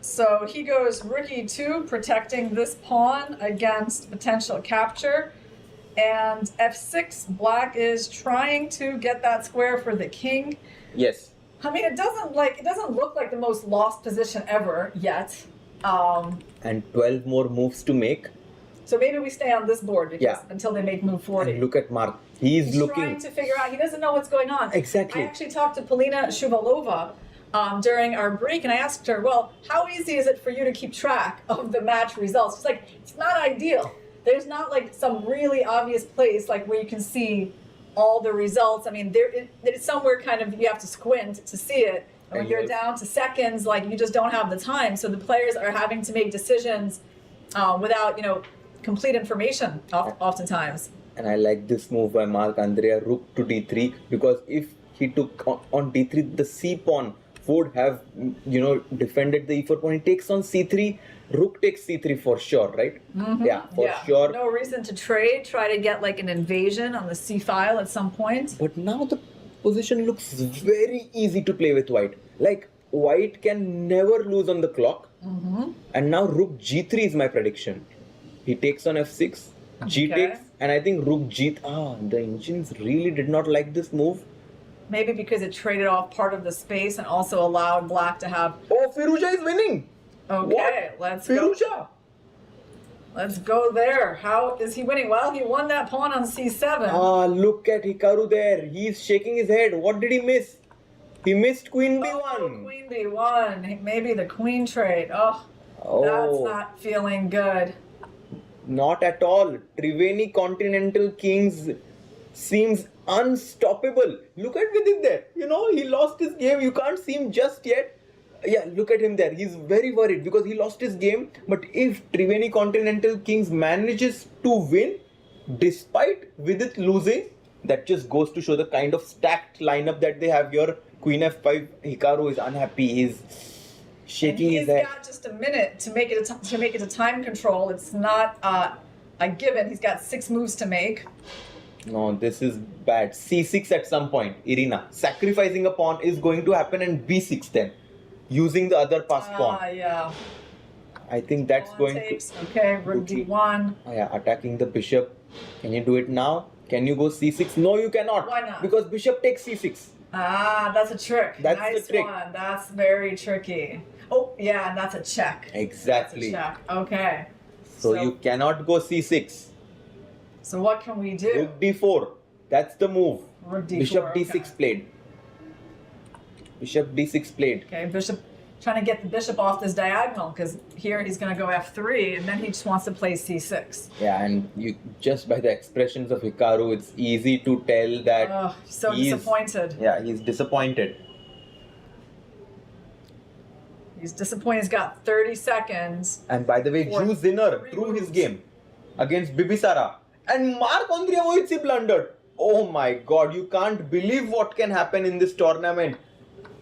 So he goes rook e2, protecting this pawn against potential capture. And f6, black is trying to get that square for the king. Yes. It doesn't look like the most lost position ever yet. And 12 more moves to make. So maybe we stay on this board until they make move 40. And look at Mark. He's looking. Trying to figure out. He doesn't know what's going on. Exactly. I actually talked to Polina Shuvalova during our break, and I asked her, well, how easy is it for you to keep track of the match results? She's like, it's not ideal. There's not like some really obvious place like where you can see all the results. I mean, it's somewhere kind of you have to squint to see it. And when you're down to seconds, like you just don't have the time. So the players are having to make decisions without, complete information oftentimes. And I like this move by Marc-Andrea, rook to d3, because if he took on d3, the c pawn would have, defended the e4 pawn. He takes on c3, rook takes c3 for sure, right? Mm-hmm. Yeah, for sure. No reason to trade, try to get like an invasion on the c file at some point. But now the position looks very easy to play with white. Like, white can never lose on the clock. Mm-hmm. And now rook g3 is my prediction. He takes on f6, g takes, and I think rook g... the engines really did not like this move. Maybe because it traded off part of the space and also allowed black to have... Oh, Firouzja is winning! Okay, let's go. Firouzja! Let's go there. How is he winning? Well, he won that pawn on c7. Look at Hikaru there. He's shaking his head. What did he miss? He missed queen b1. Oh, queen b1. Maybe the queen trade. Oh, that's not feeling good. Not at all. Triveni Continental Kings seems unstoppable. Look at Vidit there. He lost his game. You can't see him just yet. Yeah, look at him there. He's very worried because he lost his game. But if Triveni Continental Kings manages to win, despite Vidit losing, that just goes to show the kind of stacked lineup that they have here. Queen f5. Hikaru is unhappy. He's shaking his head. He's got just a minute to make it a time control. It's not a given. He's got 6 moves to make. No, this is bad. c6 at some point, Irina. Sacrificing a pawn is going to happen, and b6 then. Using the other passed pawn. Yeah. I think that's Pawn going takes. to... Okay, rook d1. Yeah, attacking the bishop. Can you do it now? Can you go c6? No, you cannot. Why not? Because bishop takes c6. That's a trick. That's nice the trick. one. That's very tricky. Oh, yeah, and that's a check. Exactly. That's a check. Okay. So you cannot go c6. So what can we do? Rook d4. That's the move. Rook d4. Bishop okay. d6 played. Bishop d6 played. Okay, bishop trying to get the bishop off this diagonal because here he's going to go f3 and then he just wants to play c6. Yeah, and you just by the expressions of Hikaru, it's easy to tell that so disappointed. Yeah, he's disappointed. He's disappointed. He's got 30 seconds. And by the way, Ju Zinner threw his game against Bibisara. And Marc-Andrea Moitzi blundered. Oh my god, you can't believe what can happen in this tournament.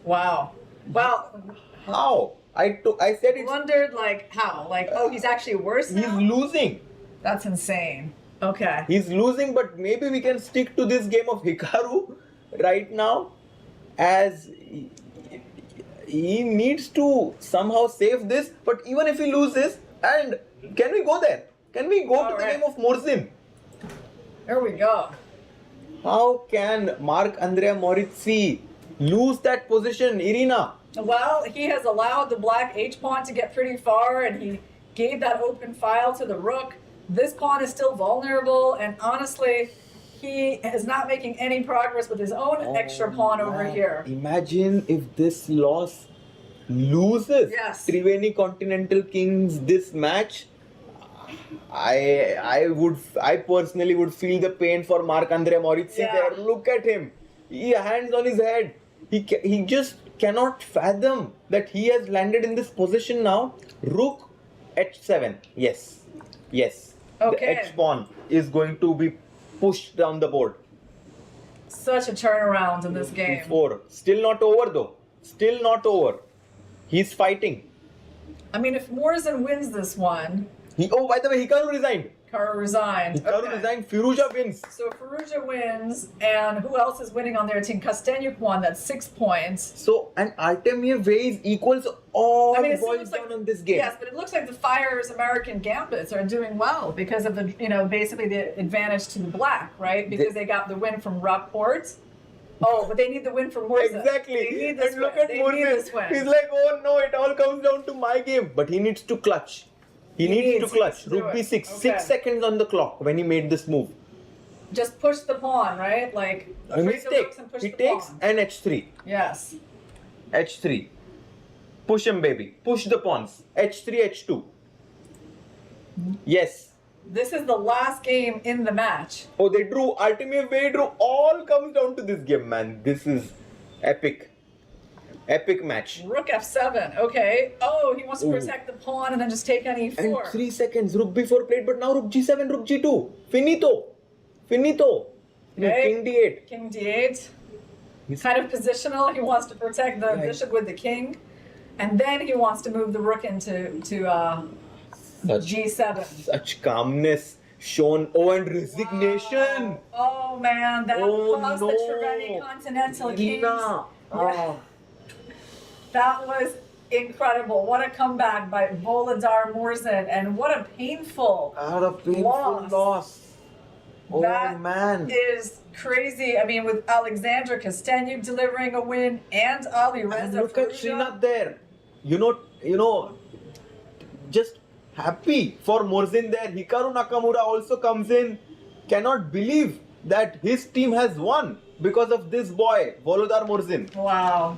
Wow. Well, how? I said it. Wondered like how? Like, oh, he's actually worse now? He's losing. That's insane. Okay. He's losing, but maybe we can stick to this game of Hikaru right now, as he needs to somehow save this. But even if he loses, and can we go there? Can we go to the game of Morzin? There we go. How can Marc-Andrea Moritzi lose that position, Irina? Well, he has allowed the black h-pawn to get pretty far, and he gave that open file to the rook. This pawn is still vulnerable, and honestly, he is not making any progress with his own extra pawn over here. Imagine if this loss loses Triveni Continental Kings this match. I personally would feel the pain for Marc-Andrea Moritzi there. Look at him. He hands on his head. He just cannot fathom that he has landed in this position now. Rook h7. Yes. Yes. Okay. The h-pawn is going to be pushed down the board. Such a turnaround in this game. 4. Still not over though. Still not over. He's fighting. I mean, if Morzin wins this one... Oh, by the way, Hikaru resigned. Hikaru resigned. Hikaru resigned. Firouzja wins. So Firouzja wins, and who else is winning on their team? Kostyanyuk won. That's 6 points. So, and Artemiev ways equals all boils down on this game. Yes, but it looks like the Fire's American Gambits are doing well because of the, basically the advantage to the black, right? Because they got the win from Rockport. Oh, but they need the win from Morzin. Exactly. They need this and look win. at They need this Morzin. win. He's like, oh no, it all comes down to my game. But he needs to clutch. He needs to clutch. Rook b6. Okay. 6 seconds on the clock when he made this move. Just push the pawn, right? Like, A mistake. He takes and h3. Yes. H3. Push him, baby. Push the pawns. H3, H2. Yes. This is the last game in the match. Oh, they drew. Ultimate way drew. All comes down to this game, man. This is epic. Epic match. Rook F7. Okay. Oh, he wants to protect the pawn and then just take on E4. And 3 seconds. Rook B4 played, but now Rook G7, Rook G2. Finito. Finito. Okay. King D8. King D8. He's kind of positional. He wants to protect the bishop with the king. And then he wants to move the rook into G7. Such calmness shown. Oh, and resignation. Wow. Oh, man. That caused the Treveni Continental Kings. Yeah. That was incredible. What a comeback by Volodar Morzin. And what a painful loss. Oh, that man. Is crazy. I mean, with Alexander Kostenyuk delivering a win and Alireza. And look at Srinath there. You know, just happy for Morzin there. Hikaru Nakamura also comes in. Cannot believe that his team has won because of this boy, Volodar Morzin. Wow.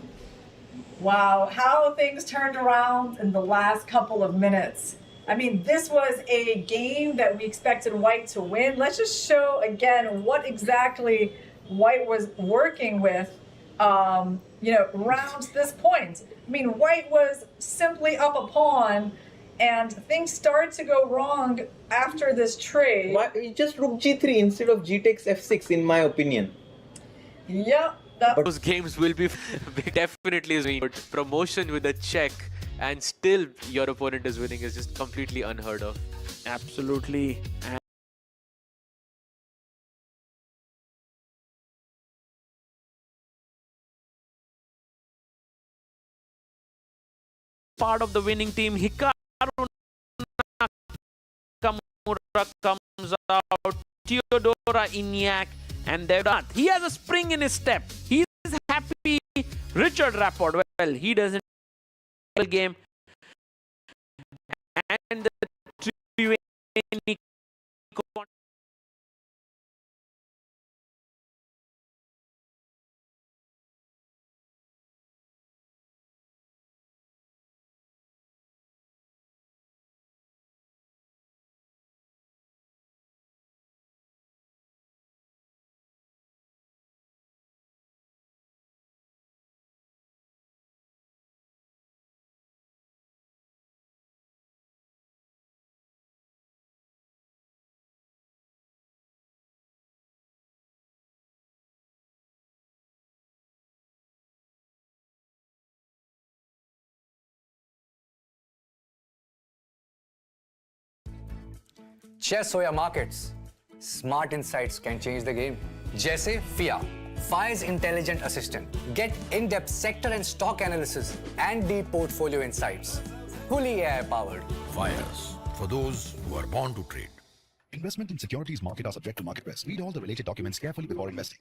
Wow. How things turned around in the last couple of minutes. I mean, this was a game that we expected White to win. Let's just show again what exactly White was working with, around this point. I mean, White was simply up a pawn, and things started to go wrong after this trade. Just Rook G3 instead of G takes F6, in my opinion. Yeah. Those games will be definitely but promotion with a check and still your opponent is winning is just completely unheard of. Absolutely. Part of the winning team, Hikaru Nakamura comes out, Theodora Iniak, and they're done. He has a spring in his step. He is happy. Richard Rapport, well, he doesn't game. And the Triveni Chess or markets, smart insights can change the game. जैसे FIA, FI's intelligent assistant. Get in-depth sector and stock analysis and deep portfolio insights. Fully AI powered. Fires, for those who are born to trade. Investment in securities market are subject to market risk. Read all the related documents carefully before investing.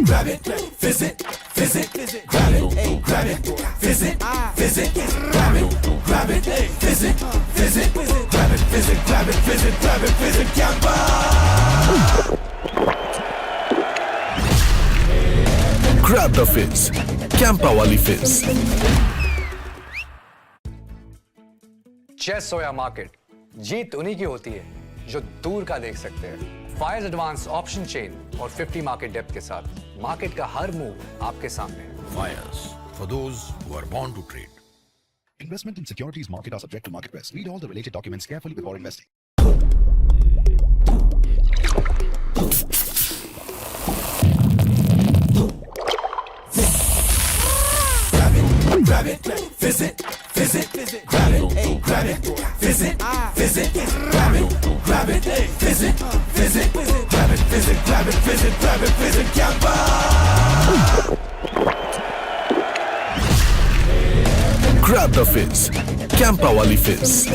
Grab it, visit, grab it, grab it, visit, grab it, visit, grab it, visit, Gampa! Grab the fizz. Campa wali fizz. Chess हो या market, जीत उन्हीं की होती है जो दूर का देख सकते हैं। फायर्स एडवांस ऑप्शन चेन और 50 मार्केट डेप्थ के साथ मार्केट का हर मूव आपके सामने है। Fires, for those who are born to trade. Investment in securities market are subject to market risk. Read all the related documents carefully before investing. Grab it, visit, grab it, visit, grab it, visit, grab it, visit, Gampa! Grab the fizz. Campa wali fizz.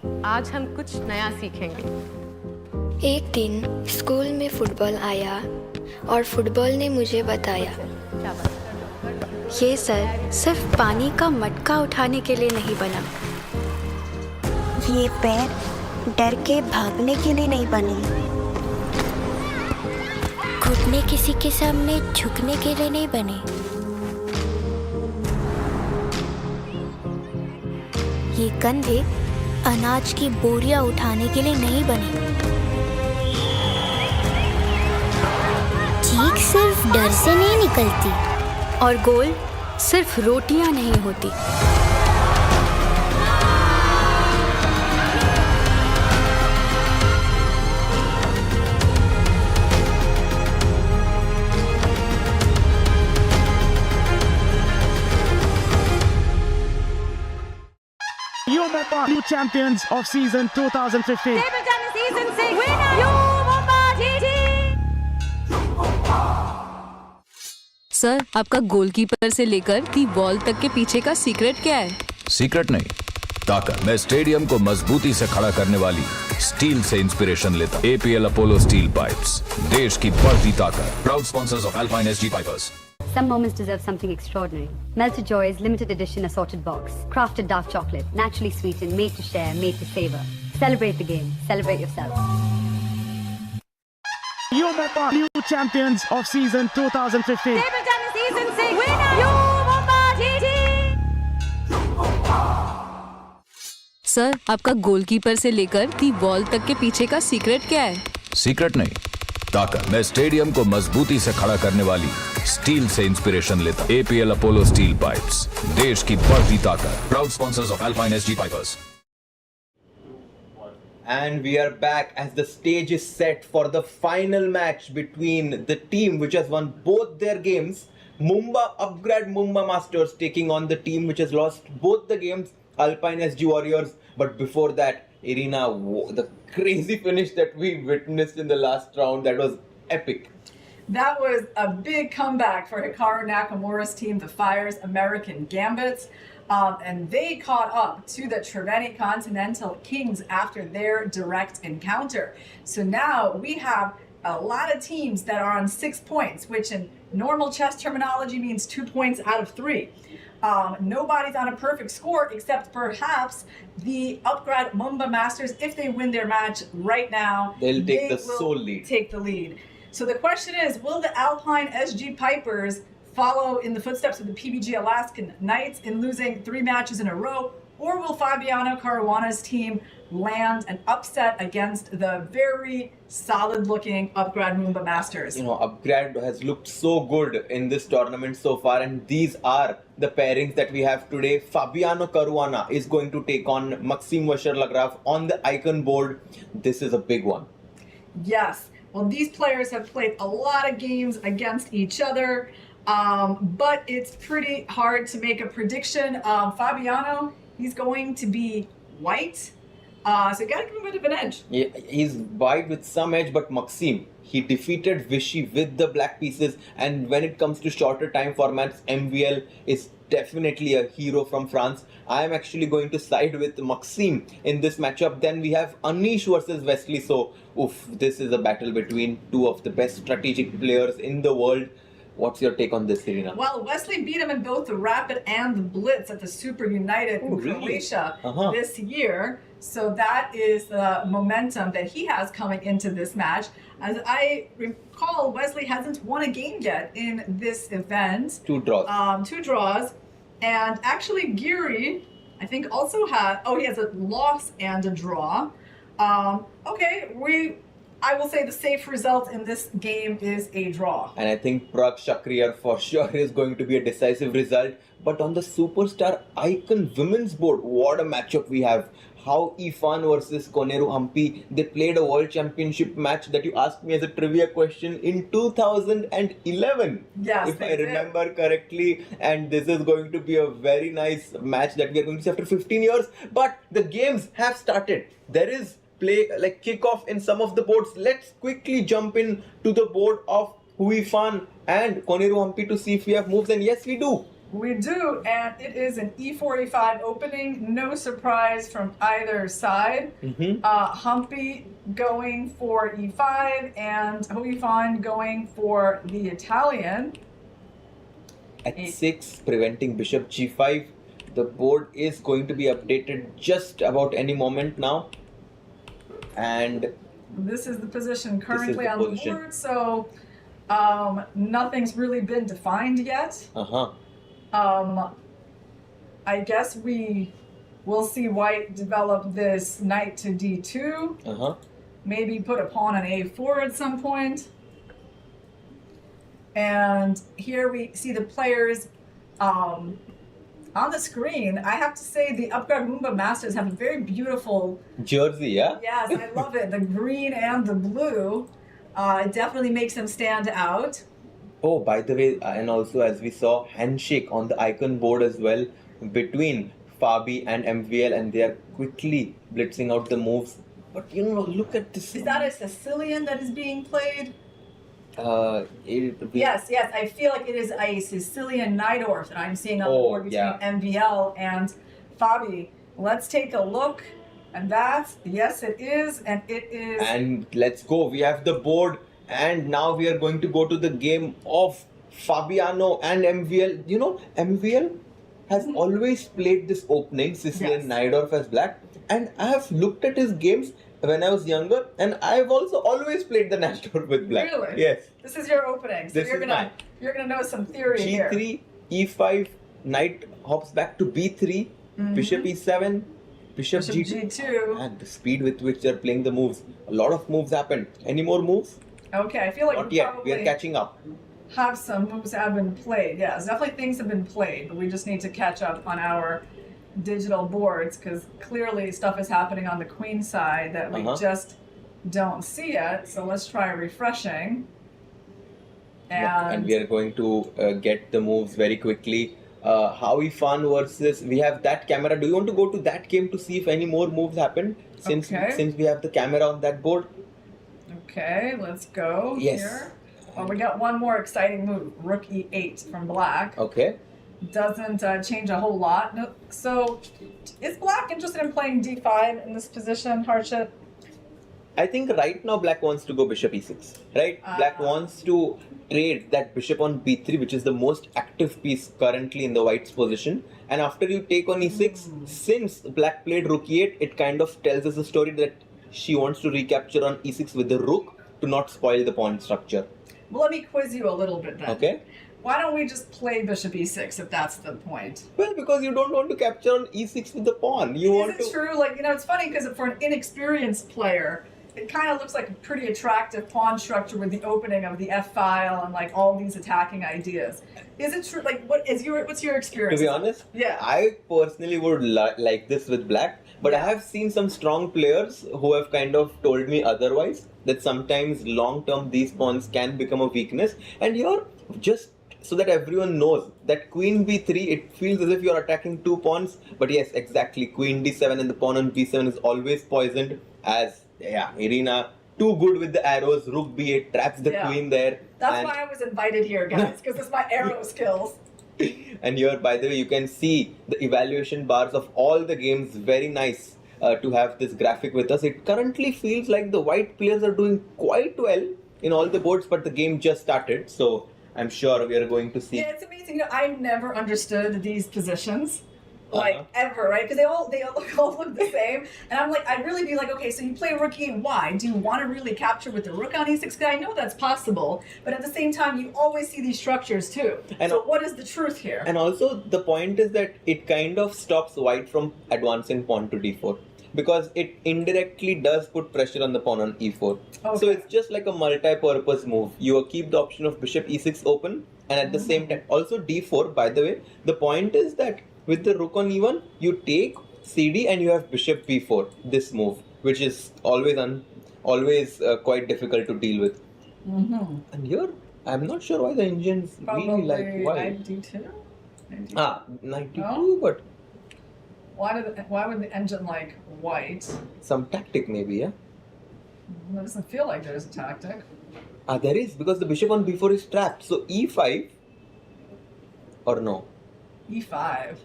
आज हम कुछ नया सीखेंगे। एक दिन school में football आया और फुटबॉल ने मुझे बताया, ये सर सिर्फ पानी का मटका उठाने के लिए नहीं बना। ये पैर डर के भागने के लिए नहीं बने। घुटने किसी के सामने झुकने के लिए नहीं बने। ये कंधे अनाज की बोरियां उठाने के लिए नहीं बने। चीख सिर्फ डर से नहीं निकलती और गोल सिर्फ रोटियां नहीं होती। New champions of season 2015. Table tennis season 6 winner, you Mumbai GT. Sir, आपका गोलकीपर से लेकर दी बॉल तक के पीछे का सीक्रेट क्या है? सीक्रेट नहीं, ताकत। मैं स्टेडियम को मजबूती से खड़ा करने वाली स्टील से इंस्पिरेशन लेता। APL अपोलो स्टील पाइप्स, देश की बढ़ती ताकत। Proud sponsors of alpine SG pipers. Some moments deserve something extraordinary. Melted Joy's limited edition assorted box. Crafted dark chocolate, naturally sweetened, made to share, made to savor. Celebrate the game. Celebrate yourself. New champions of season 2015. Table tennis season 6 winner, you Mumbai GT. Sir, आपका goalkeeper से लेकर the ball तक के पीछे का secret क्या है? Secret नहीं, ताकत। मैं स्टेडियम को मजबूती से खड़ा करने वाली स्टील से इंस्पिरेशन लेता। APL अपोलो स्टील पाइप्स, देश की बढ़ती ताकत। Proud sponsors of alpine SG pipers. And we are back as the stage is set for the final match between the team which has won both their games, upgrade Mumbai Masters, taking on the team which has lost both the games, Alpine SG Warriors. But before that, Irina, the crazy finish that we witnessed in the last round, that was epic. That was a big comeback for Hikaru Nakamura's team, the Fire's American Gambits. And they caught up to the Triveni Continental Kings after their direct encounter. So now we have a lot of teams that are on 6 points, which in normal chess terminology means 2 points out of 3. Nobody's on a perfect score except perhaps the upgrade Mumbai Masters. If they win their match right now, they'll take the sole lead. Take the lead. So the question is, will the Alpine SG Pipers follow in the footsteps of the PBG Alaskan Knights in losing 3 matches in a row, or will Fabiano Caruana's team land an upset against the very solid-looking upgrade Mumbai Masters? You know, upgrade has looked so good in this tournament so far, and these are the pairings that we have today. Fabiano Caruana is going to take on Maxime Vachier-Lagrave on the icon board. This is a big one. Yes. Well, these players have played a lot of games against each other. But it's pretty hard to make a prediction. Fabiano, he's going to be white, so you gotta give him a bit of an edge. Yeah, he's white with some edge, but Maxime, he defeated Vichy with the black pieces, and when it comes to shorter time formats, MVL is definitely a hero from France. I am actually going to side with Maxime in this matchup. Then we have Anish versus Wesley, so this is a battle between two of the best strategic players in the world. What's your take on this, Irina? Well, Wesley beat him in both the Rapid and the Blitz at the Super United in Croatia this year. So that is the momentum that he has coming into this match. As I recall, Wesley hasn't won a game yet in this event. 2 draws. 2 draws. And actually, Geary, I think, also he has a loss and a draw. I will say the safe result in this game is a draw. And I think Prag Shakriyar for sure is going to be a decisive result. But on the Superstar Icon Women's board, what a matchup we have. How Ifan versus Koneru Hampi, they played a World Championship match that you asked me as a trivia question in 2011. Yes, if I remember correctly. And this is going to be a very nice match that we are going to see after 15 years. But the games have started. There is kickoff in some of the boards. Let's quickly jump in to the board of Huifan and Koneru Hampi to see if we have moves. And yes, we do. We do, and it is an E45 opening. No surprise from either side. Humpy going for E5 and Hoifan going for the Italian. At 6, preventing bishop G5. The board is going to be updated just about any moment now. And this is the position currently the on position. the board, so nothing's really been defined yet. I guess we will see white develop this knight to D2. Maybe put a pawn on A4 at some point. And here we see the players on the screen. I have to say the Upgrade Mumba Masters have a very beautiful jersey, yeah? Yes, I love it. The green and the blue. It definitely makes them stand out. Oh, by the way, and also as we saw, handshake on the icon board as well between Fabi and MVL, and they are quickly blitzing out the moves. But you know, look at this. Is that a Sicilian that is being played? It'll be... Yes, I feel like it is a Sicilian Najdorf that I'm seeing on the board between MVL and Fabi. Let's take a look at that. Yes, it is, and it is. And let's go. We have the board, and now we are going to go to the game of Fabiano and MVL. You know, MVL has always played this opening, Sicilian Najdorf as black, and I have looked at his games when I was younger, and I've also always played the Najdorf with black. Really? Yes. This is your opening, so you're gonna know some theory here. G3, E5, knight hops back to B3, bishop E7, bishop G2, and the speed with which they're playing the moves. A lot of moves happened. Any more moves? Okay, I feel like not yet. We are catching up. Have some moves have been played. Yes, definitely things have been played, but we just need to catch up on our digital boards because clearly stuff is happening on the queen side that we just don't see yet. So let's try refreshing. And we are going to get the moves very quickly. Howie Fan versus, we have that camera. Do you want to go to that game to see if any more moves happen since we have the camera on that board? Okay, let's go here. Oh, we got one more exciting move, Rook E8 from black. Okay. Doesn't change a whole lot. No, so, is black interested in playing D5 in this position, Harshit? I think right now black wants to go bishop E6, right? Black wants to trade that bishop on B3, which is the most active piece currently in the white's position. And after you take on E6, since black played Rook E8, it kind of tells us a story that she wants to recapture on E6 with the rook to not spoil the pawn structure. Well, let me quiz you a little bit then. Okay. Why don't we just play bishop E6 if that's the point? Well, because you don't want to capture on E6 with the pawn. Is it true? Like, you know, it's funny because for an inexperienced player, it kind of looks like a pretty attractive pawn structure with the opening of the F file and like all these attacking ideas. Is it true? Like, what's your experience? To be honest, yeah, I personally would like this with black, but I have seen some strong players who have kind of told me otherwise, that sometimes long term these pawns can become a weakness. And here, just so that everyone knows that queen b3, it feels as if you're attacking two pawns, but yes, exactly, queen d7 and the pawn on b7 is always poisoned, as Irina too good with the arrows. Rook b8 traps the queen there. That's why I was invited here, guys, because it's my arrow skills. And here, by the way, you can see the evaluation bars of all the games. Very nice to have this graphic with us. It currently feels like the white players are doing quite well in all the boards, but the game just started, so I'm sure we are going to see. Yeah, it's amazing. You know, I've never understood these positions, like ever, right? Because they all look the same, and I'm like, I'd really be like, okay, so you play rook e, why? Do you want to really capture with the rook on e6? Because I know that's possible, but at the same time, you always see these structures too. And so what is the truth here? And also, the point is that it kind of stops white from advancing pawn to d4. Because it indirectly does put pressure on the pawn on e4. Okay. So it's just like a multi-purpose move. You keep the option of bishop e6 open, and at the same time, also d4, by the way. The point is that with the rook on e1, you take cd and you have bishop b4, this move, which is always quite difficult to deal with. And here, I'm not sure why the Indians really like white. Knight d2? Knight d2, but... Why would the engine like white? Some tactic maybe, yeah? It doesn't feel like there's a tactic. There is, because the bishop on b4 is trapped. So e5, or no? E5.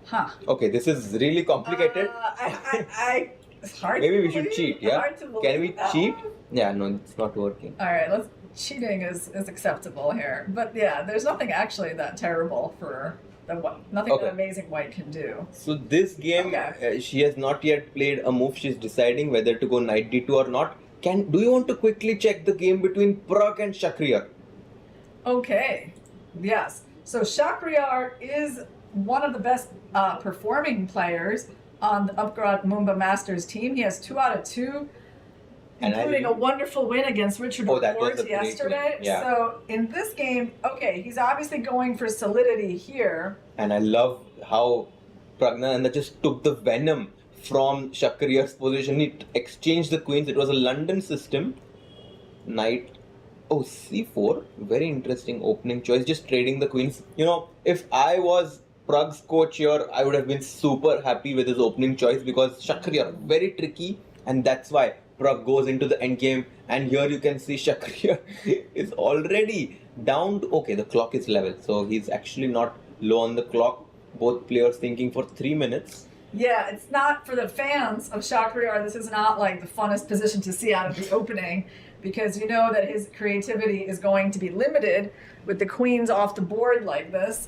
Huh. Okay, this is really complicated. It's hard. Maybe to we should believe. cheat, yeah? Hard to believe Can we that cheat? one. Yeah, no, it's not working. All right, cheating is acceptable here, but yeah, there's nothing actually that terrible for nothing Okay. that amazing white can do. So this game, she has not yet played a move. She's deciding whether to go knight d2 or not. Do you want to quickly check the game between Prag and Shakhriyar? Okay, yes. So Shakhriyar is one of the best performing players on the Upgrad Mumba Masters team. He has 2 out of 2. Including a wonderful win against Richard that was Ward a great yesterday. win, yeah. So in this game, okay, he's obviously going for solidity here. And I love how Pragnananda just took the venom from Shakhriyar's position. He exchanged the queens. It was a London system. Knight, c4. Very interesting opening choice. Just trading the queens. You know, if I was Prag's coach here, I would have been super happy with his opening choice because Shakhriyar, very tricky. And that's why Prag goes into the endgame, and here you can see Shakhriyar is already down. Okay, the clock is level, so he's actually not low on the clock. Both players thinking for 3 minutes. Yeah, it's not for the fans of Shakhriyar. This is not like the funnest position to see out of the opening because you know that his creativity is going to be limited with the queens off the board like this.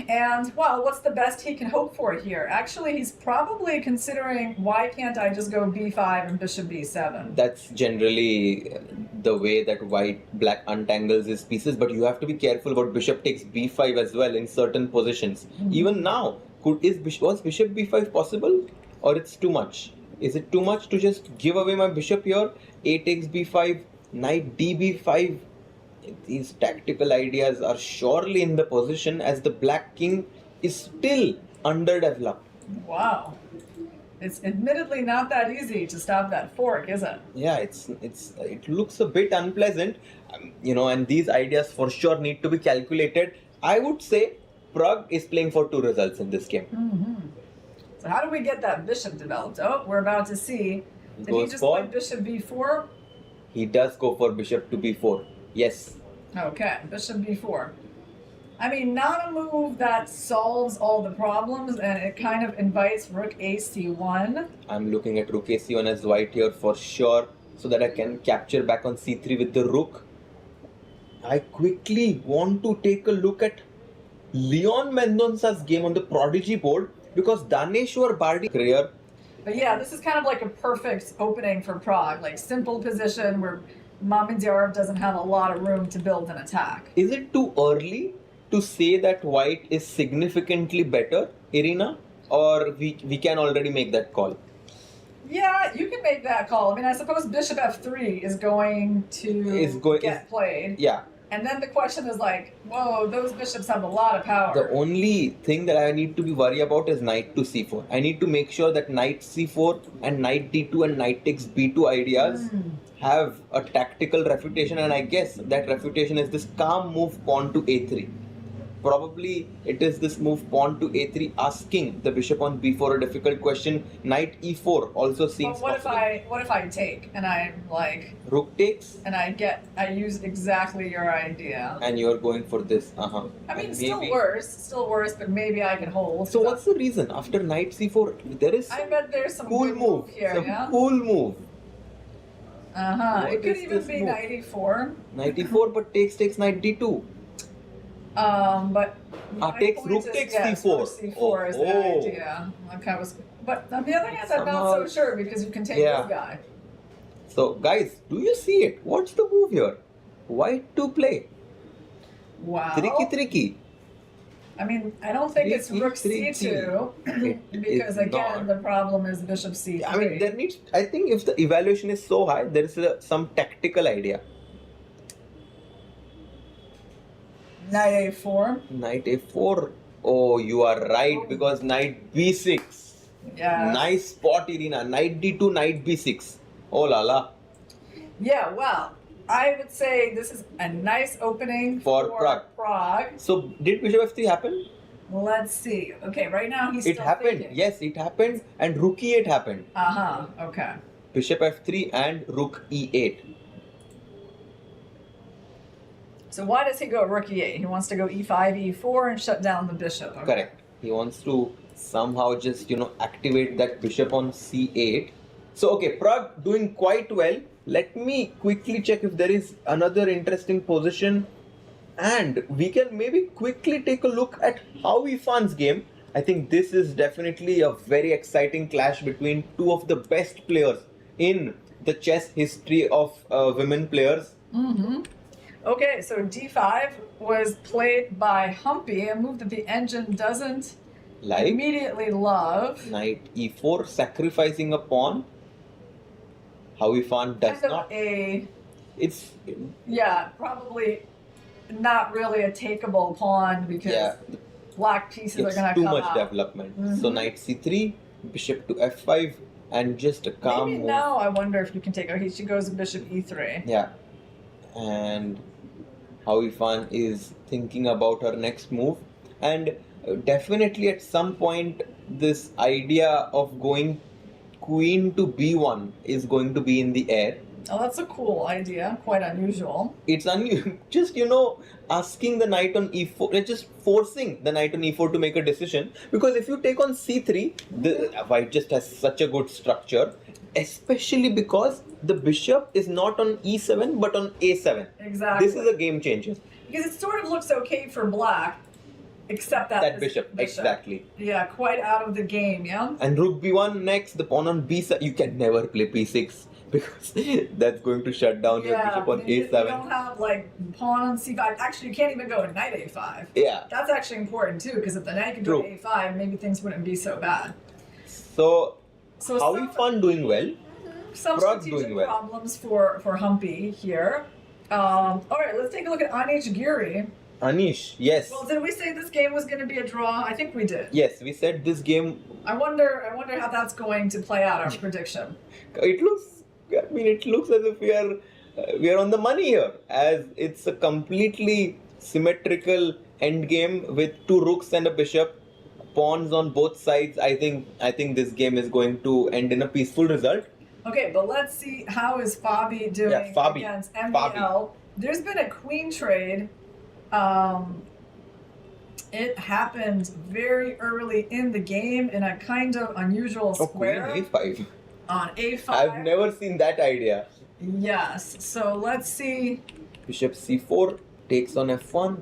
And, well, what's the best he can hope for here? Actually, he's probably considering, why can't I just go b5 and bishop b7? That's generally the way that black untangles his pieces, but you have to be careful about bishop takes b5 as well in certain positions. Even now, was bishop b5 possible? Or it's too much? Is it too much to just give away my bishop here? A takes b5, knight db5. These tactical ideas are surely in the position as the black king is still underdeveloped. Wow. It's admittedly not that easy to stop that fork, is it? Yeah, it looks a bit unpleasant, and these ideas for sure need to be calculated. I would say Prag is playing for 2 results in this game. So how do we get that bishop developed? Oh, we're about to see. Did he just play bishop b4? He does go for bishop to b4. Yes. Okay, bishop b4. I mean, not a move that solves all the problems, and it kind of invites rook ac1. I'm looking at rook ac1 as white here for sure, so that I can capture back on c3 with the rook. I quickly want to take a look at Leon Mendonca's game on the Prodigy board, because Daneshwar Bardi career. But yeah, this is kind of like a perfect opening for Prague, like simple position where Mahindra doesn't have a lot of room to build an attack. Is it too early to say that white is significantly better, Irina? Or we can already make that call? Yeah, you can make that call. I mean, I suppose bishop f3 is going to get played. Yeah. And then the question is like, whoa, those bishops have a lot of power. The only thing that I need to be worried about is knight to c4. I need to make sure that knight c4 and knight d2 and knight takes b2 ideas have a tactical refutation, and I guess that refutation is this calm move pawn to a3. Probably it is this move pawn to a3 asking the bishop on b4 a difficult question. Knight e4 also seems possible. What if I take and I'm like rook takes and I use exactly your idea and you're going for this. I mean, still worse, but maybe I can hold. So what's the reason after knight c4 there is I bet there's some cool good move here, some yeah? cool move. It could even be knight e4. Knight e4, but takes knight d2. But takes rook takes c4. C4 is the idea. Okay, but on the other hand, I'm not so sure because you can take this guy. So guys, do you see it? What's the move here? White to play. Wow. Tricky. I mean, I don't think it's rook c2 because again, the problem is bishop c3. I mean, I think if the evaluation is so high, there is some tactical idea. Knight a4. Knight a4. Oh, you are right, because knight b6. Yeah. Nice spot, Irina. Knight d2, knight b6. Oh la la. Yeah, well, I would say this is a nice opening for Prague. So, did bishop f3 happen? Let's see. Okay, right now he's still happened. thinking. Yes, it happened. And rook e8 happened. Okay. Bishop f3 and rook e8. So why does he go rook e8? He wants to go e5, e4 and shut down the bishop. Okay. Correct. He wants to somehow just, activate that bishop on c8. So, okay, Prague doing quite well. Let me quickly check if there is another interesting position. And we can maybe quickly take a look at Howie Fan's game. I think this is definitely a very exciting clash between two of the best players in the chess history of women players. Mm-hmm. Okay, so d5 was played by Humpy, a move that the engine doesn't immediately love. Knight e4, sacrificing a pawn. Howie Fan does not. It's probably not really a takeable pawn because black pieces are going to come out. Too much development. Mm-hmm. So knight c3, bishop to f5, and just a calm Maybe move. now I wonder if you can take. Okay, she goes bishop e3. Yeah, and Howie Fan is thinking about her next move, and definitely at some point this idea of going queen to b1 is going to be in the air. Oh, that's a cool idea. Quite unusual. It's unusual. Just, asking the knight on e4, just forcing the knight on e4 to make a decision. Because if you take on c3, the white just has such a good structure. Especially because the bishop is not on e7 but on a7. Exactly. This is a game changer. Because it sort of looks okay for black, except that bishop. Exactly. Yeah, quite out of the game, yeah? And rook b1 next, the pawn on b7. You can never play p6 because that's going to shut down your bishop on a7. You don't have pawn on c5. Actually, you can't even go knight a5. Yeah. That's actually important too, because if the knight could go to a5, maybe things wouldn't be so bad. So Howie Fan doing well. Some Prague strategic doing well. problems for Humpy here. All right, let's take a look at Anish Giri. Anish, yes. Well, did we say this game was going to be a draw? I think we did. Yes, we said this game. I wonder how that's going to play out, our prediction. It looks as if we are on the money here, as it's a completely symmetrical endgame with two rooks and a bishop, pawns on both sides. I think this game is going to end in a peaceful result. Okay, but let's see how is Fabi doing against MVL. Fabi. There's been a queen trade. It happened very early in the game in a kind of unusual square. Queen a5. On a5. I've never seen that idea. Yes, so let's see. Bishop c4 takes on f1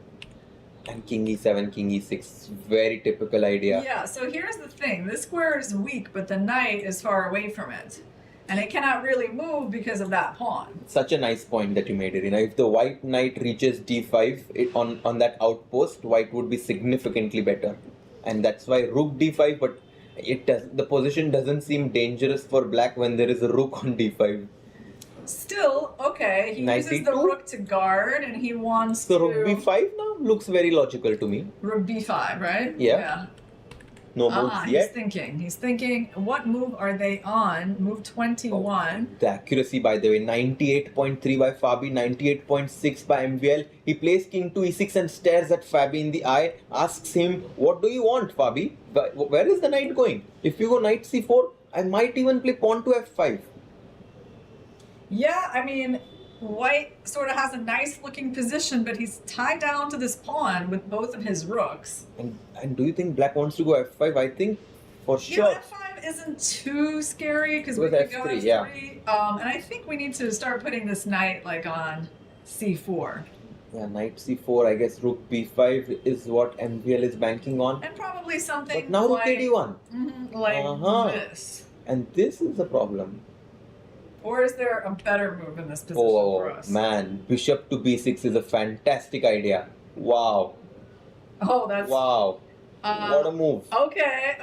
and king e7, king e6. Very typical idea. Yeah, so here's the thing. This square is weak, but the knight is far away from it. And it cannot really move because of that pawn. Such a nice point that you made, Irina. If the white knight reaches d5 on that outpost, white would be significantly better. And that's why rook d5, but the position doesn't seem dangerous for black when there is a rook on d5. Still, okay, he Knight uses the d2? rook to guard and he wants So to... rook b5 now looks very logical to me. Rook b5, right? Yeah. No moves yet. He's thinking, what move are they on? Move 21. The accuracy, by the way, 98.3 by Fabi, 98.6 by MVL. He plays king to e6 and stares at Fabi in the eye, asks him, what do you want, Fabi? Where is the knight going? If you go knight c4, I might even play pawn to f5. Yeah, I mean, white sort of has a nice looking position, but he's tied down to this pawn with both of his rooks. And do you think black wants to go f5? I think for sure. Yeah, f5 isn't too scary because we With could go f3, f3. yeah. And I think we need to start putting this knight on c4. Yeah, knight c4, I guess rook b5 is what MVL is banking on. And probably something But now rook like, ad1. This. And this is the problem. Or is there a better move in this position for us? Man, bishop to b6 is a fantastic idea. Wow. Oh, that's... Wow. What a move. Okay.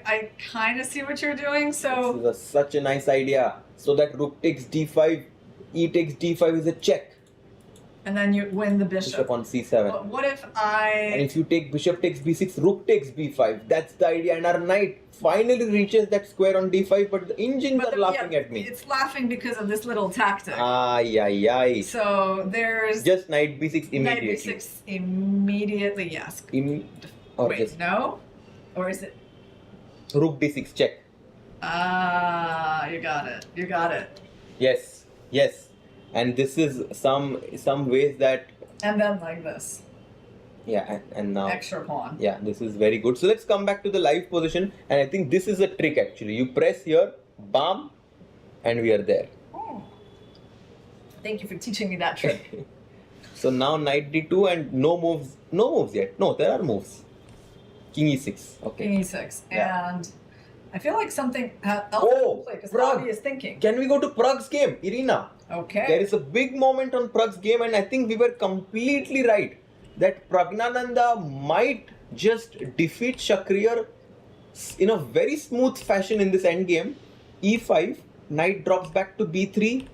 I kind of see what you're doing, so... This is such a nice idea. So that rook takes d5, e takes d5 is a check. And then you win the bishop. Bishop on c7. But what if I... And if you take bishop takes b6, rook takes b5. That's the idea. And our knight finally reaches that square on d5, but the engines are laughing at me. It's laughing because of this little tactic. Ay. So there's... Just knight b6 immediately. Knight b6 immediately, yes. Wait, no? Or is it... Rook d6, check. You got it. Yes. And this is some ways that And then like this. Yeah, and now extra pawn. Yeah, this is very good. So let's come back to the live position, and I think this is a trick actually. You press here, bam, and we are there. Oh. Thank you for teaching me that trick. So now knight d2 and no moves yet. No, there are moves. King e6. Okay. King e6, Yeah. and I feel like something else Oh, play because Pragg. Bobby is thinking. Can we go to Prague's game, Irina? Okay. There is a big moment on Prague's game, and I think we were completely right that Pragnananda might just defeat Shakhriyar in a very smooth fashion in this endgame. E5, knight drops back to b3,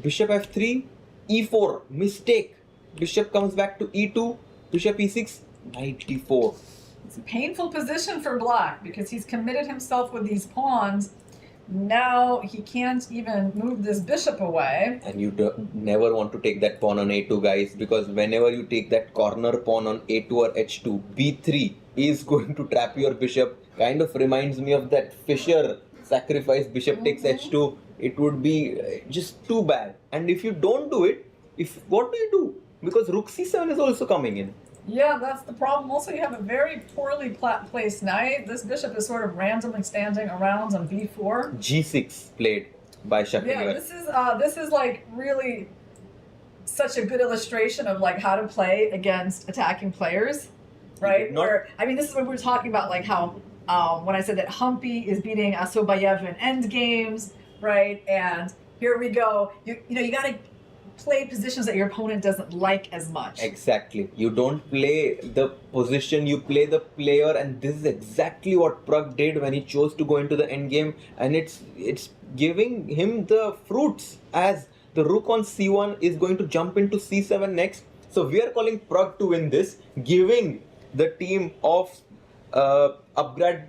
bishop f3, e4, mistake. Bishop comes back to e2, bishop e6, knight d4. It's a painful position for Black because he's committed himself with these pawns. Now he can't even move this bishop away. And you never want to take that pawn on a2, guys, because whenever you take that corner pawn on a2 or h2, b3 is going to trap your bishop. Kind of reminds me of that Fischer sacrifice, bishop takes h2. It would be just too bad. And if you don't do it, what do you do? Because rook c7 is also coming in. Yeah, that's the problem. Also, you have a very poorly placed knight. This bishop is sort of randomly standing around on b4. g6 played by Shakhriyar. Yeah, this is like really such a good illustration of like how to play against attacking players, right? Where I mean, this is when we were talking about like how when I said that Humpy is beating Asobayev in end games, right? And here we go. You know you got to play positions that your opponent doesn't like as much. Exactly. You don't play the position, you play the player, and this is exactly what Pragg did when he chose to go into the endgame, and it's giving him the fruits as the rook on c1 is going to jump into c7 next. So we are calling Pragg to win this, giving the team of Alpine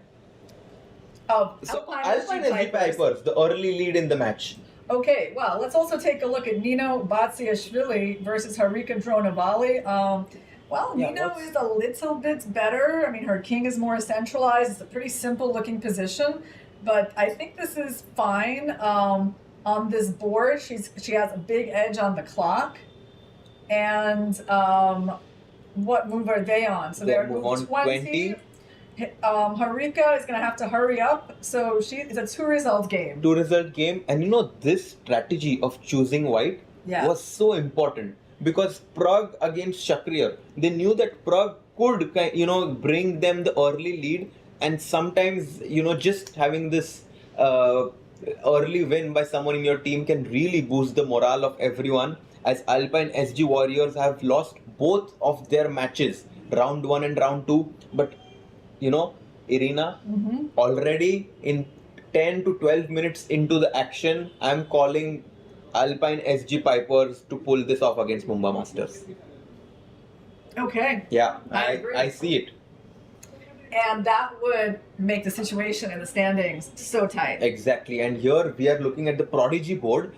SG Pipers the early lead in the match. Okay, well, let's also take a look at Nino Vachier-Lagrave versus Harika Dronavali. Nino is a little bit better. I mean, her king is more centralized. It's a pretty simple looking position, but I think this is fine. On this board, she has a big edge on the clock. And what move are they on? So they're move 20. Harika is going to have to hurry up, so it's a two-result game. Two-result game, and you know, this strategy of choosing white was so important because Pragg against Shakhriyar, they knew that Pragg could, bring them the early lead, and sometimes, just having this early win by someone in your team can really boost the morale of everyone, as Alpine SG Warriors have lost both of their matches, round 1 and round 2, but Irina, already in 10 to 12 minutes into the action, I'm calling Alpine SG Pipers to pull this off against Mumbai Masters. Okay. Yeah, I agree. I see it. And that would make the situation in the standings so tight. Exactly. And here we are looking at the Prodigy board.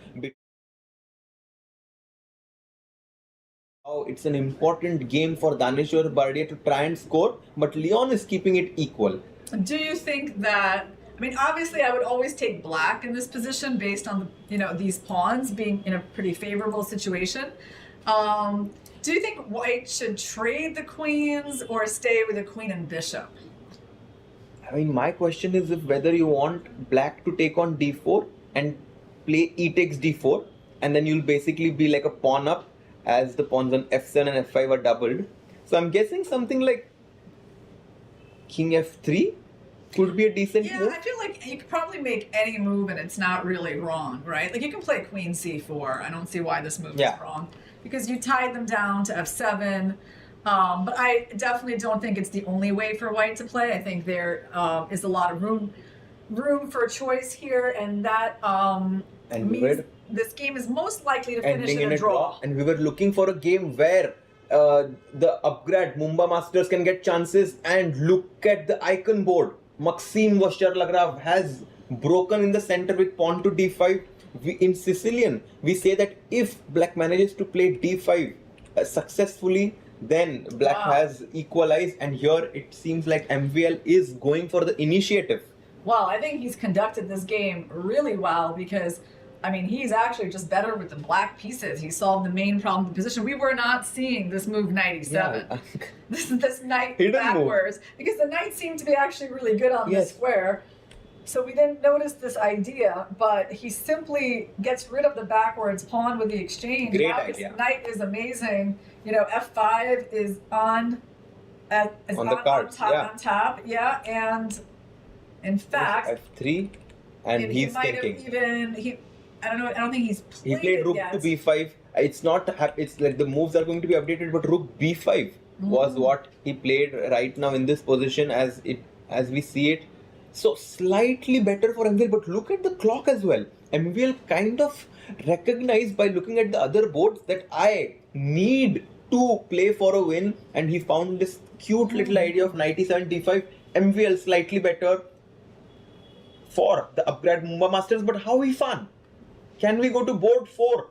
It's an important game for Daneshwar Bardia to try and score, but Leon is keeping it equal. Do you think that, I mean, obviously I would always take black in this position based on, these pawns being in a pretty favorable situation. Do you think white should trade the queens or stay with the queen and bishop? I mean, my question is whether you want black to take on d4 and play e takes d4, and then you'll basically be like a pawn up, as the pawns on f7 and f5 are doubled. So I'm guessing something like king f3 could be a decent move. Yeah, I feel like you could probably make any move and it's not really wrong, right? Like you can play queen c4. I don't see why this move is wrong. Because you tied them down to f7. But I definitely don't think it's the only way for white to play. I think there is a lot of room for choice here, and that means this game is most likely to finish in a draw. And we were looking for a game where the upgrade Mumbai Masters can get chances, and look at the icon board. Maxime Vachier-Lagrave has broken in the center with pawn to d5. In Sicilian, we say that if black manages to play d5 successfully, then black has equalized, and here it seems like MVL is going for the initiative. Well, I think he's conducted this game really well because I mean, he's actually just better with the black pieces. He solved the main problem of the position. We were not seeing this move knight e7. Yeah. this knight Hidden backwards. move. Because the knight seemed to be actually really good on this square. So we didn't notice this idea, but he simply gets rid of the backwards pawn with the exchange. Great now idea. His knight is amazing. You know, f5 is on the cards, on top, and in fact, f3, and he's might have thinking. I don't think he's He played played it rook yet. to b5. It's not. It's like the moves are going to be updated, but rook b5 was what he played right now in this position as we see it. So slightly better for MVL, but look at the clock as well. MVL kind of recognized by looking at the other boards that I need to play for a win, and he found this cute little idea of knight e7 d5. MVL slightly better for the upgrade Mumbai Masters, but how he fun? Can we go to board 4?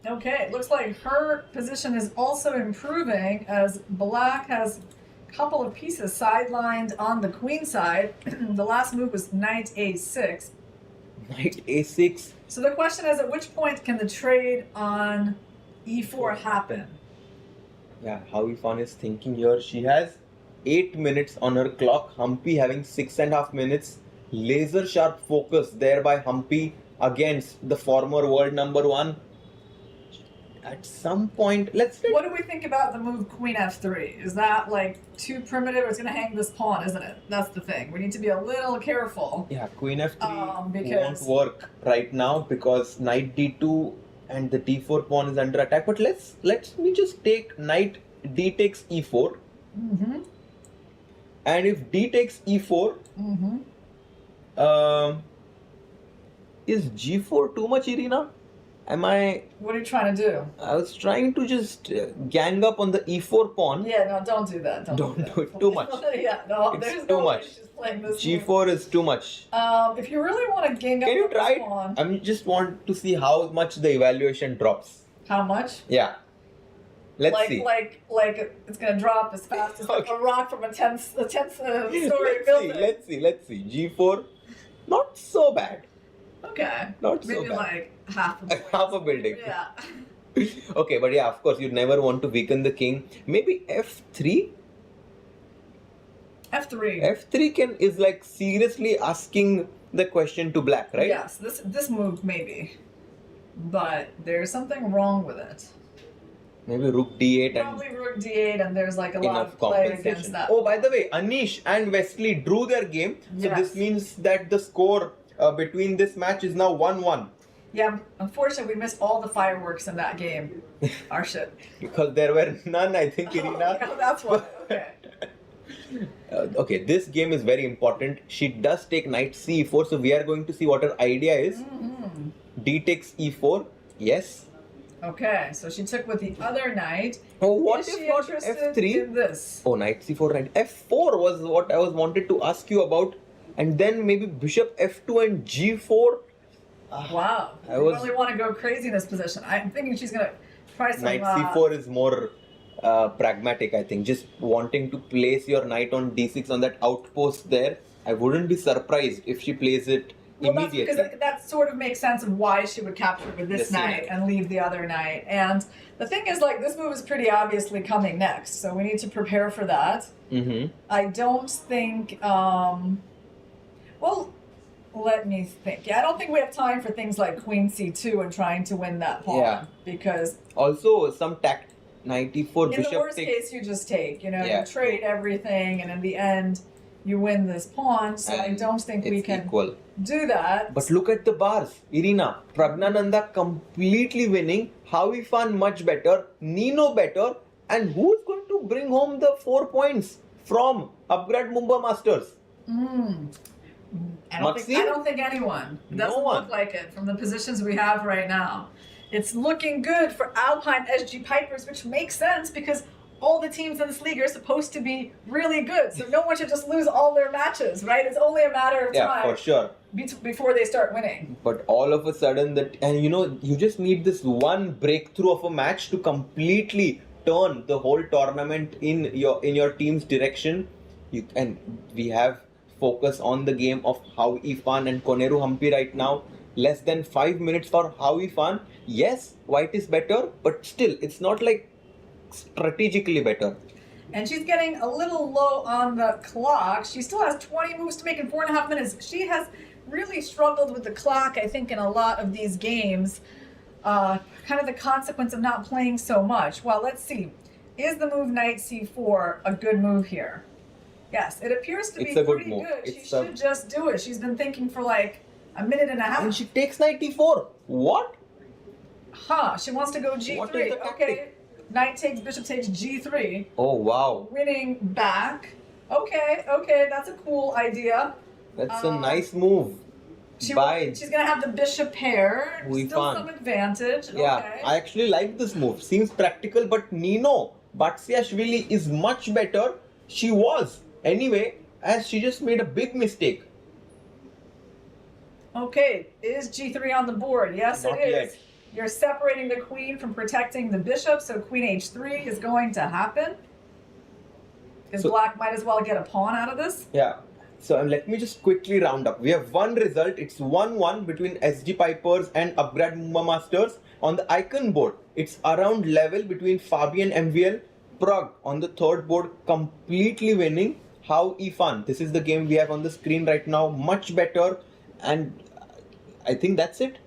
Okay, it looks like her position is also improving as Black has a couple of pieces sidelined on the queen side. The last move was knight a6. Knight a6. So the question is, at which point can the trade on e4 happen? Yeah, Howie Fan is thinking here. She has 8 minutes on her clock. Humpy having 6.5 minutes. Laser sharp focus there by Humpy against the former world #1. At some point, What do we think about the move queen f3? Is that like too primitive? It's going to hang this pawn, isn't it? That's the thing. We need to be a little careful. Yeah, queen f3 because won't work right now because knight d2 and the d4 pawn is under attack. But let me just take knight d takes e4. And if d takes e4, is g4 too much, Irina? What are you trying to do? I was trying to just gang up on the e4 pawn. Yeah, no, don't do that. Don't do it too much. Yeah, no, It's there's too no much. way she's playing this G4 is too much. move. If you really want to gang up Can you on try this pawn, it? I just want to see how much the evaluation drops. how much? Yeah. Let's see. Like it's gonna drop as fast as like a rock from a 10th story building. Let's see. G4, not so bad. Okay. Not so Maybe bad. like half a Half a building. Yeah. Okay, but yeah, of course, you never want to weaken the king. Maybe f3? f3. F3 is like seriously asking the question to black, right? Yes, this move maybe, but there's something wrong with it. Maybe rook d8 and Probably rook d8, and there's like a lot enough of play compensation. against that. Oh, by the way, Anish and Wesley drew their game. So Yes. this means that the score between this match is now 1-1. Yeah, unfortunately, we missed all the fireworks in that game. Our shit. Because there were none, I think, Irina. Yeah, that's why. Okay. Okay, this game is very important. She does take knight c4, so we are going to see what her idea is. D takes e4. Yes. Okay, so she took with the other knight. Oh, what Is if she not interested f3? in this? Oh, knight c4, knight f4 was what I was wanted to ask you about. And then maybe bishop f2 and g4. Wow. I You was- really want to go crazy in this position. I'm thinking she's going to try some... Knight c4 is more pragmatic, I think. Just wanting to place your knight on d6 on that outpost there. I wouldn't be surprised if she plays it Well, that's immediately. because that sort of makes sense of why she would capture with this This knight and leave the other knight. And the thing is, like, this move is pretty obviously coming next, so we need to prepare for that. I don't think, well, let me think. Yeah, I don't think we have time for things like queen c2 and trying to win that pawn. Yeah. Because Also, some tact, knight e4, in bishop the worst takes... case, you just take, you know, Yeah. you trade everything, and in the end, you win this pawn, so I And don't think we it's can equal. do that. But look at the bars. Irina, Pragnananda completely winning. Howie Fan much better. Nino better. And who's going to bring home the 4 points from Upgrade Mumbai Masters? I don't think anyone. It doesn't one. look like it from the positions we have right now. It's looking good for Alpine SG Pipers, which makes sense because all the teams in this league are supposed to be really good. So no one should just lose all their matches, right? It's only a matter of Yeah, time for sure. before they start winning. But all of a sudden, you just need this one breakthrough of a match to completely turn the whole tournament in your team's direction. And we have focus on the game of how Ifan and Koneru Hampi right now. less than 5 minutes for how he fun. Yes, white is better, but still, it's not like strategically better. And she's getting a little low on the clock. She still has 20 moves to make in 4.5 minutes. She has really struggled with the clock, I think, in a lot of these games. Kind of the consequence of not playing so much. Well, let's see. Is the move knight c4 a good move here? Yes, it appears to be pretty good. She should just do it. She's been thinking for like a minute and a half. And she takes knight e4. What? Huh, she wants to go g3. What is the tactic? Okay, knight takes, bishop takes g3. Oh, wow. Winning back. Okay, that's a cool idea. That's a nice move. She's going to have the bishop pair. Still some advantage. Yeah, Okay. I actually like this move. Seems practical, but Nino Batsiashvili is much better. She was. Anyway, as she just made a big mistake. Okay, is g3 on the board? Yes, Not it is. yet. You're separating the queen from protecting the bishop, so queen h3 is going to happen. Because black might as well get a pawn out of this. Yeah. So let me just quickly round up. We have one result. It's 1-1 between SG Pipers and Upgrade Mumba Masters. On the icon board, it's around level between Fabi and MVL. Prague on the third board, completely winning. How fun. This is the game we have on the screen right now. Much better. And I think that's it.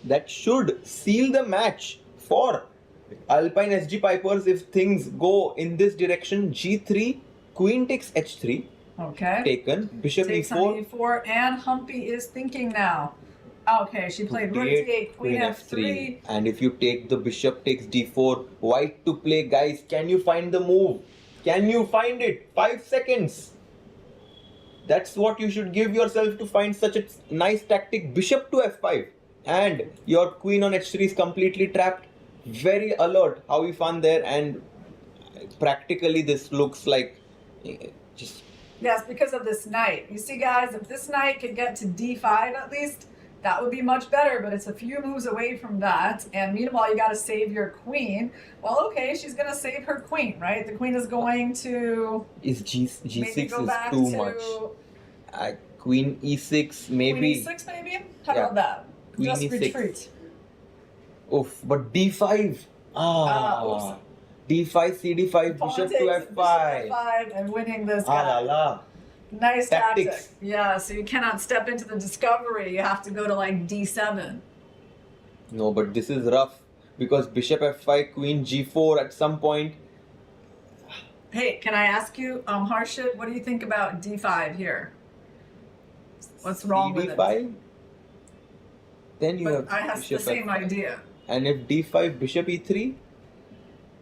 That should seal the match for Alpine SG Pipers if things go in this direction. G3, queen takes h3. Okay. Taken. Bishop takes e4. on e4, and Humpy is thinking now. Okay, she played rook d8, queen f3. And if you take the bishop takes d4, white to play. Guys, can you find the move? Can you find it? 5 seconds. That's what you should give yourself to find such a nice tactic. Bishop to f5. And your queen on h3 is completely trapped. Very alert. How we found there. And practically this looks like just... Yes, because of this knight. You see, guys, if this knight could get to d5 at least, that would be much better, but it's a few moves away from that. And meanwhile, you got to save your queen. Well, okay, she's going to save her queen, right? The queen is going to... G6 is back too to much. Queen e6, maybe. Queen e6, maybe? How about that? Queen Just e6. retreat. Oof, but d5. d5, c5, bishop to f5. Bishop f5 and winning this guy. Ah la la. Nice Tactics. tactic. Yeah, so you cannot step into the discovery. You have to go to like d7. No, but this is rough because bishop f5, queen g4 at some point. Hey, can I ask you, Harshit, what do you think about d5 here? What's wrong with it? d5? Then you But have I have the bishop same f5. idea. And if d5, bishop e3?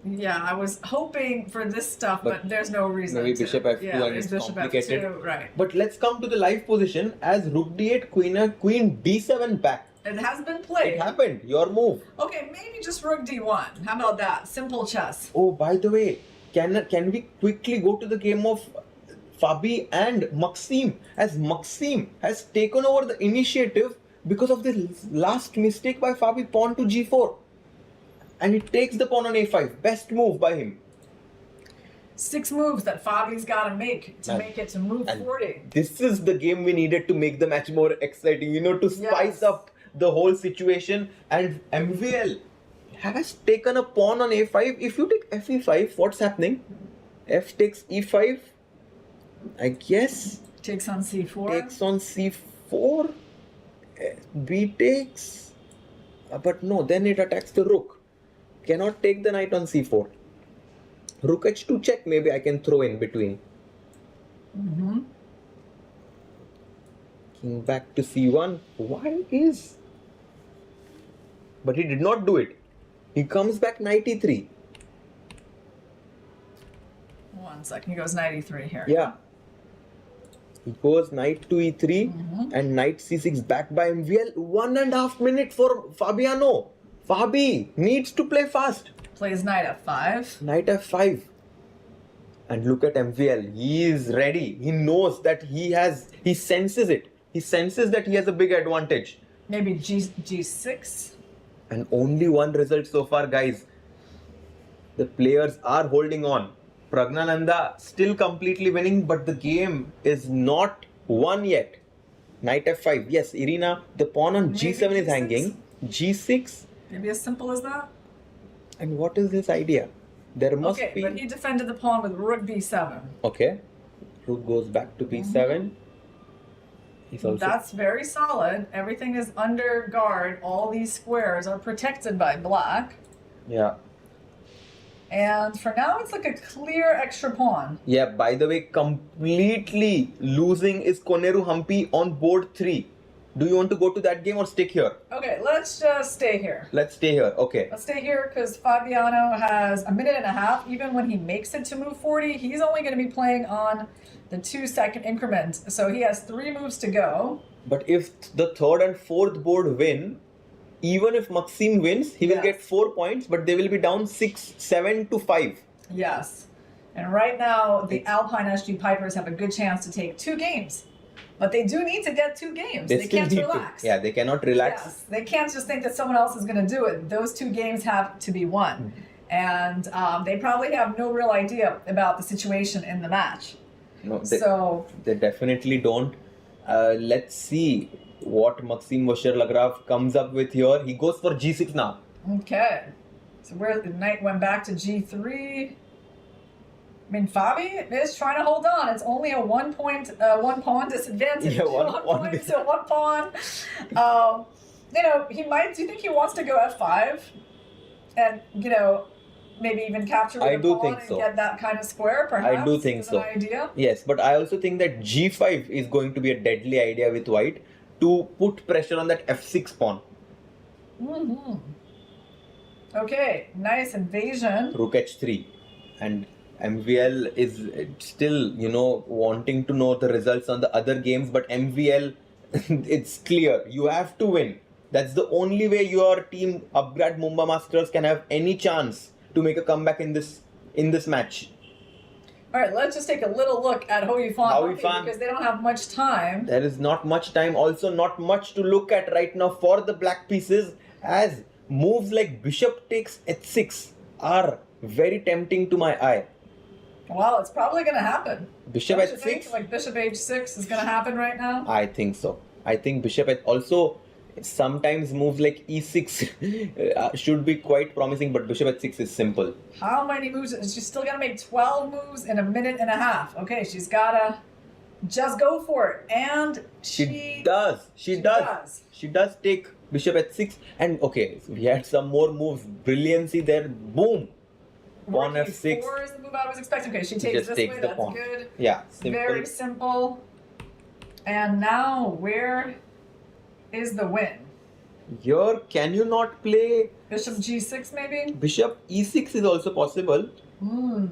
Yeah, I was hoping for this stuff, but there's no reason Maybe to. bishop f2 yeah, and it's bishop complicated. f2, right. But let's come to the live position as rook d8, queen d7 back. It has been played. It happened. Your move. Okay, maybe just rook d1. How about that? Simple chess. Oh, by the way, can we quickly go to the game of Fabi and Maxim, as Maxim has taken over the initiative because of the last mistake by Fabi, pawn to g4. And he takes the pawn on a5. Best move by him. 6 moves that Fabi's got to make it to move 40. This is the game we needed to make the match more exciting, you know, to spice up the whole situation. And MVL has taken a pawn on a5. If you take fe5, what's happening? F takes e5. I guess. Takes on c4. Takes on c4. B takes. But no, then it attacks the rook. Cannot take the knight on c4. Rook h2 check, maybe I can throw in between. King back to c1. Why is... But he did not do it. He comes back knight e3. 1 second, he goes knight e3 here. Yeah. He goes knight to e3 and knight c6 back by MVL. 1.5 minutes for Fabiano. Fabi needs to play fast. Plays knight f5. Knight f5. And look at MVL. He is ready. He knows that he senses it. He senses that he has a big advantage. Maybe g6. And only one result so far, guys. The players are holding on. Pragnananda still completely winning, but the game is not won yet. Knight f5. Yes, Irina, the pawn on Maybe g7 is G6? hanging. g6. Maybe as simple as that? And what is his idea? There must Okay, be... but he defended the pawn with rook b7. Okay. Rook goes back to b7. He's also... That's very solid. Everything is under guard. All these squares are protected by black. Yeah. And for now, it's like a clear extra pawn. Yeah, by the way, completely losing is Koneru Hampi on board 3. Do you want to go to that game or stick here? Okay, let's just stay here. Let's stay here. Okay. Let's stay here because Fabiano has a minute and a half. Even when he makes it to move 40, he's only going to be playing on the 2-second increment. So he has 3 moves to go. But if the third and fourth board win, even if Maxime wins, he will get 4 points, but they will be down 7 to 5. Yes. And right now, the Alpine SG Pipers have a good chance to take 2 games. But they do need to get 2 games. They still can't need relax. Yeah, they cannot relax. Yes, they can't just think that someone else is going to do it. Those 2 games have to be won. And they probably have no real idea about the situation in the match. No, they definitely don't. Let's see what Maxime Vachier-Lagrave comes up with here. He goes for g6 now. Okay. So where the knight went back to g3. I mean, Fabi is trying to hold on. It's only a one pawn disadvantage. Yeah, one point to 1 pawn. You know, he might. Do you think he wants to go f5, and maybe even capture with I a do pawn think and so. get that kind of square? Perhaps. I do think is so. An idea. Yes, but I also think that g5 is going to be a deadly idea with white to put pressure on that f6 pawn. Mm-hmm. Okay, nice invasion. Rook h3, and MVL is still, wanting to know the results on the other games, but MVL, it's clear. You have to win. That's the only way your team, Upgrad Mumbai Masters, can have any chance to make a comeback in this match. All right, let's just take a little look at Hou Yifan because they don't have much time. There is not much time. Also, not much to look at right now for the black pieces, as moves like bishop takes h6 are very tempting to my eye. Well, it's probably going to happen. Bishop Don't you h6? think, like bishop h6 is going to happen right now? I think so. I think bishop also sometimes moves like e6 should be quite promising, but bishop h6 is simple. How many moves? She's still going to make 12 moves in a minute and a half. Okay, she's got to just go for it. And she does. She does take bishop h6. And okay, so we had some more moves. Brilliancy there. Boom. Pawn f6. 4 is the move I was expecting. Okay, she takes just this takes way. the That's pawn. good. Yeah, simple. Very simple. And now, where is the win? Here, can you not play Bishop g6 maybe? bishop e6 is also possible. Rook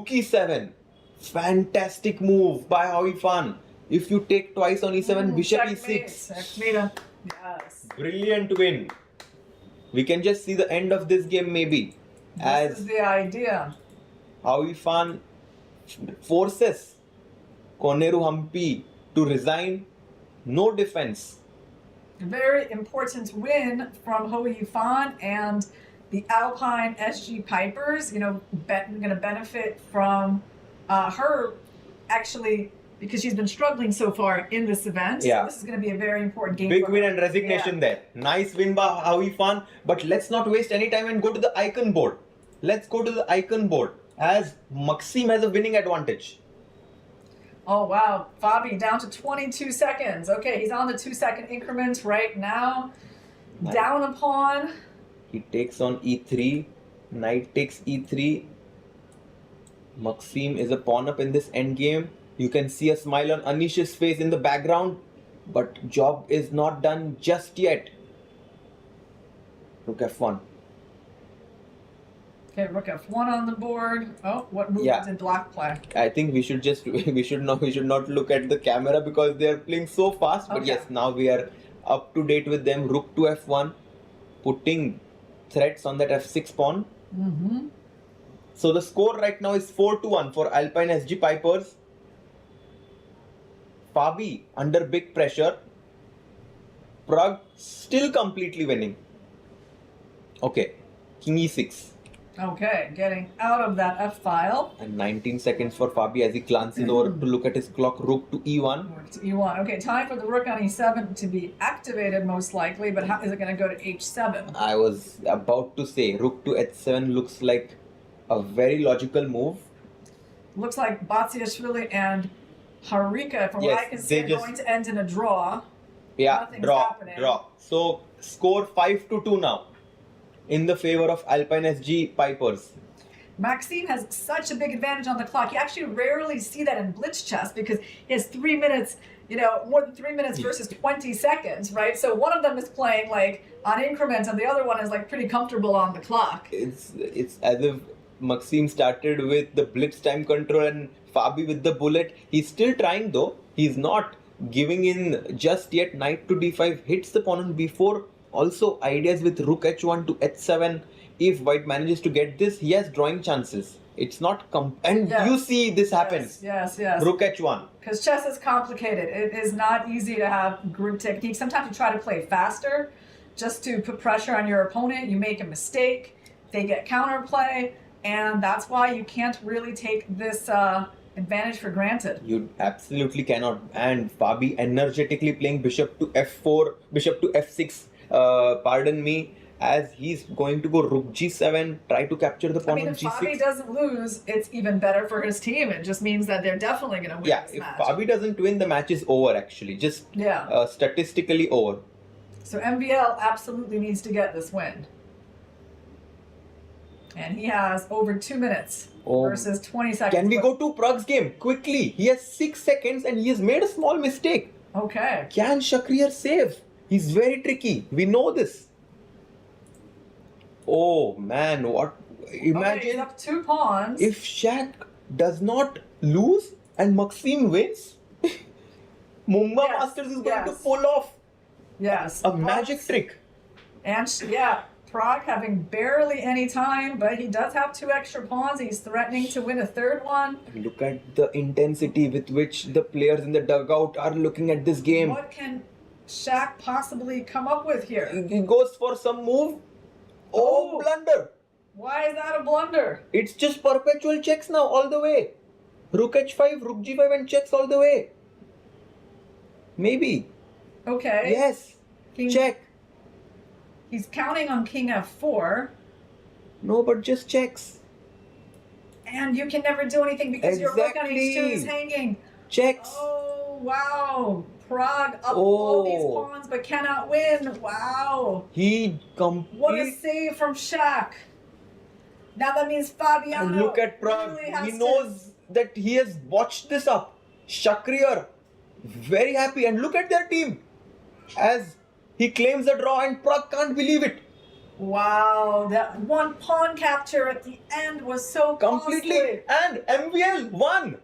e7. Fantastic move by Hou Yifan. If you take twice on e7, bishop Checkmate. e6. Checkmate. Yes. Brilliant win. We can just see the end of this game maybe. This is the idea. Hou Yifan forces Koneru Hampi to resign. No defense. Very important win from Hou Yifan and the Alpine SG Pipers. Going to benefit from her actually because she's been struggling so far in this event. Yeah. So this is going to be a very important game. Big for win her. and resignation there. Nice win by Hou Yifan. But let's not waste any time and go to the icon board. Let's go to the icon board as Maxime has a winning advantage. Oh, wow. Fabi down to 22 seconds. Okay, he's on the 2-second increment right now. Down a pawn. He takes on e3. Knight takes e3. Maxime is a pawn up in this endgame. You can see a smile on Anish's face in the background. But job is not done just yet. Rook f1. Okay, rook f1 on the board. Oh, what move did black play? I think we should not look at the camera because they are playing so fast. But yes, now we are up to date with them. Rook to f1, putting threats on that f6 pawn. So the score right now is 4-1 for Alpine SG Pipers. Fabi under big pressure. Prague still completely winning. Okay, king e6. Okay, getting out of that F file. And 19 seconds for Fabi as he glances over to look at his clock. Rook to E1. Rook to E1. Okay, time for the rook on E7 to be activated most likely, but how is it going to go to H7? I was about to say rook to H7 looks like a very logical move. Looks like Vachier-Lagrave and Harika, from what I can see, are going to end in a draw. Yeah, Nothing's draw, happening. draw. So score 5-2 now in the favor of Alpine SG Pipers. Maxime has such a big advantage on the clock. You actually rarely see that in blitz chess because he has 3 minutes, more than 3 minutes versus 20 seconds, right? So one of them is playing like on increments and the other one is like pretty comfortable on the clock. It's as if Maxime started with the blitz time control and Fabi with the bullet. He's still trying though. He's not giving in just yet. Knight to D5 hits the pawn on B4. Also ideas with rook H1 to H7. If white manages to get this, he has drawing chances. It's not you see this happens. Yes. Rook H1. Because chess is complicated. It is not easy to have group technique. Sometimes you try to play faster just to put pressure on your opponent. You make a mistake. They get counterplay. And that's why you can't really take this advantage for granted. You absolutely cannot. And Fabi energetically playing bishop to F4, bishop to F6. Pardon me, as he's going to go rook G7, try to capture the pawn on if G6. Fabi doesn't lose, it's even better for his team. It just means that they're definitely going to win this match. If Fabi doesn't win, the match is over actually. Just statistically over. So MVL absolutely needs to get this win. And he has over 2 minutes versus 20 seconds. Can we go to Prag's game quickly? He has 6 seconds and he has made a small mistake. Okay. Can Shakhriyar save? He's very tricky. We know this. Oh man, what? Imagine he's up 2 pawns. If Shaq does not lose and Maxime wins, Mumba Masters is going to pull off a magic trick. And Prag having barely any time, but he does have 2 extra pawns. He's threatening to win a 3rd one. Look at the intensity with which the players in the dugout are looking at this game. What can Shaq possibly come up with here? He goes for some move. Oh, blunder. Why is that a blunder? It's just perpetual checks now all the way. Rook H5, Rook G5 and checks all the way. Maybe. Okay. Yes. Check. He's counting on King F4. No, but just checks. And you can never do anything because your rook on H2 is hanging. Checks. Oh, wow. Prague up all these pawns but cannot win. Wow. What a save from Shaq. Now that means Fabiano. And look at Prague. He knows that he has botched this up. Shakhriyar, very happy. And look at their team. As he claims a draw and Prague can't believe it. Wow, that one pawn capture at the end was so completely. And MVL won.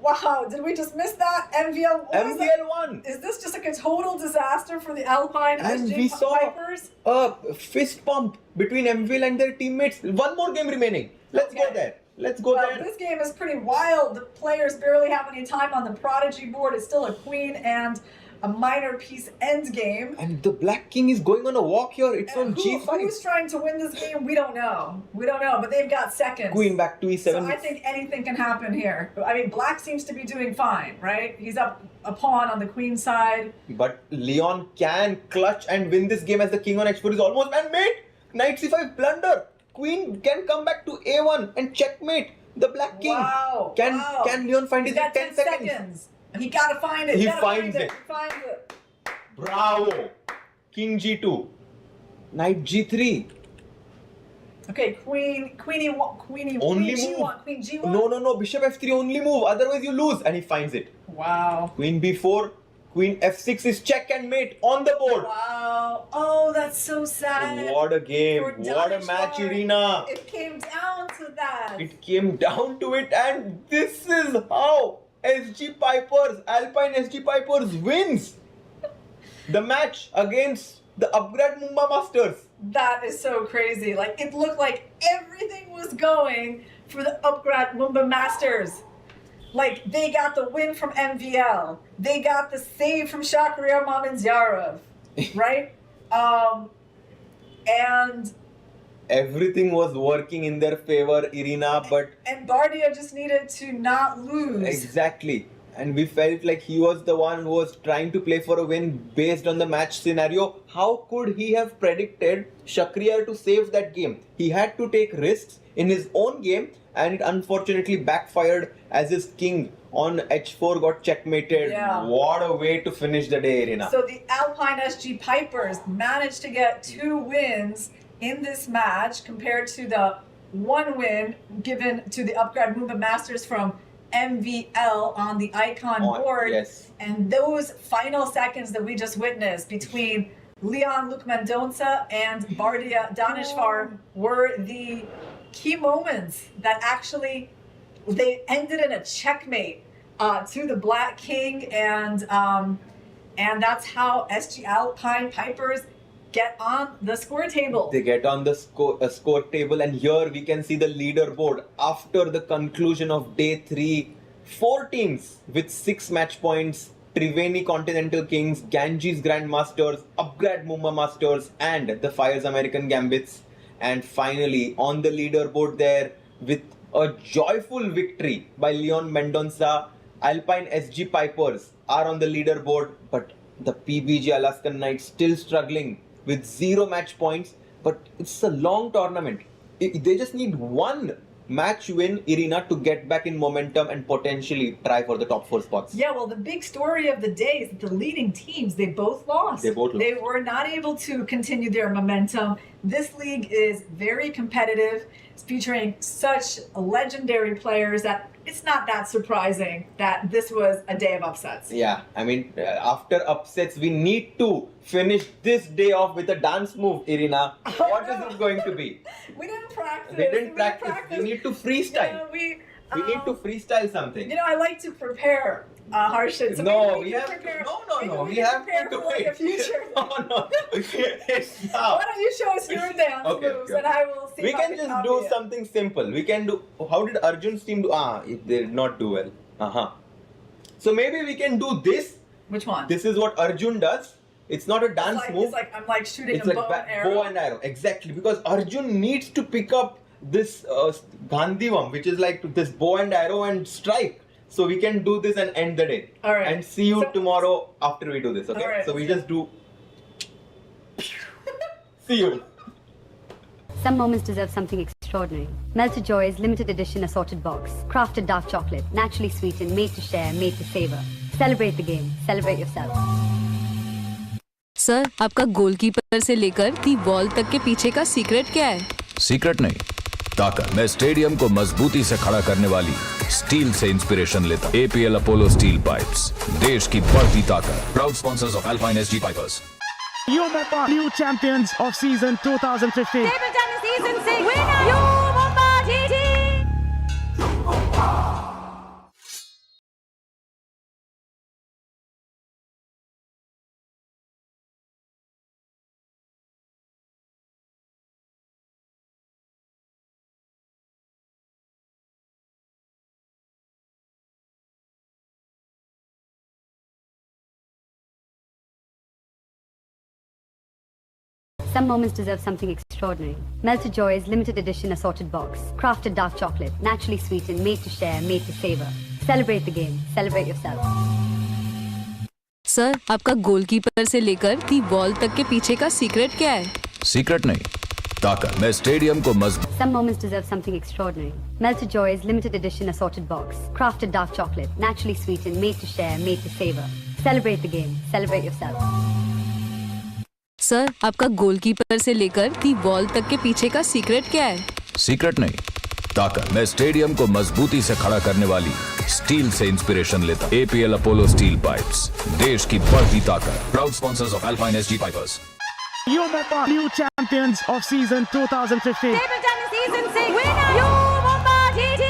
Wow, did we just miss that? MVL won. Is this just like a total disaster for the Alpine and SG we saw Pipers? A fist pump between MVL and their teammates. One more game remaining. Let's go there. Let's go there. This game is pretty wild. The players barely have any time on the Prodigy board. It's still a queen and a minor piece end game. And the Black King is going on a walk here. It's on G5. Who's trying to win this game? We don't know. But they've got seconds. Queen back to E7. So I think anything can happen here. I mean, Black seems to be doing fine, right? He's up a pawn on the queen side. But Leon can clutch and win this game as the king on H4 is almost... And mate! Knight C5 blunder. Queen can come back to A1 and checkmate the Black King. Wow. Can Leon find it in 10 seconds? He gotta find it. He finds it. He finds it. Bravo. King G2. Knight G3. Okay, queen E1, queen G1, queen G1. No, bishop F3 only move. Otherwise you lose. And he finds it. Wow. Queen B4. Queen F6 is check and mate on the board. Wow. Oh, that's so sad. What a game. What a match, Irina. It came down to that. It came down to it, and this is how SG Pipers, Alpine SG Pipers wins the match against the Upgrade Mumba Masters. That is so crazy. Like, it looked like everything was going for the Upgrade Mumba Masters. Like, they got the win from MVL. They got the save from Shakhriyar Mahindra, right? And everything was working in their favor, Irina, but And Bardia just needed to not lose. exactly. And we felt like he was the one who was trying to play for a win based on the match scenario. How could he have predicted Shakriyar to save that game? He had to take risks in his own game, and it unfortunately backfired as his king on H4 got checkmated. Yeah. What a way to finish the day, Irina. So the Alpine SG Pipers managed to get 2 wins in this match compared to the 1 win given to the Upgrade Mumbai Masters from MVL on the icon board. Yes. And those final seconds that we just witnessed between Leon Luke Mendonça and Bardia Danishvar were the key moments that actually they ended in a checkmate to the Black King, and that's how SG Alpine Pipers get on the score table. They get on the score table, and here we can see the leaderboard after the conclusion of day 3. 4 teams with 6 match points: Triveni Continental Kings, Ganges Grandmasters, Upgrade Mumbai Masters, and the Fires American Gambits. And finally, on the leaderboard there, with a joyful victory by Leon Mendonça, Alpine SG Pipers are on the leaderboard, but the PBG Alaskan Knights still struggling with 0 match points. But it's a long tournament. They just need 1 match win, Irina, to get back in momentum and potentially try for the top 4 spots. Yeah, well, the big story of the day is that the leading teams, they both lost. They were not able to continue their momentum. This league is very competitive. It's featuring such legendary players that it's not that surprising that this was a day of upsets. Yeah, I mean, after upsets, we need to finish this day off with a dance move, Irina. What is it going to be? We didn't practice. We didn't practice. We need to freestyle. Yeah, we need to freestyle something. You know, I like to prepare, Harshit. So no, maybe we have prepare, no. We have prepare to for like a future. No. It's now. Why don't you show us your dance moves, and I will see. We can just do something simple. We can do. How did Arjun's team do? They did not do well. So maybe we can do this. Which one? This is what Arjun does. It's not a dance move. It's like I'm like shooting it's a like bow and arrow. Bow and arrow, exactly. Because Arjun needs to pick up this Gandhivam, which is like this bow and arrow, and strike. So we can do this and end the day. All right. And see you tomorrow after we do this. Okay. All right. So we just do. See you. Some moments deserve something extraordinary. Melted Joy's limited edition assorted box. Crafted dark chocolate, naturally sweetened, made to share, made to savor. Celebrate the game. Celebrate yourself. Sir, आपका goalkeeper से लेकर the ball तक के पीछे का secret क्या है? Secret नहीं, ताकत। मैं स्टेडियम को मजबूती से खड़ा करने वाली स्टील से इंस्पिरेशन लेता। APL अपोलो स्टील पाइप्स, देश की बढ़ती ताकत। Proud sponsors of alpine SG pipers. Yumapa, new champions of season 2015. Table tennis season 6 winner, Yumapa GG. Some moments deserve something extraordinary. Melted Joy's limited edition assorted box. Crafted dark chocolate, naturally sweetened, made to share, made to savor. Celebrate the game. Celebrate yourself. Sir, आपका goalkeeper से लेकर the ball तक के पीछे का secret क्या है? Secret नहीं, ताकत। मैं स्टेडियम को मजबूत। Some moments deserve something extraordinary. Melted Joy's limited edition assorted box. Crafted dark chocolate, naturally sweetened, made to share, made to savor. Celebrate the game. Celebrate yourself. Sir, आपका goalkeeper से लेकर the ball तक के पीछे का secret क्या है? Secret नहीं, ताकत। मैं स्टेडियम को मजबूती से खड़ा करने वाली स्टील से इंस्पिरेशन लेता। APL अपोलो स्टील पाइप्स, देश की बढ़ती ताकत। Proud sponsors of alpine SG pipers. Yumapa, new champions of season 2015. Table tennis season 6 winner, Yumapa GG.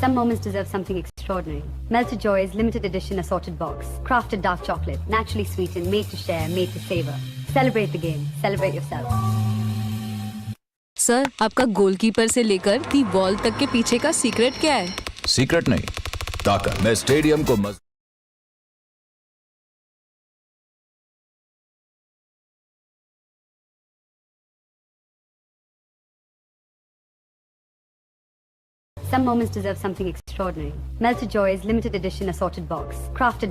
Some moments deserve something extraordinary. Melted Joy's limited edition assorted box. Crafted dark chocolate, naturally sweetened, made to share, made to savor. Celebrate the game. Celebrate yourself. Sir, आपका goalkeeper से लेकर the ball तक के पीछे का secret क्या है? Secret नहीं, ताकत। मैं स्टेडियम को मजबूत Some moments deserve something extraordinary. Melted Joy's limited edition assorted box. Crafted